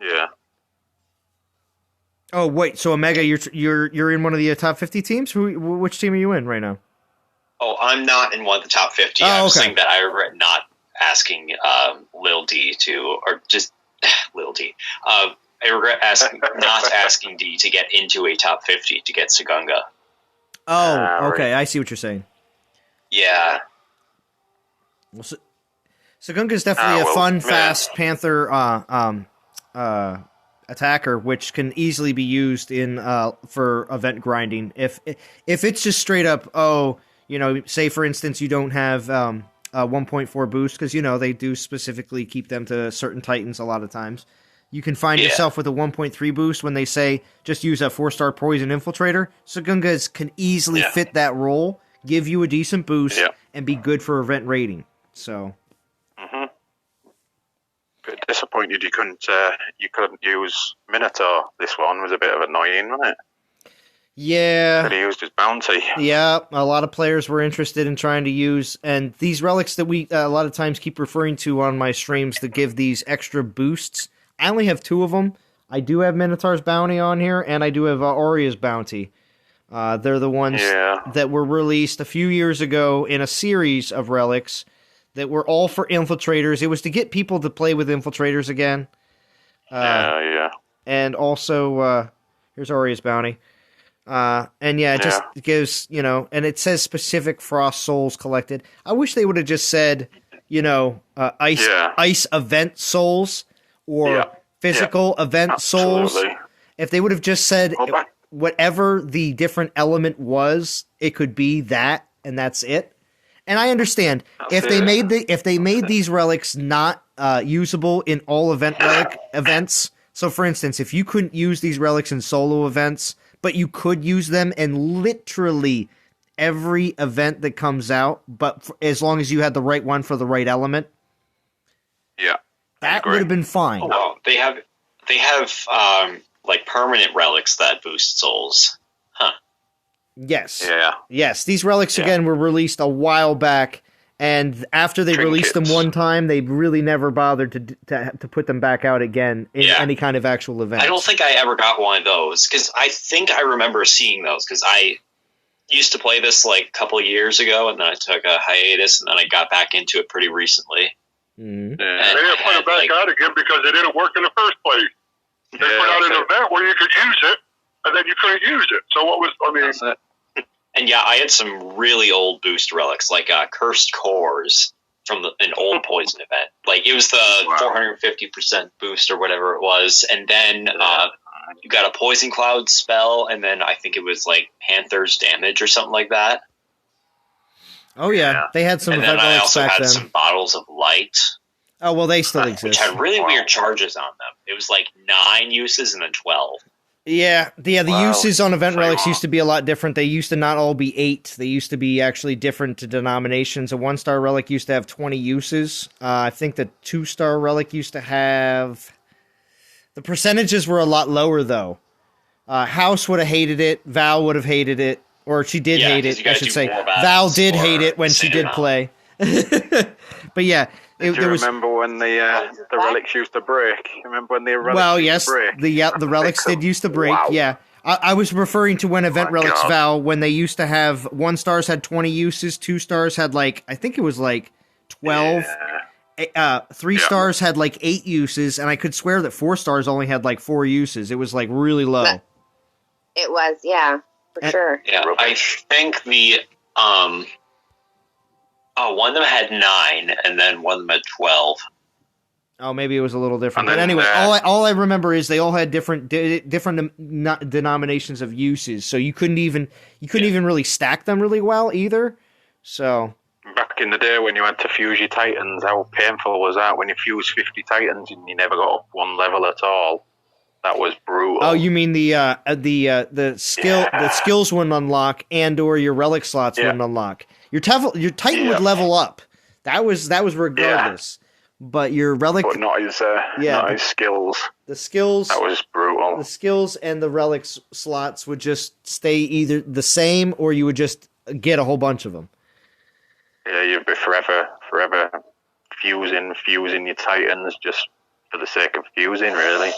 Yeah. Oh wait, so Omega, you're in one of the top 50 teams. Which team are you in right now? Oh, I'm not in one of the top 50. Oh, I'm just okay. saying that I regret not asking Lil D to, or just Lil D. I regret not asking D to get into a top 50 to get Sagunga. Oh, okay, I see what you're saying. Yeah. Well, Sagunga is definitely a fun, fast Panther attacker, which can easily be used in for event grinding. If it's just straight up, say for instance you don't have a 1.4 boost, because they do specifically keep them to certain titans a lot of times. You can find yourself with a 1.3 boost when they say just use a 4-star poison infiltrator. Sagungas can easily fit that role, give you a decent boost, and be good for event rating. So. Bit disappointed you couldn't use Minotaur. This one was a bit of annoying, wasn't it? Yeah. Could have used his bounty. Yeah, a lot of players were interested in trying to use, and these relics that we a lot of times keep referring to on my streams that give these extra boosts. I only have 2 of them. I do have Minotaur's bounty on here, and I do have Auria's bounty. They're the ones that were released a few years ago in a series of relics that were all for infiltrators. It was to get people to play with infiltrators again. And also, here's Auria's bounty. It just gives, and it says specific Frost Souls collected. I wish they would have just said, ice event souls or physical event souls. If they would have just said whatever the different element was, it could be that, and that's it. And I understand if they made these relics not usable in all relic events. So, for instance, if you couldn't use these relics in solo events, but you could use them in literally every event that comes out, but as long as you had the right one for the right element, that would have been fine. Oh, well, they have like permanent relics that boost souls. Huh. Yes. Yeah. Yes. These relics again were released a while back, and after they released them one time, they really never bothered to put them back out again in any kind of actual event. I don't think I ever got one of those, because I think I remember seeing those, because I used to play this like a couple of years ago, and then I took a hiatus, and then I got back into it pretty recently. They didn't put it back out again because it didn't work in the first place. They put out an event where you could use it, and then you couldn't use it. So what was, And I had some really old boost relics, like Cursed Cores from an old Poison event. Like, it was the 450% boost or whatever it was, and then you got a Poison Cloud spell, and then I think it was like Panther's damage or something like that. Oh yeah, they had some. And then I also had some Bottles of Light. Oh well, they still exist. Which had really weird charges on them. It was like 9 uses and then 12. The Wow. uses on event Say relics more. used to be a lot different. They used to not all be 8. They used to be actually different denominations. A 1-star relic used to have 20 uses. I think the 2-star relic used to have... The percentages were a lot lower, though. House would have hated it. Val would have hated it. Or she did Yeah, hate 'cause it, you I gotta should do say. more Val battles did for hate it when she same did amount. play. But yeah, Do you there was... remember when the relics used to break? Remember when the relics Well, used yes, to break? the relics did used to break. Wow. Yeah, I was referring to when event My relics, God. Val, when they used to have 1-stars had 20 uses, 2-stars had I think it was 12. Yeah. 3-stars had 8 uses, and I could swear that 4-stars only had 4 uses. It was really low. But- It was, yeah, for And- sure. Yeah, I think the one of them had 9, and then one of them had 12. Oh, maybe it was a little different. And But then, anyway, all I remember is they all had different denominations of uses, so you couldn't even really stack them really well either. So Back in the day when you had to fuse your titans, how painful was that when you fused 50 titans and you never got up 1 level at all? That was brutal. oh, you mean the skills wouldn't unlock, and or your relic slots Yeah. wouldn't unlock. Your Titan would level up. That was regardless. But your relic, But not his skills. the skills, That was brutal. the skills and the relic slots would just stay either the same, or you would just get a whole bunch of them. Yeah, you'd be forever fusing your titans just for the sake of fusing, really. It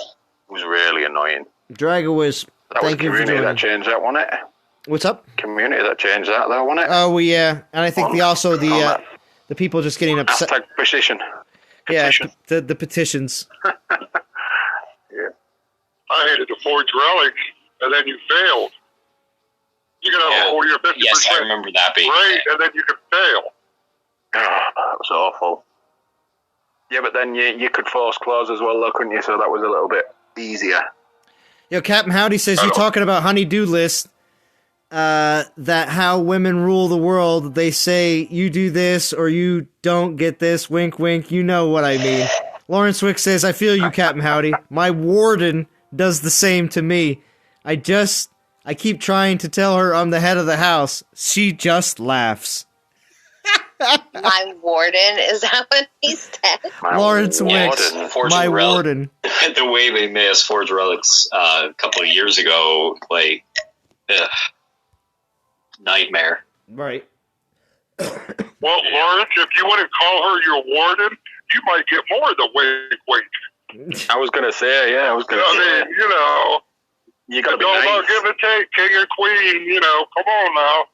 was really annoying. Drago was. That was Thank you for community doing that it. changed that, wasn't it? What's up? Community that changed that, though, wasn't it? Oh, well, yeah, and I think the people just getting upset. Hashtag petition. Yeah, Petition. the petitions. I hated to forge relics, and then you failed. You can have Yeah. a 40 or 50% Yes, I remember that being. rate, and then you can fail. Oh, that was awful. Yeah, but then you could force close as well, though, couldn't you? So that was a little bit easier. Yo, Captain Howdy says you're talking about honey-do list. That how women rule the world. They say you do this or you don't get this. Wink, wink. You know what I mean. Lawrence Wick says, I feel you, Captain Howdy. My warden does the same to me. I keep trying to tell her I'm the head of the house. She just laughs. My warden, is that what he said? Lawrence Wicks, Forging my relic. warden. The way they made us forge relics a couple of years ago, nightmare. Right. Well, Lawrence, if you want to call her your warden, you might get more of the wink, wink. I was going to say, yeah, I was going to I say. mean, you know, You got to it's be all about nice. give and take, king and queen, you know, come on now.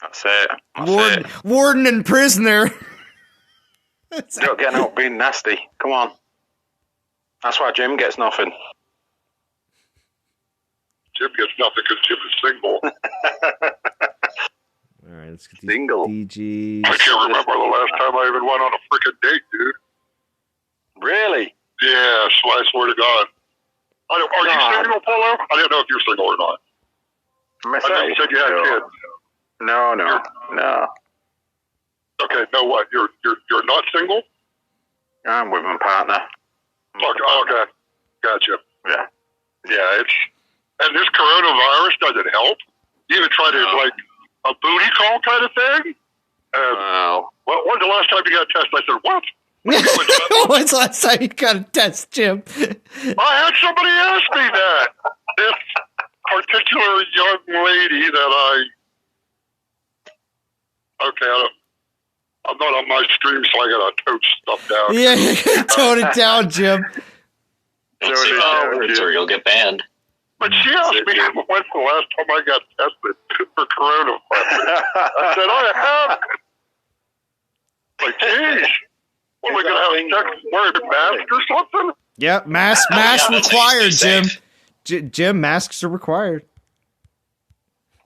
That's it. Warden and prisoner. Don't get out being nasty. Come on. That's why Jim gets nothing. Jim gets nothing because Jim is single. All right, let's get these Single. DGs. I can't remember the last time I even went on a freaking date, dude. Really? Yeah, I swear to God. Are you single, Polo? I didn't know if you're single or not. Myself? I know you said you had kids. No. Okay, no what? You're not single? I'm with my partner. Okay. Gotcha. Yeah. Yeah, and this coronavirus doesn't help. You even try to like a booty call kind of thing. Well, When's the last time you got tested? I said, what? When's the last time you got a test, Jim? I had somebody ask me that. This particular young lady that I'm not on my stream, so I gotta tone stuff down. Yeah, tone it down, Jim. Don't say bad words or you'll get banned. But she asked me when's the last time I got tested for coronavirus. I said, I haven't. Like, geez. What, are we going to have sex wearing a mask or something? Yep, mask that's required, Jim. safe. Jim, masks are required.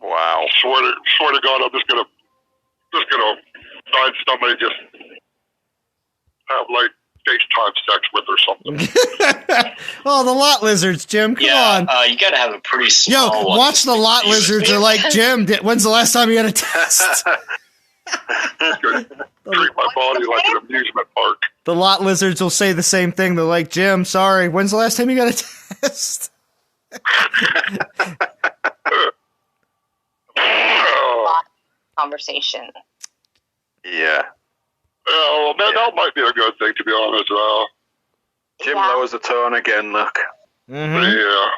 wow. Swear to God, I'm just gonna find somebody just have like FaceTime sex with or something. Oh, the lot lizards, Jim. Come on. You gotta have a pretty small Yo, one. watch the lot lizards are like, Jim, when's the last time you had a test? Treat my body like an amusement park. The lot lizards will say the same thing. They're like, Jim, sorry, when's the last time you got a test? Conversation. Yeah. Oh, well, that might be a good thing, to be honest. Jim lowers the tone again, look. Yeah.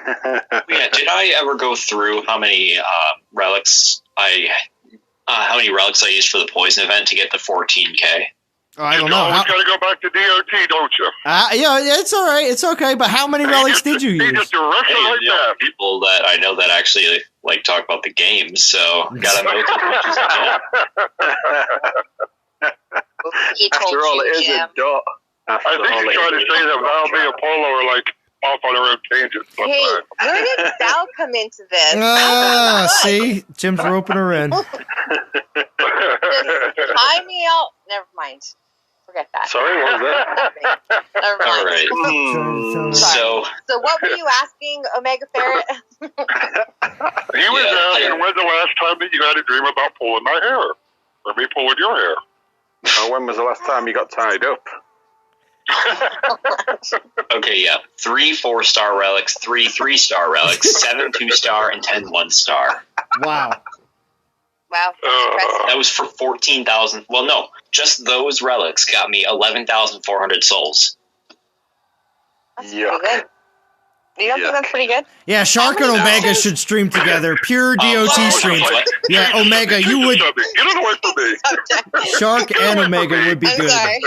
Yeah, did I ever go through how many relics I used for the poison event to get the 14K? Oh, I don't know. You always got to go back to DOT, don't you? Yeah, it's all right. It's okay. But how many relics did you use? Just direct it like that. People that I know that actually like talk about the game, so gotta know as much as I can. After all, it is a dot. I think he's trying to say that Val and Apollo are like off on their own tangents. Hey, where did Val come into this? See? Jim's roping her in. Just tie me out. Never mind. Forget that. Sorry, what was that? Never mind. All right. So what were you asking, Omega Ferret? He was asking when's the last time that you had a dream about pulling my hair? Or me pulling your hair? When was the last time you got tied up? Okay, yeah. 3 4-star relics, 3 3-star relics, 7 2-star, and 10 1-star. Wow. Wow, that's impressive. That was for 14,000. Well, no, just those relics got me 11,400 souls. That's pretty good. You don't think that's pretty good? Yeah, Shark and Omega should stream together. Pure DOT streams. Yeah, Omega, you would. Get it away from me. Shark and Omega would be I'm good. sorry.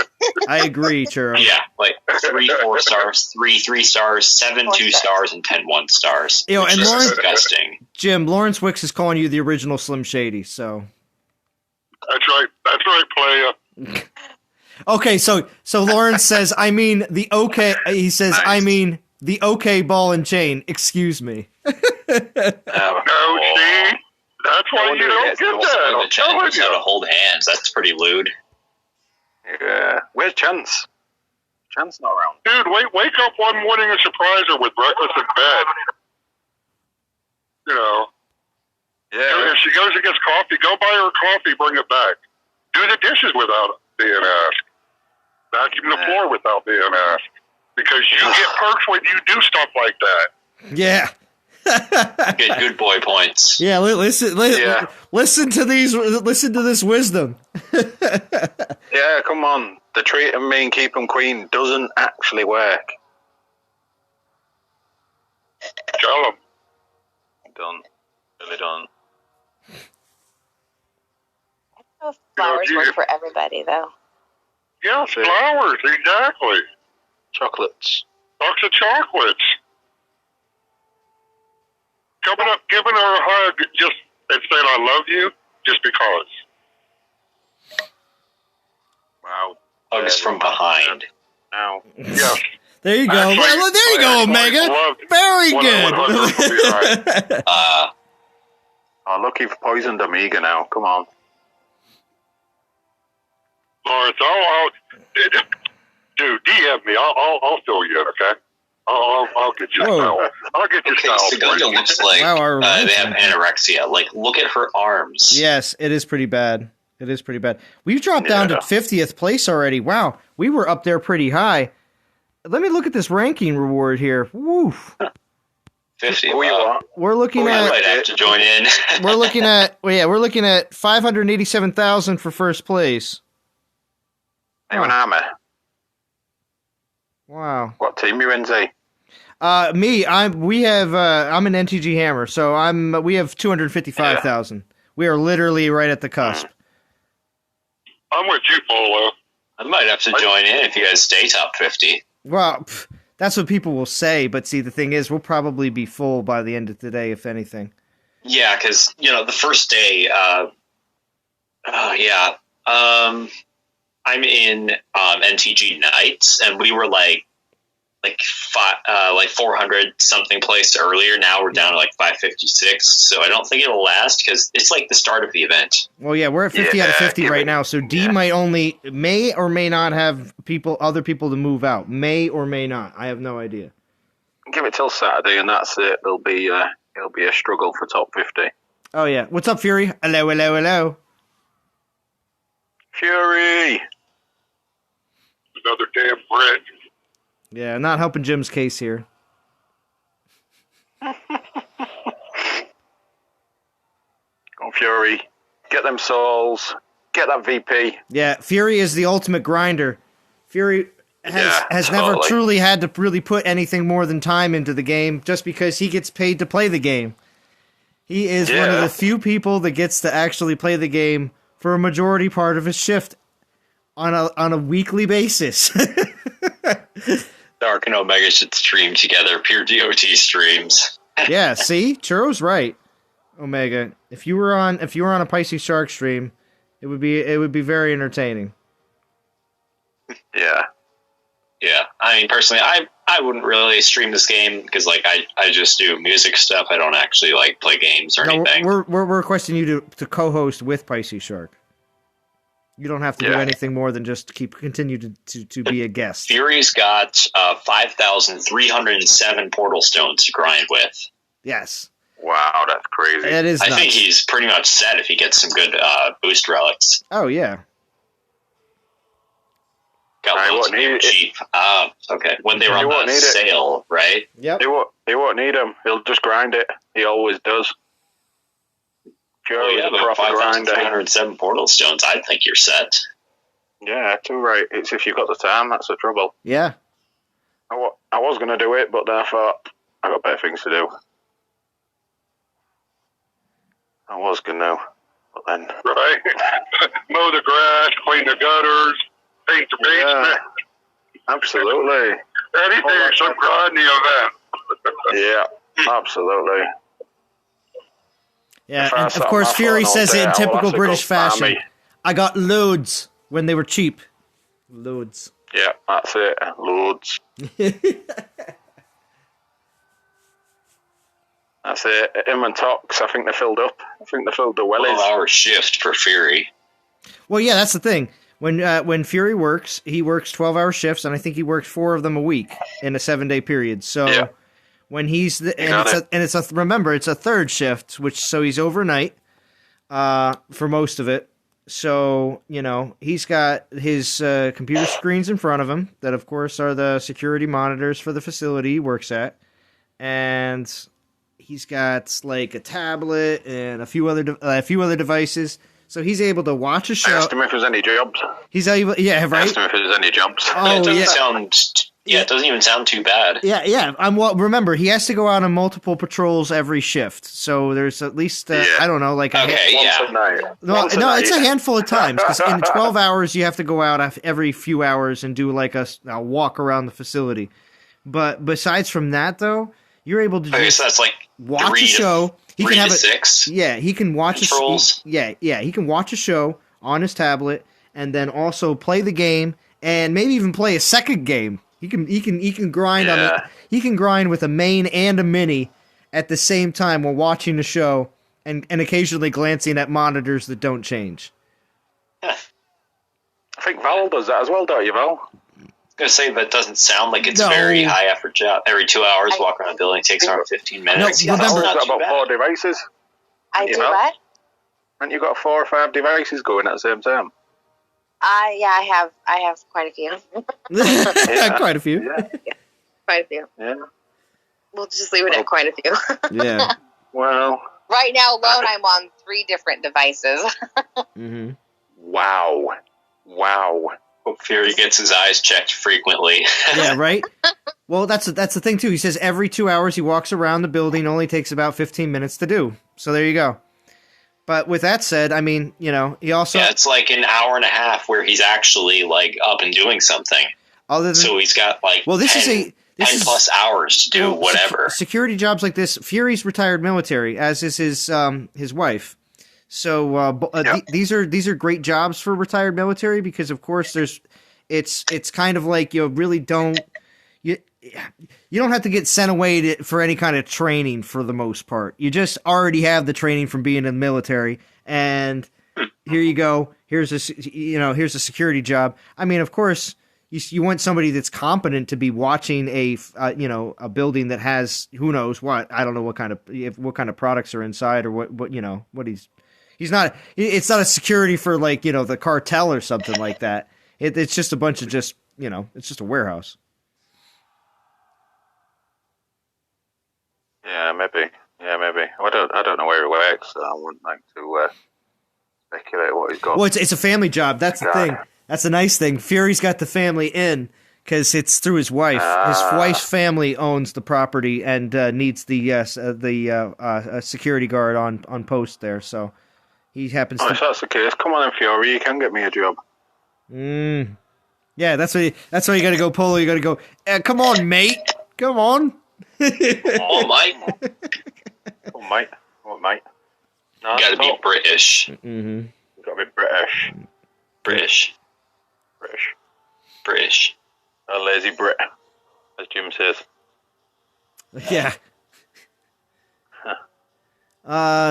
I agree, Churro. Yeah, like 3 4 stars, 3 3 stars, 7 2 stars, and 10 1 stars. You know, and Which is Lawrence- disgusting. Jim, Lawrence Wicks is calling you the original Slim Shady, so. That's right, playa. Okay, so Lawrence says, I mean, the okay. He says, Nice. I mean, the okay ball and chain. Excuse me. No, see? That's why you don't get that. I'm telling Knows how to you. hold hands. That's pretty lewd. Yeah. Where's Chance? Chance not around. Dude, wake up one morning and surprise her with breakfast in bed. You know. Yeah. If she goes and gets coffee, go buy her coffee, bring it back. Do the dishes without being asked. Vacuum the floor without being asked. Because you get perks when you do stuff like that. Yeah. Get good boy points. Yeah, listen to this wisdom. Yeah, come on. The treat them mean, keep them queen doesn't actually work. Tell them. Done. Really done. I don't know if flowers work for everybody, though. Yes, flowers, exactly. Chocolates. Box of chocolates. Coming up, giving her a hug just and saying I love you just because. Wow. Hugs from behind. Now. Yes. There you go. Well, there you go, Omega. Very good. Oh, look, you've poisoned Omega now. Come on. Lawrence, dude, DM me. I'll fill you in, okay? I'll get you style. I'll get you Okay, style. Segunda looks like they have anorexia. Like, look at her arms. Yes, it is pretty bad. It is pretty bad. We've dropped down to 50th place already. Wow, we were up there pretty high. Let me look at this ranking reward here. Woof. 50. Who you are? We're looking I at. might have to join in. We're looking at. Well, yeah, we're looking at 587,000 for first place. Anyone hammer? Wow. What team you in, Z? Me. I'm an NTG hammer, so we have 255,000. We are literally right at the cusp. I'm with you, Polo. I might have to join in if you guys stay top 50. Well, that's what people will say, but see, the thing is, we'll probably be full by the end of today, if anything. Yeah, because, the first day, I'm in NTG Nights, and we were like 400 something place earlier. Now we're down to like 556, so I don't think it'll last because it's like the start of the event. Well, yeah, we're at 50 out of 50 right now, so D may or may not have other people to move out. May or may not. I have no idea. Give it till Saturday, and that's it. It'll be a struggle for top 50. Oh yeah, what's up, Fury? Hello, hello, hello. Fury. Another damn Brit. Yeah, not helping Jim's case here. Go on, Fury. Get them souls. Get that VP. Yeah, Fury is the ultimate grinder. Fury has never truly had to really put anything more than time into the game just because he gets paid to play the game. He is one of the few people that gets to actually play the game for a majority part of his shift on a weekly basis. Dark and Omega should stream together, pure DOT streams. Yeah, see? Churro's right. Omega, if you were on a Pisces Shark stream, it would be very entertaining. Yeah. Yeah. I mean, personally, I wouldn't really stream this game because, like, I just do music stuff. I don't actually, like, play games or anything. We're requesting you to co-host with Pisces Shark. You don't have to do anything more than just continue to be a guest. Fury's got 5,307 portal stones to grind with. Yes. Wow, that's crazy. That is nuts. I think he's pretty much set if he gets some good boost relics. Oh, yeah. Got loads of them cheap. Okay. When they were on the sale, right? Yep. He won't need them. He'll just grind it. He always does. Oh, yeah, but 5,307 portal stones, I think you're set. Yeah, too right. It's if you've got the time, that's the trouble. Yeah. I was going to do it, but then I thought, I got better things to do. I was going to, but then... Right. Mow the grass, clean the gutters, paint the basement. Yeah, absolutely. Anything except grinding the event. Yeah, absolutely. Yeah, and of course Fury says it in typical British fashion. I got loads when they were cheap. Loads. Yeah, that's it. Loads. That's it. Him and Tox, I think they filled up. I think they filled the wellies. 12-hour shift for Fury. Well, yeah, that's the thing. When Fury works, he works 12-hour shifts, and I think he works 4 of them a week in a 7-day period. So when he's remember it's a third shift, so he's overnight for most of it. So he's got his computer screens in front of him that, of course, are the security monitors for the facility he works at, and he's got like a tablet and a few other devices. So he's able to watch a show. I asked him if there's any jobs. He's able, right? I asked him if there's any jobs. Oh, it doesn't even sound too bad. Yeah. Remember, he has to go out on multiple patrols every shift. So there's at least, I don't know, like once a night. No, it's a handful of times. Because in 12 hours, you have to go out every few hours and do like a walk around the facility. But besides from that, though, you're able to so that's like watch a show. He can have 6. Yeah, he can watch controls. He can watch a show on his tablet and then also play the game and maybe even play a second game. He can grind on it. He can grind with a main and a mini at the same time while watching the show and occasionally glancing at monitors that don't change. I think Val does that as well, don't you, Val? I was going to say, that doesn't sound like it's a very high effort job. Every 2 hours, walk around a building takes around 15 minutes. No, remember, you've got about 4 devices. I do what? And you've got 4 or 5 devices going at the same time. I have quite a few. Quite a few. Yeah. Quite a few. Yeah. We'll just leave it at quite a few. Yeah. Well. Right now alone, I'm on 3 different devices. Mm-hmm. Wow. Hope Fury gets his eyes checked frequently. Yeah, right? Well, that's the thing, too. He says every 2 hours he walks around the building. Only takes about 15 minutes to do. So there you go. But with that said, I mean, he also... Yeah, it's like an hour and a half where he's actually, like, up and doing something. So he's got, like, 10 plus hours to do whatever. Security jobs like this, Fury's retired military, as is his wife. So these are great jobs for retired military because, of course, it's kind of like you really don't... You don't have to get sent away for any kind of training for the most part. You just already have the training from being in the military, and here you go. Here's a security job. I mean, of course, you want somebody that's competent to be watching a building that has who knows what. I don't know what kind of products are inside or what he's not. It's not a security for the cartel or something like that. It's just a bunch of it's just a warehouse. Yeah, maybe. I don't know where he works, so I wouldn't like to speculate what he's got. Well, it's a family job. That's the thing. That's the nice thing. Fury's got the family in because it's through his wife. His wife's family owns the property and needs the security guard on post there. So he happens to. If that's the case, come on in, Fury. You can get me a job. Yeah, that's why you got to go, Polo. You got to go. Come on, mate. Come on. Oh, mate. What, mate? No, You gotta be British. Mm-hmm. You gotta be British. A lazy Brit, as Jim says. Yeah.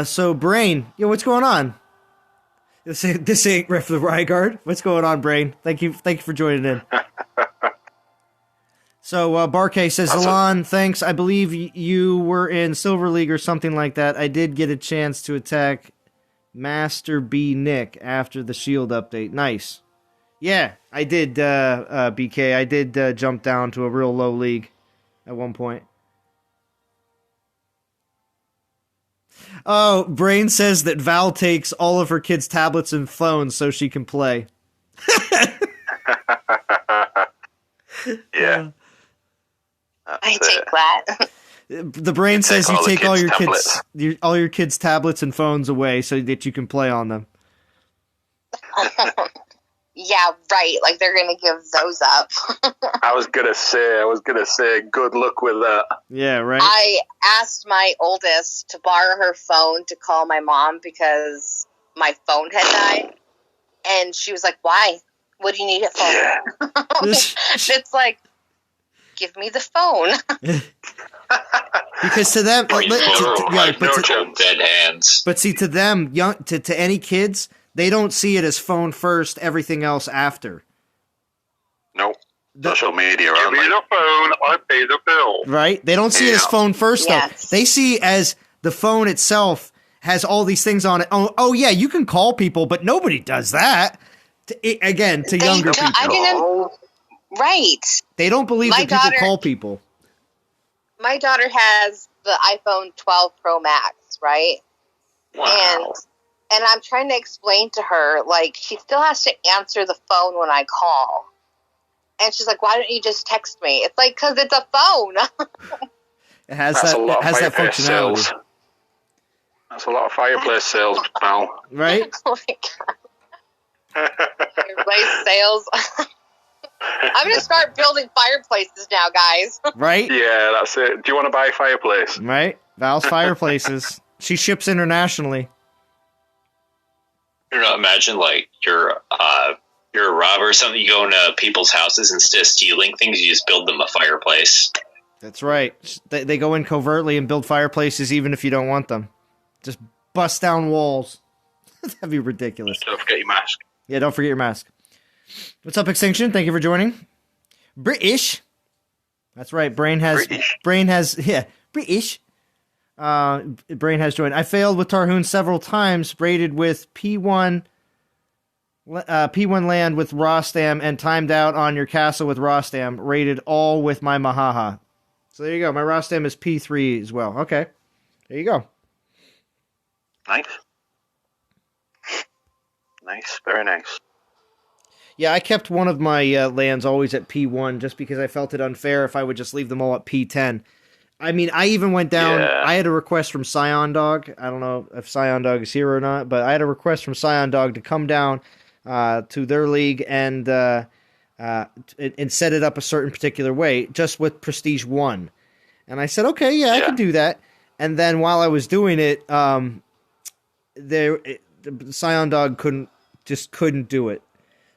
So Brain, what's going on? This ain't Ref the Ryguard. What's going on, Brain? Thank you for joining in. So Barkay says, Alon, thanks. I believe you were in Silver League or something like that. I did get a chance to attack Master B Nick after the Shield update. Nice. Yeah, I did, BK. I did jump down to a real low league at one point. Oh, Brain says that Val takes all of her kids' tablets and phones so she can play. Yeah. I take that. The Brain says you take all your kids' tablets and phones away so that you can play on them. Yeah, right. Like they're gonna give those up. I was gonna say, good luck with that. Yeah, right. I asked my oldest to borrow her phone to call my mom because my phone had died, and she was like, "Why? What do you need it for?" Yeah. It's like, give me the phone. Because to them, dead hands. But see, to them, to any kids, they don't see it as phone first, everything else after. Nope. Social media, Give me the phone, I pay the bill. Right? They don't see it as phone first, though. They see as the phone itself has all these things on it. Oh yeah, you can call people, but nobody does that. To younger people. Right. They don't believe that people call people. My daughter has the iPhone 12 Pro Max, right? Wow. And I'm trying to explain to her, like, she still has to answer the phone when I call. And she's like, why don't you just text me? It's like, because it's a phone. It has that functionality. Sales. That's a lot of fireplace sales now. Right? Oh my God. Fireplace sales. I'm going to start building fireplaces now, guys. Right? Yeah, that's it. Do you want to buy a fireplace? Right? Val's Fireplaces. She ships internationally. You know, imagine like you're a robber or something. You go into people's houses, instead of stealing things, you just build them a fireplace. That's right. They go in covertly and build fireplaces even if you don't want them. Just bust down walls. That'd be ridiculous. Don't forget your mask. Yeah, don't forget your mask. What's up, Extinction? Thank you for joining. British. That's right. Brain has British. Brain has joined. I failed with Tarhoon several times, raided with P1 land with Rostam, and timed out on your castle with Rostam, raided all with my Mahaha. So there you go. My Rostam is P3 as well. Okay. There you go. Nice. Nice. Very nice. Yeah, I kept one of my lands always at P1 just because I felt it unfair if I would just leave them all at P10. I mean, I even went down. Yeah. I had a request from Scion Dog. I don't know if Scion Dog is here or not, but I had a request from Scion Dog to come down to their league and set it up a certain particular way, just with Prestige 1. And I said, okay, yeah, I can do that. And then while I was doing it, the Scion Dog couldn't do it.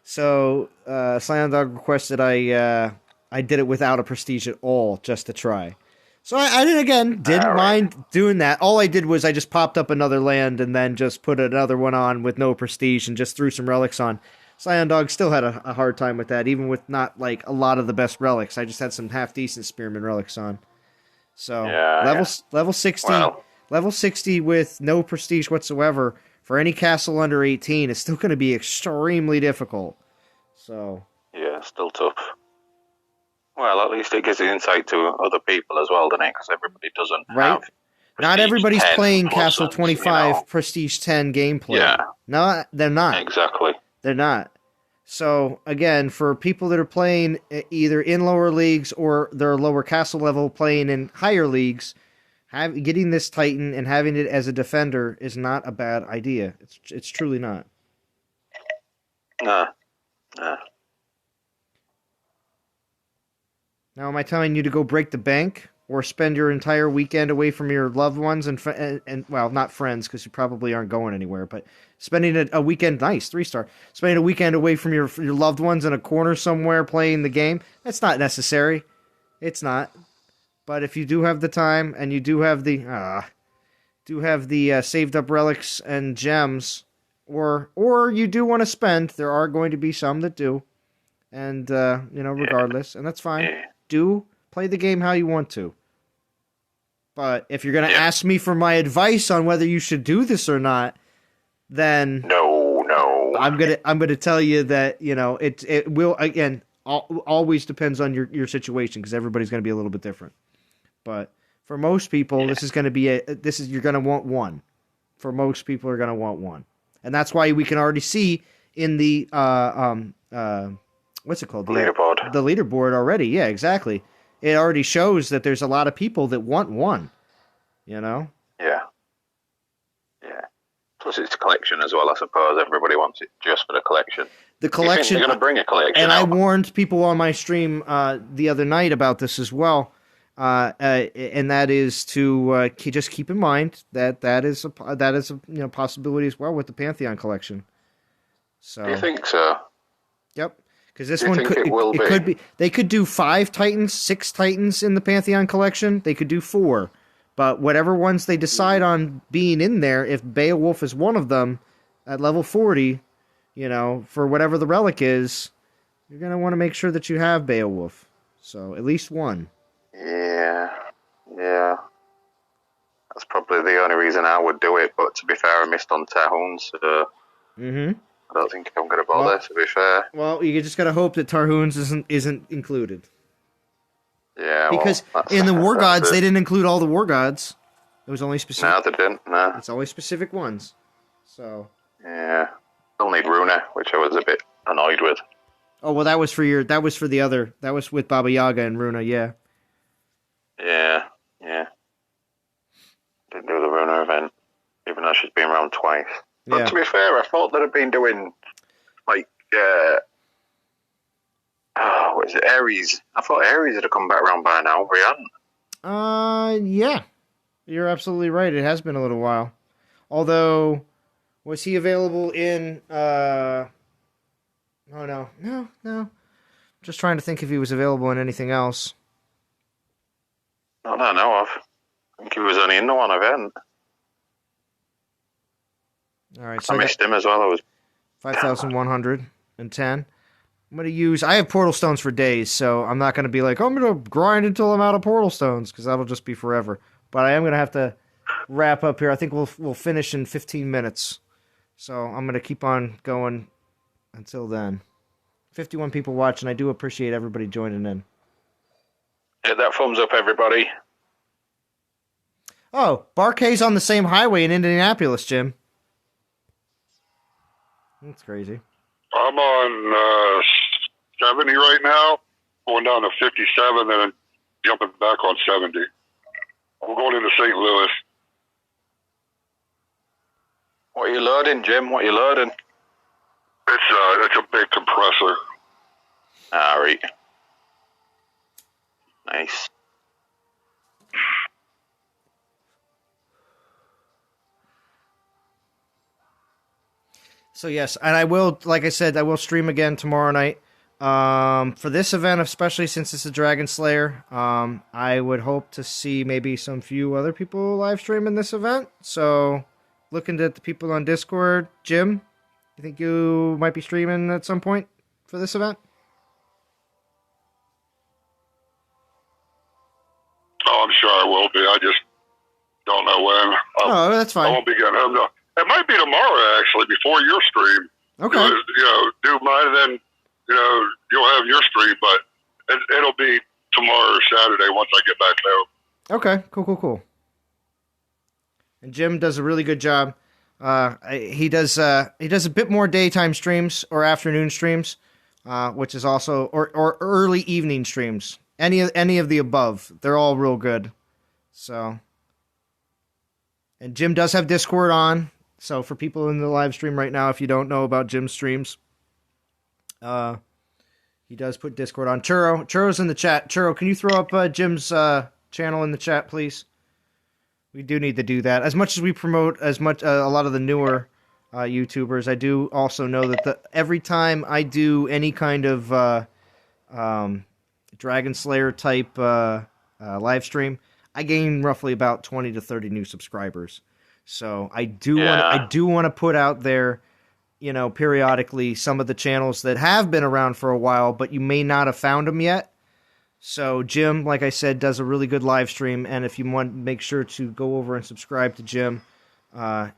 So Scion Dog requested I did it without a Prestige at all, just to try. So I didn't mind doing that. All I did was I just popped up another land and then just put another one on with no prestige and just threw some relics on. Scion Dog still had a hard time with that, even with not like a lot of the best relics. I just had some half decent spearman relics on. So level 60, level 60 with no prestige whatsoever for any castle under 18 is still going to be extremely difficult. So yeah, still tough. Well, at least it gives insight to other people as well, doesn't it? Because everybody doesn't have. Not everybody's 10 playing plus Castle ones, 25 Prestige 10 gameplay. Yeah. No, they're not. Exactly. They're not. So, again, for people that are playing either in lower leagues or they're lower castle level playing in higher leagues, getting this Titan and having it as a defender is not a bad idea. It's truly not. No. Now, am I telling you to go break the bank or spend your entire weekend away from your loved ones and well, not friends because you probably aren't going anywhere, but spending a weekend, nice, 3-star, spending a weekend away from your loved ones in a corner somewhere playing the game? That's not necessary. It's not. But if you do have the time and you do have the saved up relics and gems, or you do want to spend, there are going to be some that do, and regardless, and that's fine. Do play the game how you want to. But if you're going to ask me for my advice on whether you should do this or not, then no, I'm gonna tell you that it will again always depends on your situation because everybody's going to be a little bit different. But for most people, this is going to be you're going to want one. For most people, are going to want one, and that's why we can already see in the what's it called? Leaderboard. The leaderboard already. Yeah, exactly. It already shows that there's a lot of people that want one. Yeah. Plus, it's a collection as well. I suppose everybody wants it just for the collection. The collection. They're going to bring a collection. And out. I warned people on my stream the other night about this as well. And that is to just keep in mind that is a possibility as well with the Pantheon collection. So. Do you think so? Yep. Because this one could be. They could do 5 Titans, 6 Titans in the Pantheon collection. They could do 4, but whatever ones they decide on being in there, if Beowulf is one of them at level 40, for whatever the relic is, you're gonna want to make sure that you have Beowulf. So at least one. Yeah. That's probably the only reason I would do it. But to be fair, I missed on Tahun, so. I don't think I'm going to bother, to be fair. Well, you just got to hope that Tarhoons isn't included. Yeah, because in the War Gods, they didn't include all the War Gods. It was only specific. No, they didn't, no. It's only specific ones. So. Yeah. Still need Runa, which I was a bit annoyed with. Oh, well, that was for the other. That was with Baba Yaga and Runa, yeah. Yeah. Didn't do the Runa event, even though she's been around twice. But to be fair, I thought they'd have been doing, what is it, Ares? I thought Ares had come back around by now, but he hadn't. Yeah. You're absolutely right. It has been a little while. Although, was he available in, oh, no. Just trying to think if he was available in anything else. Not that I know of. I think he was only in the one event. All right, so I missed him as well. I was 5,110. I'm going to use... I have portal stones for days, so I'm not going to be like, I'm going to grind until I'm out of portal stones, because that'll just be forever. But I am going to have to wrap up here. I think we'll finish in 15 minutes. So I'm going to keep on going until then. 51 people watching. I do appreciate everybody joining in. Hit that thumbs up, everybody. Oh, Barkay's on the same highway in Indianapolis, Jim. That's crazy. I'm on 70 right now, going down to 57, and jumping back on 70. I'm going into St. Louis. What are you loading, Jim? What are you loading? It's a big compressor. All right. Nice. So yes, and I will, like I said, I will stream again tomorrow night. For this event, especially since it's a Dragon Slayer, I would hope to see maybe some few other people live stream in this event. So, looking at the people on Discord, Jim, you think you might be streaming at some point for this event? Oh, I'm sure I will be. I just don't know when. Oh, that's fine. I won't be getting. It might be tomorrow, actually, before your stream. Okay. Do mine, and then you'll have your stream. But It'll be tomorrow or Saturday once I get back home. Okay, cool. And Jim does a really good job. He does a bit more daytime streams or afternoon streams, which is also or early evening streams. Any of the above, they're all real good. So, and Jim does have Discord on. So for people in the live stream right now, if you don't know about Jim's streams, he does put Discord on. Churro's in the chat. Churro, can you throw up Jim's channel in the chat, please? We do need to do that. As much as we promote a lot of the newer YouTubers, I do also know that every time I do any kind of Dragon Slayer type live stream, I gain roughly about 20 to 30 new subscribers. So I do want to put out there, periodically some of the channels that have been around for a while, but you may not have found them yet. So Jim, like I said, does a really good live stream, and if you want, make sure to go over and subscribe to Jim. And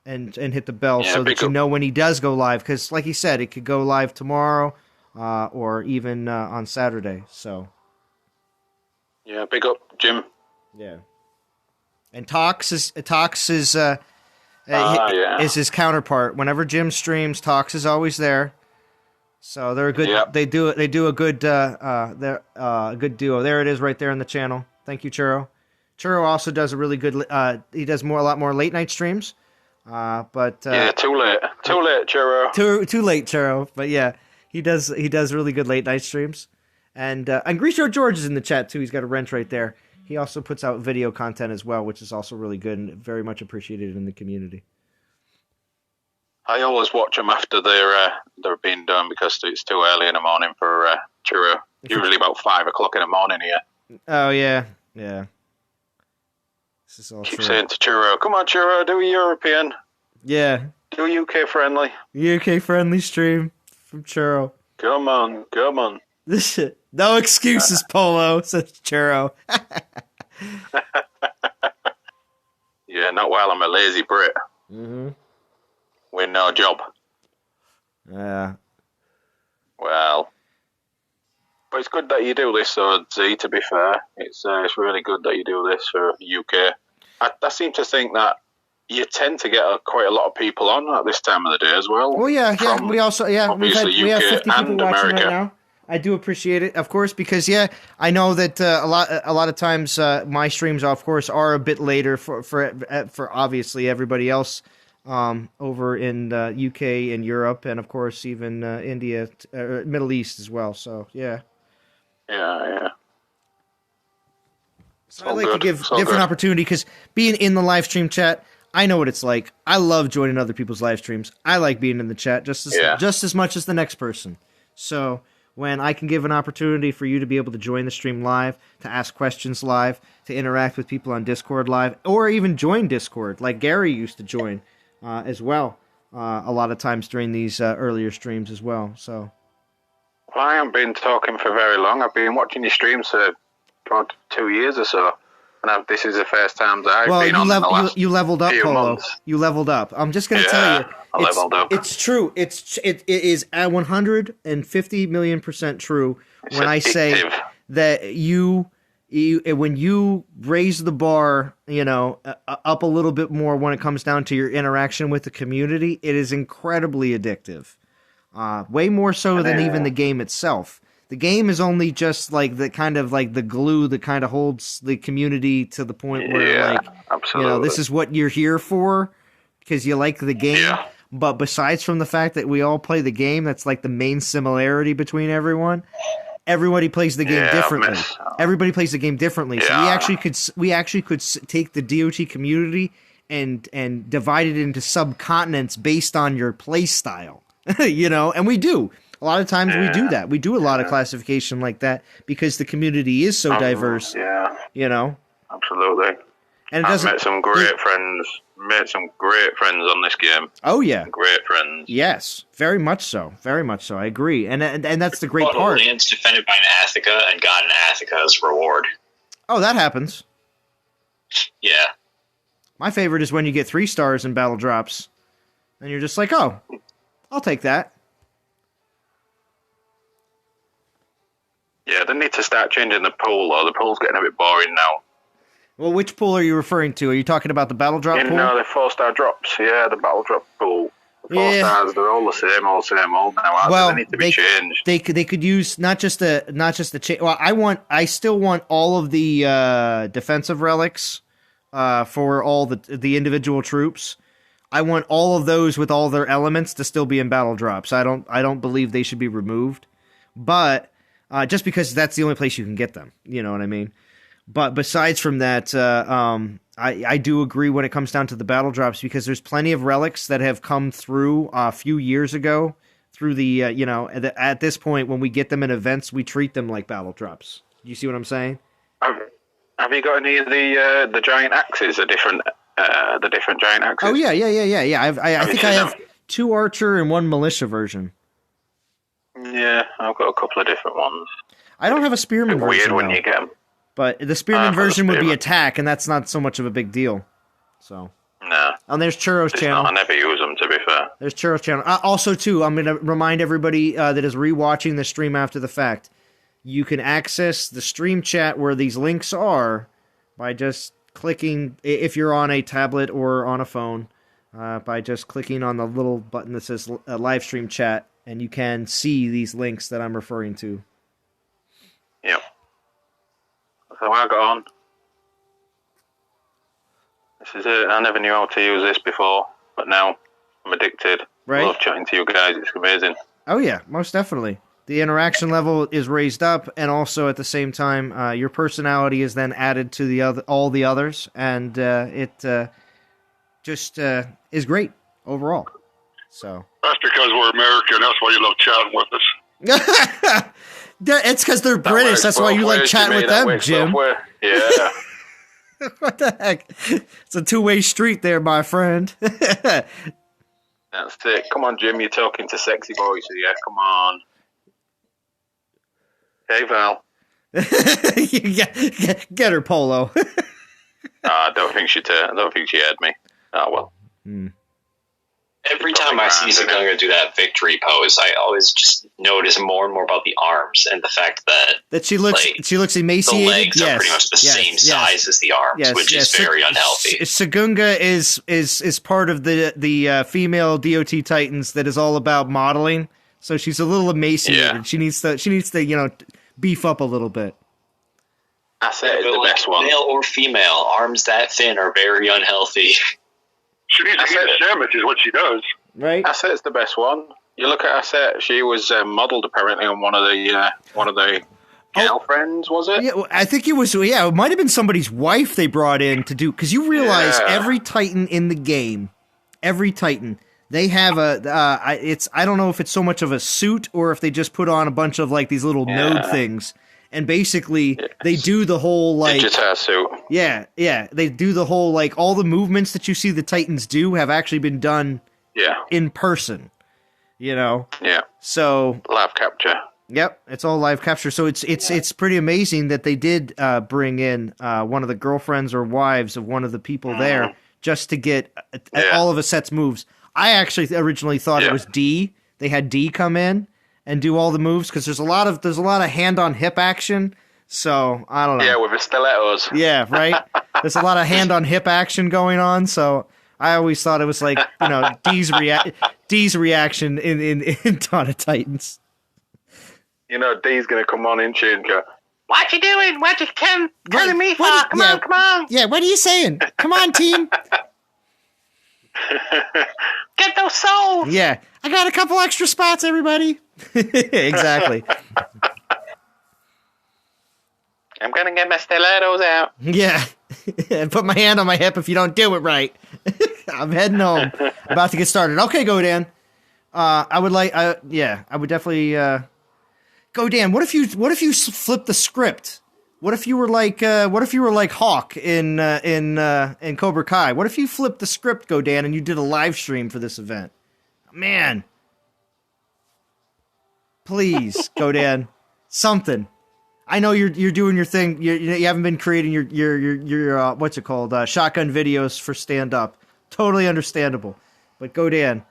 hit the bell so that you know when he does go live, because like he said, it could go live tomorrow or even on Saturday. So yeah, big up Jim. Yeah, and Tox is his counterpart. Whenever Jim streams, Tox is always there. So they're a good. Yep. They do a good. They're a good duo. There it is, right there in the channel. Thank you, Churro. Churro also does a really good. He does a lot more late night streams. But too late, Churro. Too late, Churro. But yeah, he does really good late night streams. And Grisho George is in the chat too. He's got a wrench right there. He also puts out video content as well, which is also really good and very much appreciated in the community. I always watch them after they're being done because it's too early in the morning for Churro. Usually about 5 o'clock in the morning here. Oh yeah. This is all Keep true. saying to Churro, "Come on, Churro, do a European." Yeah. Do a UK friendly. UK friendly stream from Churro. Come on. This shit. No excuses, Polo, says Churro. Yeah, not while I'm a lazy Brit. Mm-hmm. With no job. Yeah. Well, but it's good that you do this, Z, to be fair. It's really good that you do this for UK. I seem to think that you tend to get quite a lot of people on at this time of the day as well. Well, yeah. We also, we have 50 people watching America. right now. I do appreciate it, of course, because I know that a lot of times my streams, of course, are a bit later for obviously everybody else over in UK and Europe, and of course even India, Middle East as well. So yeah. So I like to give different opportunity, because being in the live stream chat, I know what it's like. I love joining other people's live streams. I like being in the chat just as much as the next person. So when I can give an opportunity for you to be able to join the stream live, to ask questions live, to interact with people on Discord live, or even join Discord, like Gary used to join as well, a lot of times during these earlier streams as well. So, well, I haven't been talking for very long. I've been watching your streams for about 2 years or so. And this is the first time that I've been on the last you leveled up, Polo. Months. You leveled up. I'm just going to tell you. I leveled up. It's true. It is at 150 million% true when I say that you when you raise the bar, up a little bit more when it comes down to your interaction with the community, it is incredibly addictive. Way more so than even the game itself. The game is only just like the kind of like the glue that kind of holds the community to the point where absolutely. This is what you're here for because you like the game. Yeah. But besides from the fact that we all play the game, that's like the main similarity between everyone. Everybody plays the game differently. Everybody plays the game differently. So we actually could take the DOT community and divide it into subcontinents based on your play style. And we do. A lot of times we do that. We do a lot of classification like that because the community is so diverse. Absolutely. And I've met some great friends. On this game. Oh yeah, great friends. Yes, very much so. Very much so. I agree. And that's the great part. Lands defended by an Athica and got an Athica as reward. Oh, that happens. Yeah. My favorite is when you get 3 stars in battle drops, and you're just like, oh, I'll take that. Yeah, they need to start changing the pool, or the pool's getting a bit boring now. Well, which pool are you referring to? Are you talking about the battle drop pool? No, the 4-star drops. Yeah, the battle drop pool. The 4 stars, they're all the same old now. Well, they need to be changed. They could use not just the change. Well, I still want all of the defensive relics for all the individual troops. I want all of those with all their elements to still be in battle drops. I don't believe they should be removed, but just because that's the only place you can get them. You know what I mean? But besides from that, I do agree when it comes down to the battle drops, because there's plenty of relics that have come through a few years ago through the, at this point when we get them in events, we treat them like battle drops. You see what I'm saying? Have you got any of the giant axes, the different giant axes? Oh, yeah. I think I have 2 archer and 1 militia version. Yeah, I've got a couple of different ones. I don't have a spearman version, weird when though. you get them. But the spearman version would be attack, and that's not so much of a big deal. So. No. And there's Churro's channel. I never use them, to be fair. There's Churro's channel. Also, too, I'm going to remind everybody that is rewatching the stream after the fact. You can access the stream chat where these links are by just clicking, if you're on a tablet or on a phone, by just clicking on the little button that says live stream chat, and you can see these links that I'm referring to. Yep. So I got on. This is it. I never knew how to use this before, but now I'm addicted. Right. I love chatting to you guys. It's amazing. Oh, yeah, most definitely. The interaction level is raised up, and also at the same time, your personality is then added to all the others, and it just is great overall. So that's because we're American. That's why you love chatting with us. It's because they're British. That's why you like chatting with them, Jim. Yeah. What the heck? It's a two-way street there, my friend. That's it. Come on, Jim. You're talking to sexy boys here. Come on. Hey, Val. Get her, Polo. I don't think she had me. Oh, well. Every time I see Zagunga do that victory pose, I always just notice more and more about the arms and the fact that she looks emaciated. The legs are pretty much the same size as the arms, which is very unhealthy. Zagunga is part of the female DOT Titans that is all about modeling. So she's a little emaciated. Yeah. She needs to beef up a little bit. I said the best one. Male or female, arms that thin are very unhealthy. She needs to eat a sandwich is what she does. Right. I said it's the best one. You look at Asset, she was modelled apparently on one of the girlfriends, was it? Yeah, I think it was. Yeah, it might have been somebody's wife they brought in to do, because you realize every Titan in the game, they have I don't know if it's so much of a suit or if they just put on a bunch of like these little node things. And basically, they do the whole, like... Digitar suit. Yeah. They do the whole, like, all the movements that you see the Titans do have actually been done in person. You know? Yeah. So... Live capture. Yep, it's all live capture. So it's pretty amazing that they did bring in one of the girlfriends or wives of one of the people there just to get all of Asset's moves. I actually originally thought it was D. They had D come in and do all the moves, because there's a lot of hand on hip action. So I don't know. Yeah, with the stilettos. Yeah, right. There's a lot of hand on hip action going on. So I always thought it was like D's reaction in Dawn of Titans. D's gonna come on in and go, "What you doing? What you telling me for? Come on. Yeah, what are you saying? Come on, team. Get those souls. Yeah, I got a couple extra spots, everybody." Exactly. I'm gonna get my stilettos out. Yeah. And put my hand on my hip if you don't do it right. I'm heading home. About to get started. Okay, Godan. I would definitely Godan, what if you flip the script? What if you were like Hawk in Cobra Kai? What if you flipped the script, Godan, and you did a live stream for this event? Man. Please, Godan. Something. I know you're doing your thing. You haven't been creating your what's it called? Shotgun videos for stand up. Totally understandable. But Godan,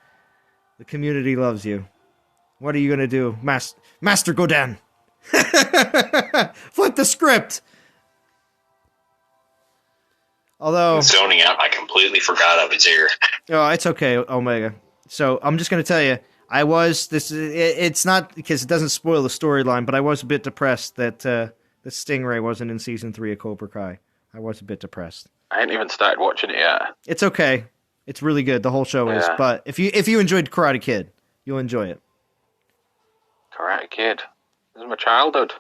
the community loves you. What are you gonna do, Master Godan? Flip the script. Although zoning out, I completely forgot I was here. Oh, it's okay, Omega. So I'm just going to tell you, it's not because it doesn't spoil the storyline, but I was a bit depressed that the Stingray wasn't in season 3 of Cobra Kai. I was a bit depressed. I ain't even started watching it yet. It's okay. It's really good. The whole show is. But if you enjoyed Karate Kid, you'll enjoy it. Karate Kid. This is my childhood.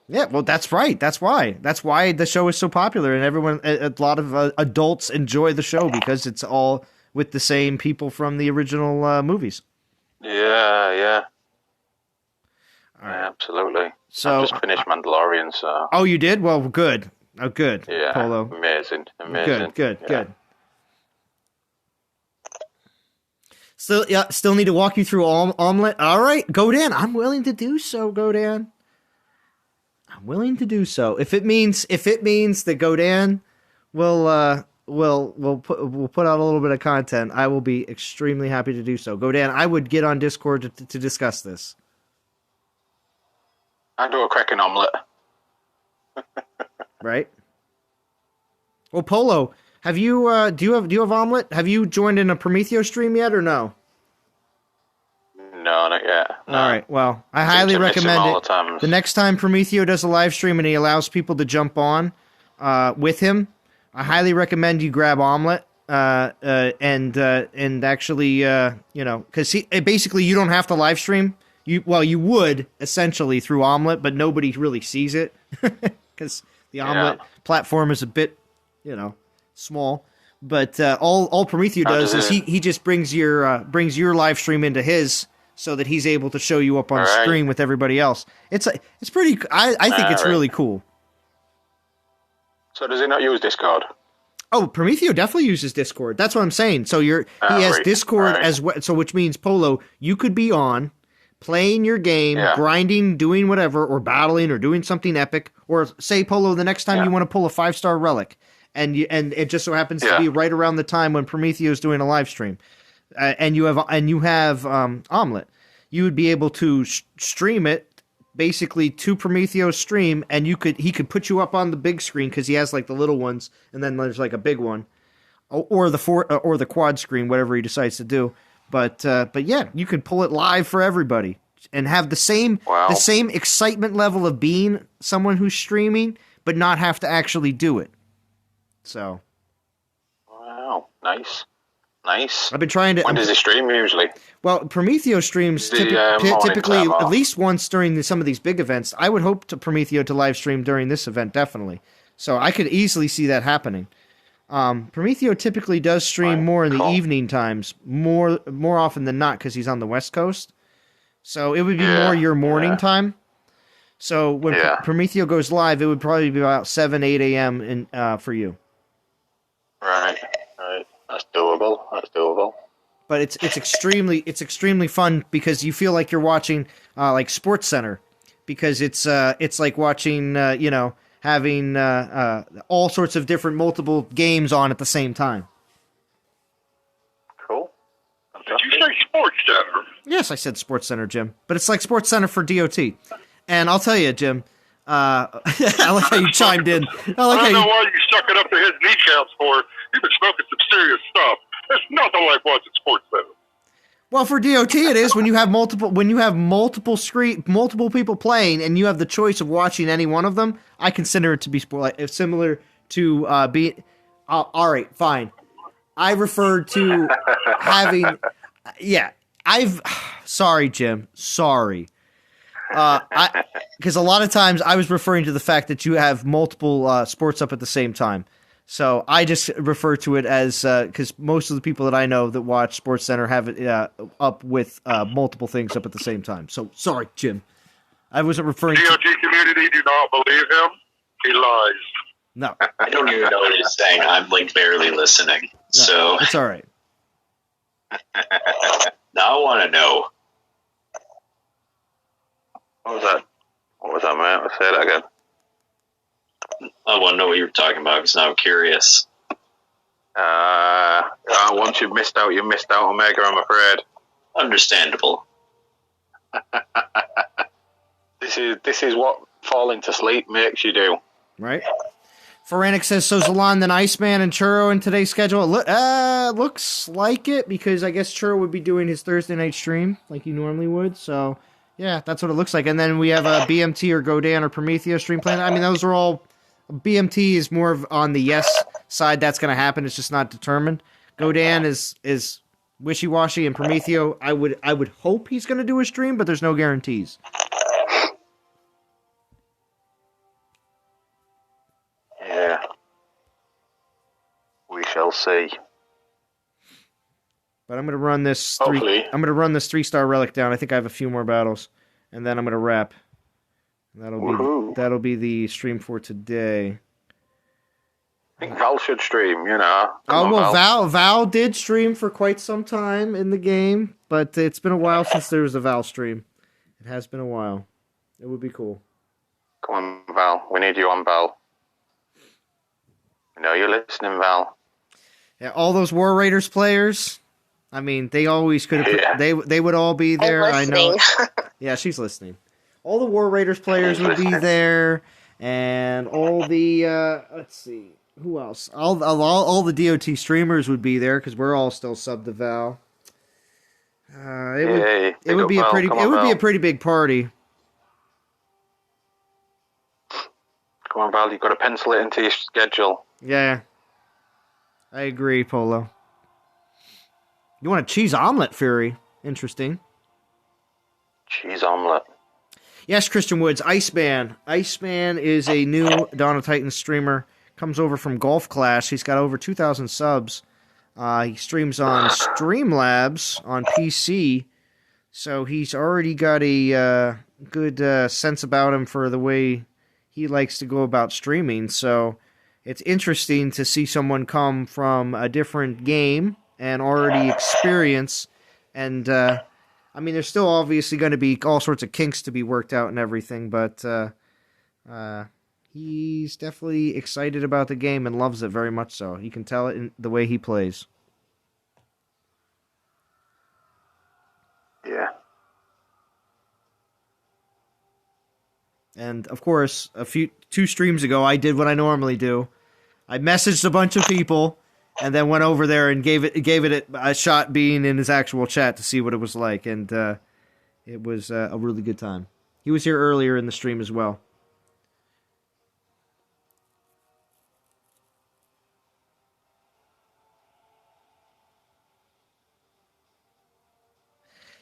Yeah, well, that's right. That's why. That's why the show is so popular, and a lot of adults enjoy the show because it's all with the same people from the original movies. Yeah. All right. Absolutely. So I just finished Mandalorian, so... Oh, you did? Well, good. Oh, good. Yeah, Polo. amazing. Good. Still need to walk you through Omlet. All right, Godan. I'm willing to do so, Godan. I'm willing to do so. If it means that Godan will put out a little bit of content, I will be extremely happy to do so. Godan, I would get on Discord to discuss this. I do a cracking omelet. Right. Well, Polo, have you do you have Omlet? Have you joined in a Prometheo stream yet or no? No, not yet. No. All right. Well, I highly recommend it. The next time Prometheo does a live stream and he allows people to jump on with him, I highly recommend you grab Omlet and actually because basically you don't have to live stream. You would essentially through Omlet, but nobody really sees it because the Omlet platform is a bit small. But all Prometheo does is he just brings your live stream into his, so that he's able to show you up on the screen with everybody else. It's pretty. I think it's really cool. So does he not use Discord? Oh, Prometheo definitely uses Discord. That's what I'm saying. So he has Discord as well. So which means Polo, you could be on playing your game, grinding, doing whatever, or battling, or doing something epic, or say Polo the next time you want to pull a 5-star relic, and it just so happens to be right around the time when Prometheo is doing a live stream. And you have Omlet, you would be able to stream it basically to Prometheo's stream, and he could put you up on the big screen because he has like the little ones, and then there's like a big one, or the quad screen, whatever he decides to do. But yeah, you can pull it live for everybody and have the same excitement level of being someone who's streaming, but not have to actually do it. So, wow, nice. I've been trying to. When does he stream usually? Well, Prometheo streams typically at least once during some of these big events. I would hope to Prometheo to live stream during this event, definitely. So I could easily see that happening. Prometheo typically does stream more in the evening times, more often than not, because he's on the West Coast. So it would be more your morning time. So when Prometheo goes live, it would probably be about 7, 8 a.m. For you. Right. That's doable. But it's extremely fun because you feel like you're watching like Sports Center, because it's like watching having all sorts of different multiple games on at the same time. Cool. Did you say Sports Center? Yes, I said Sports Center, Jim. But it's like Sports Center for DOT. And I'll tell you, Jim, I like how you chimed in. I don't know why you stuck it up to his kneecaps for. You've been smoking some serious stuff. There's nothing like watching Sports Center. Well, for DOT it is when you have multiple people playing and you have the choice of watching any one of them. I consider it to be similar to be. All right, fine. I referred to having. Yeah, Sorry, Jim. Sorry. Because a lot of times I was referring to the fact that you have multiple sports up at the same time. So I just refer to it as, because most of the people that I know that watch Sports Center have it up with multiple things up at the same time. So sorry, Jim. I wasn't referring DOT community do not believe him. He lies. No. I don't even know what he's saying. I'm like barely listening. No, so it's all right. Now I want to know. What was that, man? Say that again. I want to know what you were talking about because now I'm curious. Once you've missed out, Omega, I'm afraid. Understandable. This This is what falling to sleep makes you do. Right. Foranic says, so Zalan, then Iceman and Churro in today's schedule. Looks like it, because I guess Churro would be doing his Thursday night stream like he normally would. So, yeah, that's what it looks like. And then we have a BMT or Godan or Prometheus stream plan. I mean, those are all... BMT is more of on the yes side. That's going to happen. It's just not determined. Godan is wishy-washy, and Prometheo, I would hope he's going to do a stream, but there's no guarantees. Yeah. We shall see. But I'm going to run this Hopefully. I'm going to run this 3-star relic down. I think I have a few more battles, and then I'm going to wrap. That'll be the stream for today. I think Val should stream, you know. Val did stream for quite some time in the game, but it's been a while since there was a Val stream. It has been a while. It would be cool. Come on, Val. We need you on, Val. We know you're listening, Val. Yeah, all those War Raiders players. I mean, they always could have. Yeah. They would all be there. I know. listening. Yeah, she's listening. All the War Raiders players would be there, and all the let's see, who else? All the DOT streamers would be there because we're all still sub to Val. It would be a pretty big party. Come on, Val. You've got to pencil it into your schedule. Yeah, I agree, Polo. You want a cheese omelet, Fury? Interesting. Cheese omelet. Yes, Christian Woods, Iceman. Iceman is a new Dawn of Titans streamer. Comes over from Golf Clash. He's got over 2,000 subs. He streams on Streamlabs on PC. So he's already got a good sense about him for the way he likes to go about streaming. So it's interesting to see someone come from a different game and already experience. And, I mean, there's still obviously going to be all sorts of kinks to be worked out and everything, but he's definitely excited about the game and loves it very much so. You can tell it in the way he plays. Yeah. And, of course, 2 streams ago, I did what I normally do. I messaged a bunch of people and then went over there and gave it a shot being in his actual chat to see what it was like, and it was a really good time. He was here earlier in the stream as well.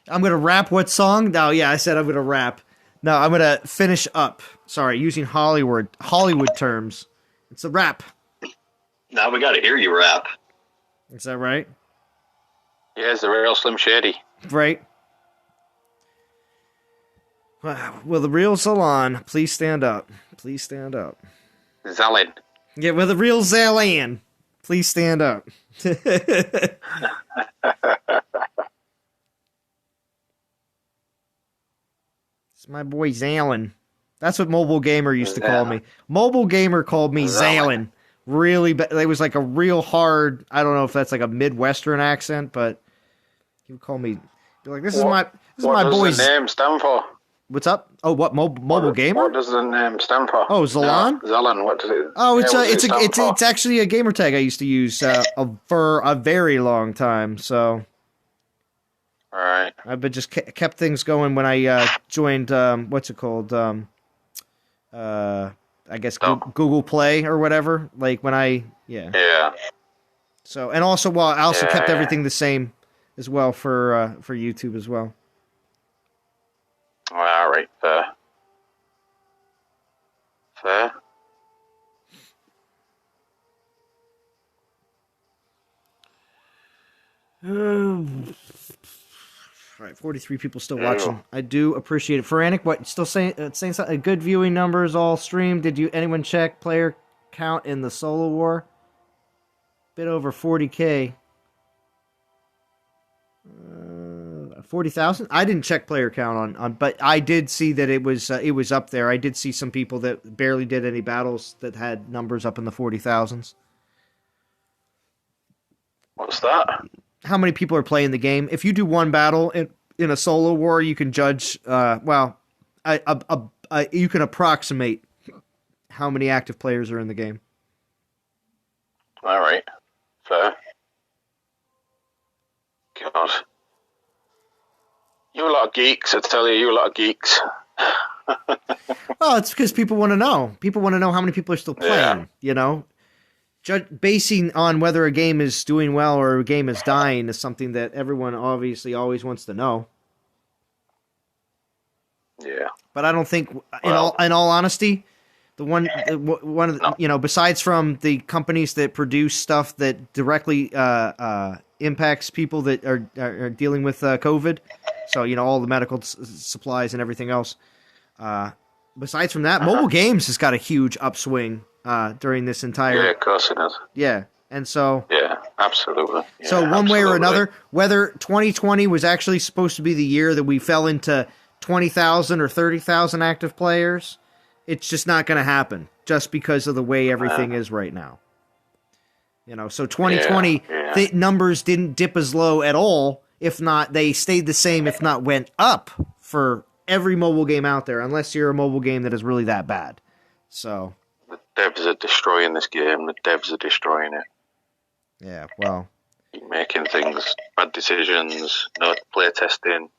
I'm going to rap what song? No, yeah, I said I'm going to rap. No, I'm going to finish up. Sorry, using Hollywood terms. It's a rap. Now we got to hear you rap. Is that right? Yeah, it's the real Slim Shady. Right. Will the real Zalan please stand up? Please stand up. Zalin. Yeah, will the real Zalan please stand up? It's my boy Zalin. That's what Mobile Gamer used to call me. Mobile Gamer called me Zalin. Really, it was like a real hard. I don't know if that's like a Midwestern accent, but he would call me. Be like, this is my boy's. What does the name stand for? What's up? Oh, what Mobile Gamer? What does the name stand for? Oh, Zalan. No, Zalan. What does it? Oh, it's actually a gamer tag I used to use for a very long time. So. All right. I've been just kept things going when I joined. What's it called? I guess Google Play or whatever. Like when Yeah. So and also I also kept everything the same as well for YouTube as well. All right. Fair. All right, 43 people still watching. I do appreciate it. Foranic, what still saying something? Good viewing numbers all streamed. Did anyone check player count in the solo war? Bit over 40K. 40,000. I didn't check player count on, but I did see that it was up there. I did see some people that barely did any battles that had numbers up in the 40,000s. What's that? How many people are playing the game? If you do one battle in a solo war, you can judge. A you can approximate how many active players are in the game. All right, fair. God, you a lot of geeks. I tell you, a lot of geeks. Well, it's because people want to know. People want to know how many people are still playing. You know, basing on whether a game is doing well or a game is dying is something that everyone obviously always wants to know. Yeah, but I don't think, in all honesty, one of the, besides from the companies that produce stuff that directly impacts people that are dealing with COVID, so all the medical supplies and everything else. Besides from that, mobile games has got a huge upswing during this entire. Yeah, of course it does. Yeah, and so. Yeah, absolutely. Yeah, so one way or another, whether 2020 was actually supposed to be the year that we fell into 20,000 or 30,000 active players, it's just not going to happen just because of the way everything is right now. So 2020 numbers didn't dip as low at all. If not, they stayed the same, if not went up for every mobile game out there, unless you're a mobile game that is really that bad. So the devs are destroying this game. The devs are destroying it. Yeah, well. Keep making things, bad decisions, no play testing.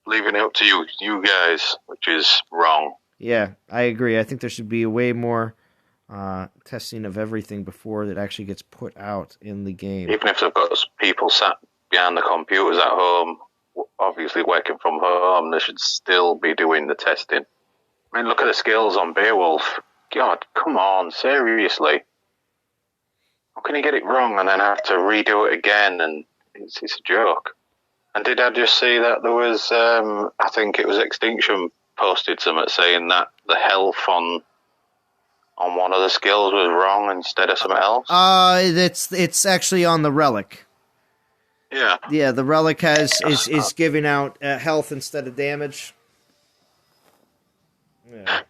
Leaving it up to you guys, which is wrong. Yeah, I agree. I think there should be way more testing of everything before that actually gets put out in the game. Even if they've got people sat behind the computers at home, obviously working from home, they should still be doing the testing. I mean, look at the skills on Beowulf. God, come on, seriously. How can you get it wrong and then have to redo it again? And it's a joke. And did I just see that there was, I think it was Extinction posted something saying that the health on one of the skills was wrong instead of something else? It's actually on the relic. Yeah. Yeah, the relic is giving out health instead of damage. Yeah.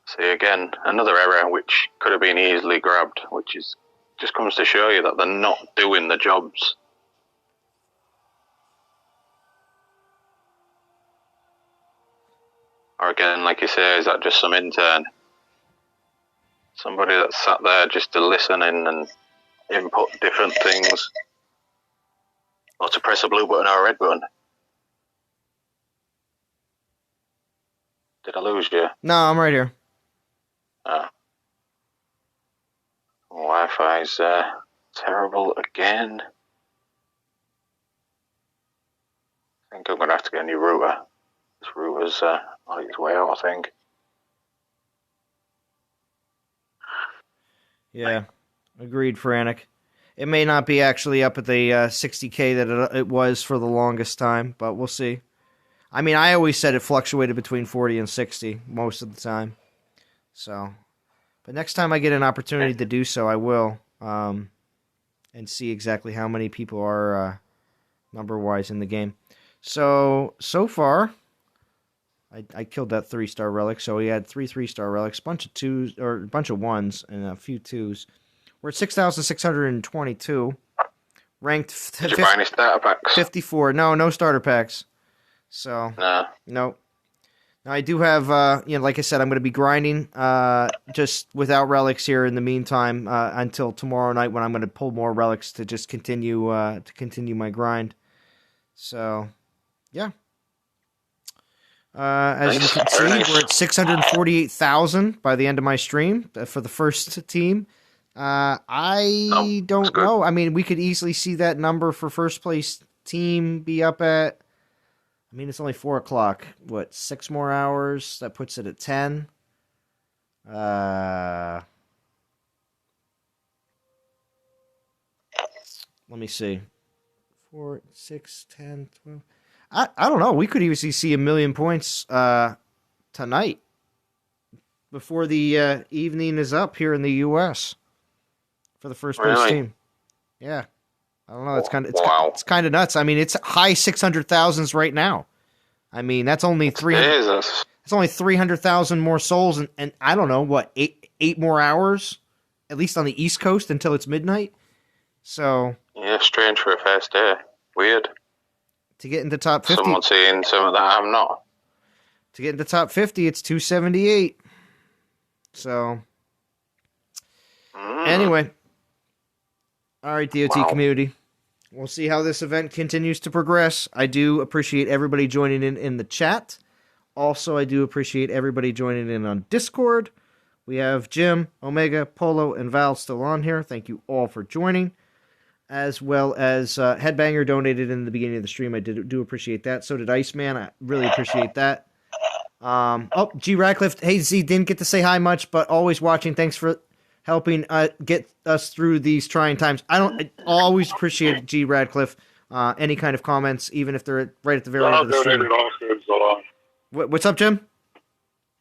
See, again, another error which could have been easily grabbed, which is just comes to show you that they're not doing the jobs. Or again, like you say, is that just some intern? Somebody that sat there just to listen in and input different things? Or to press a blue button or a red button? Did I lose you? No, I'm right here. Wi-Fi's terrible again. I think I'm going to have to get a new router. This router's on its way out, I think. Yeah, agreed, Frantic. It may not be actually up at the 60K that it was for the longest time, but we'll see. I mean, I always said it fluctuated between 40 and 60 most of the time. So, but next time I get an opportunity to do so, I will, and see exactly how many people are number-wise in the game. So far, I killed that 3-star relic, so we had 3 3-star relics, bunch of 2s, or a bunch of 1s, and a few 2s. We're at 6,622, ranked Did you buy any starter packs? 54. No starter packs. So, no. Now, I do have, like I said, I'm going to be grinding just without relics here in the meantime until tomorrow night when I'm going to pull more relics to just continue my grind. So, yeah. As you can see, we're at 648,000 by the end of my stream for the first team. I don't know. I mean, we could easily see that number for first place team be up at, I mean, it's only 4 o'clock. What, 6 more hours? That puts it at 10. Let me see. 4, 6, 10, 12. I don't know. We could easily see 1 million points tonight before the evening is up here in the U.S. for the first place team. Yeah. I don't know. It's kind of nuts. I mean, it's high 600,000s right now. I mean, that's only 300. That's only 300,000 more souls, and I don't know what 8 more hours, at least on the East Coast until it's midnight. So yeah, strange for a first day. Weird. To get into top 50. Someone's seeing some of that. I'm not. To get into top 50, it's 278. So, anyway. All right, DOT community. We'll see how this event continues to progress. I do appreciate everybody joining in the chat. Also, I do appreciate everybody joining in on Discord. We have Jim, Omega, Polo, and Val still on here. Thank you all for joining. As well as Headbanger donated in the beginning of the stream. I do appreciate that. So did Iceman. I really appreciate that. G. Radcliffe. Hey, Z, didn't get to say hi much, but always watching. Thanks for helping get us through these trying times. I always appreciate G. Radcliffe. Any kind of comments, even if they're right at the very end of the stream. What's up, Jim?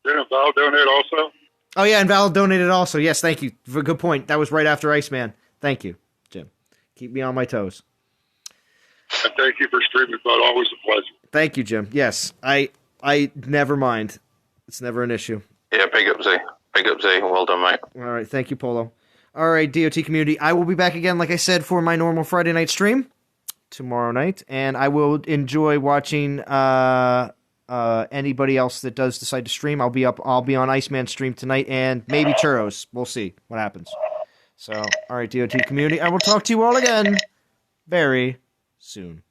Didn't Val donate also? Oh, yeah, and Val donated also. Yes, thank you. Good point. That was right after Iceman. Thank you, Jim. Keep me on my toes. And thank you for streaming, bud. Always a pleasure. Thank you, Jim. Yes, I never mind. It's never an issue. Yeah, big up, Z. Big up, Z. Well done, mate. All right, thank you, Polo. All right, DOT community. I will be back again, like I said, for my normal Friday night stream tomorrow night, and I will enjoy watching anybody else that does decide to stream. I'll be on Iceman's stream tonight, and maybe Churros. We'll see what happens. So, all right, DOT community. I will talk to you all again very soon.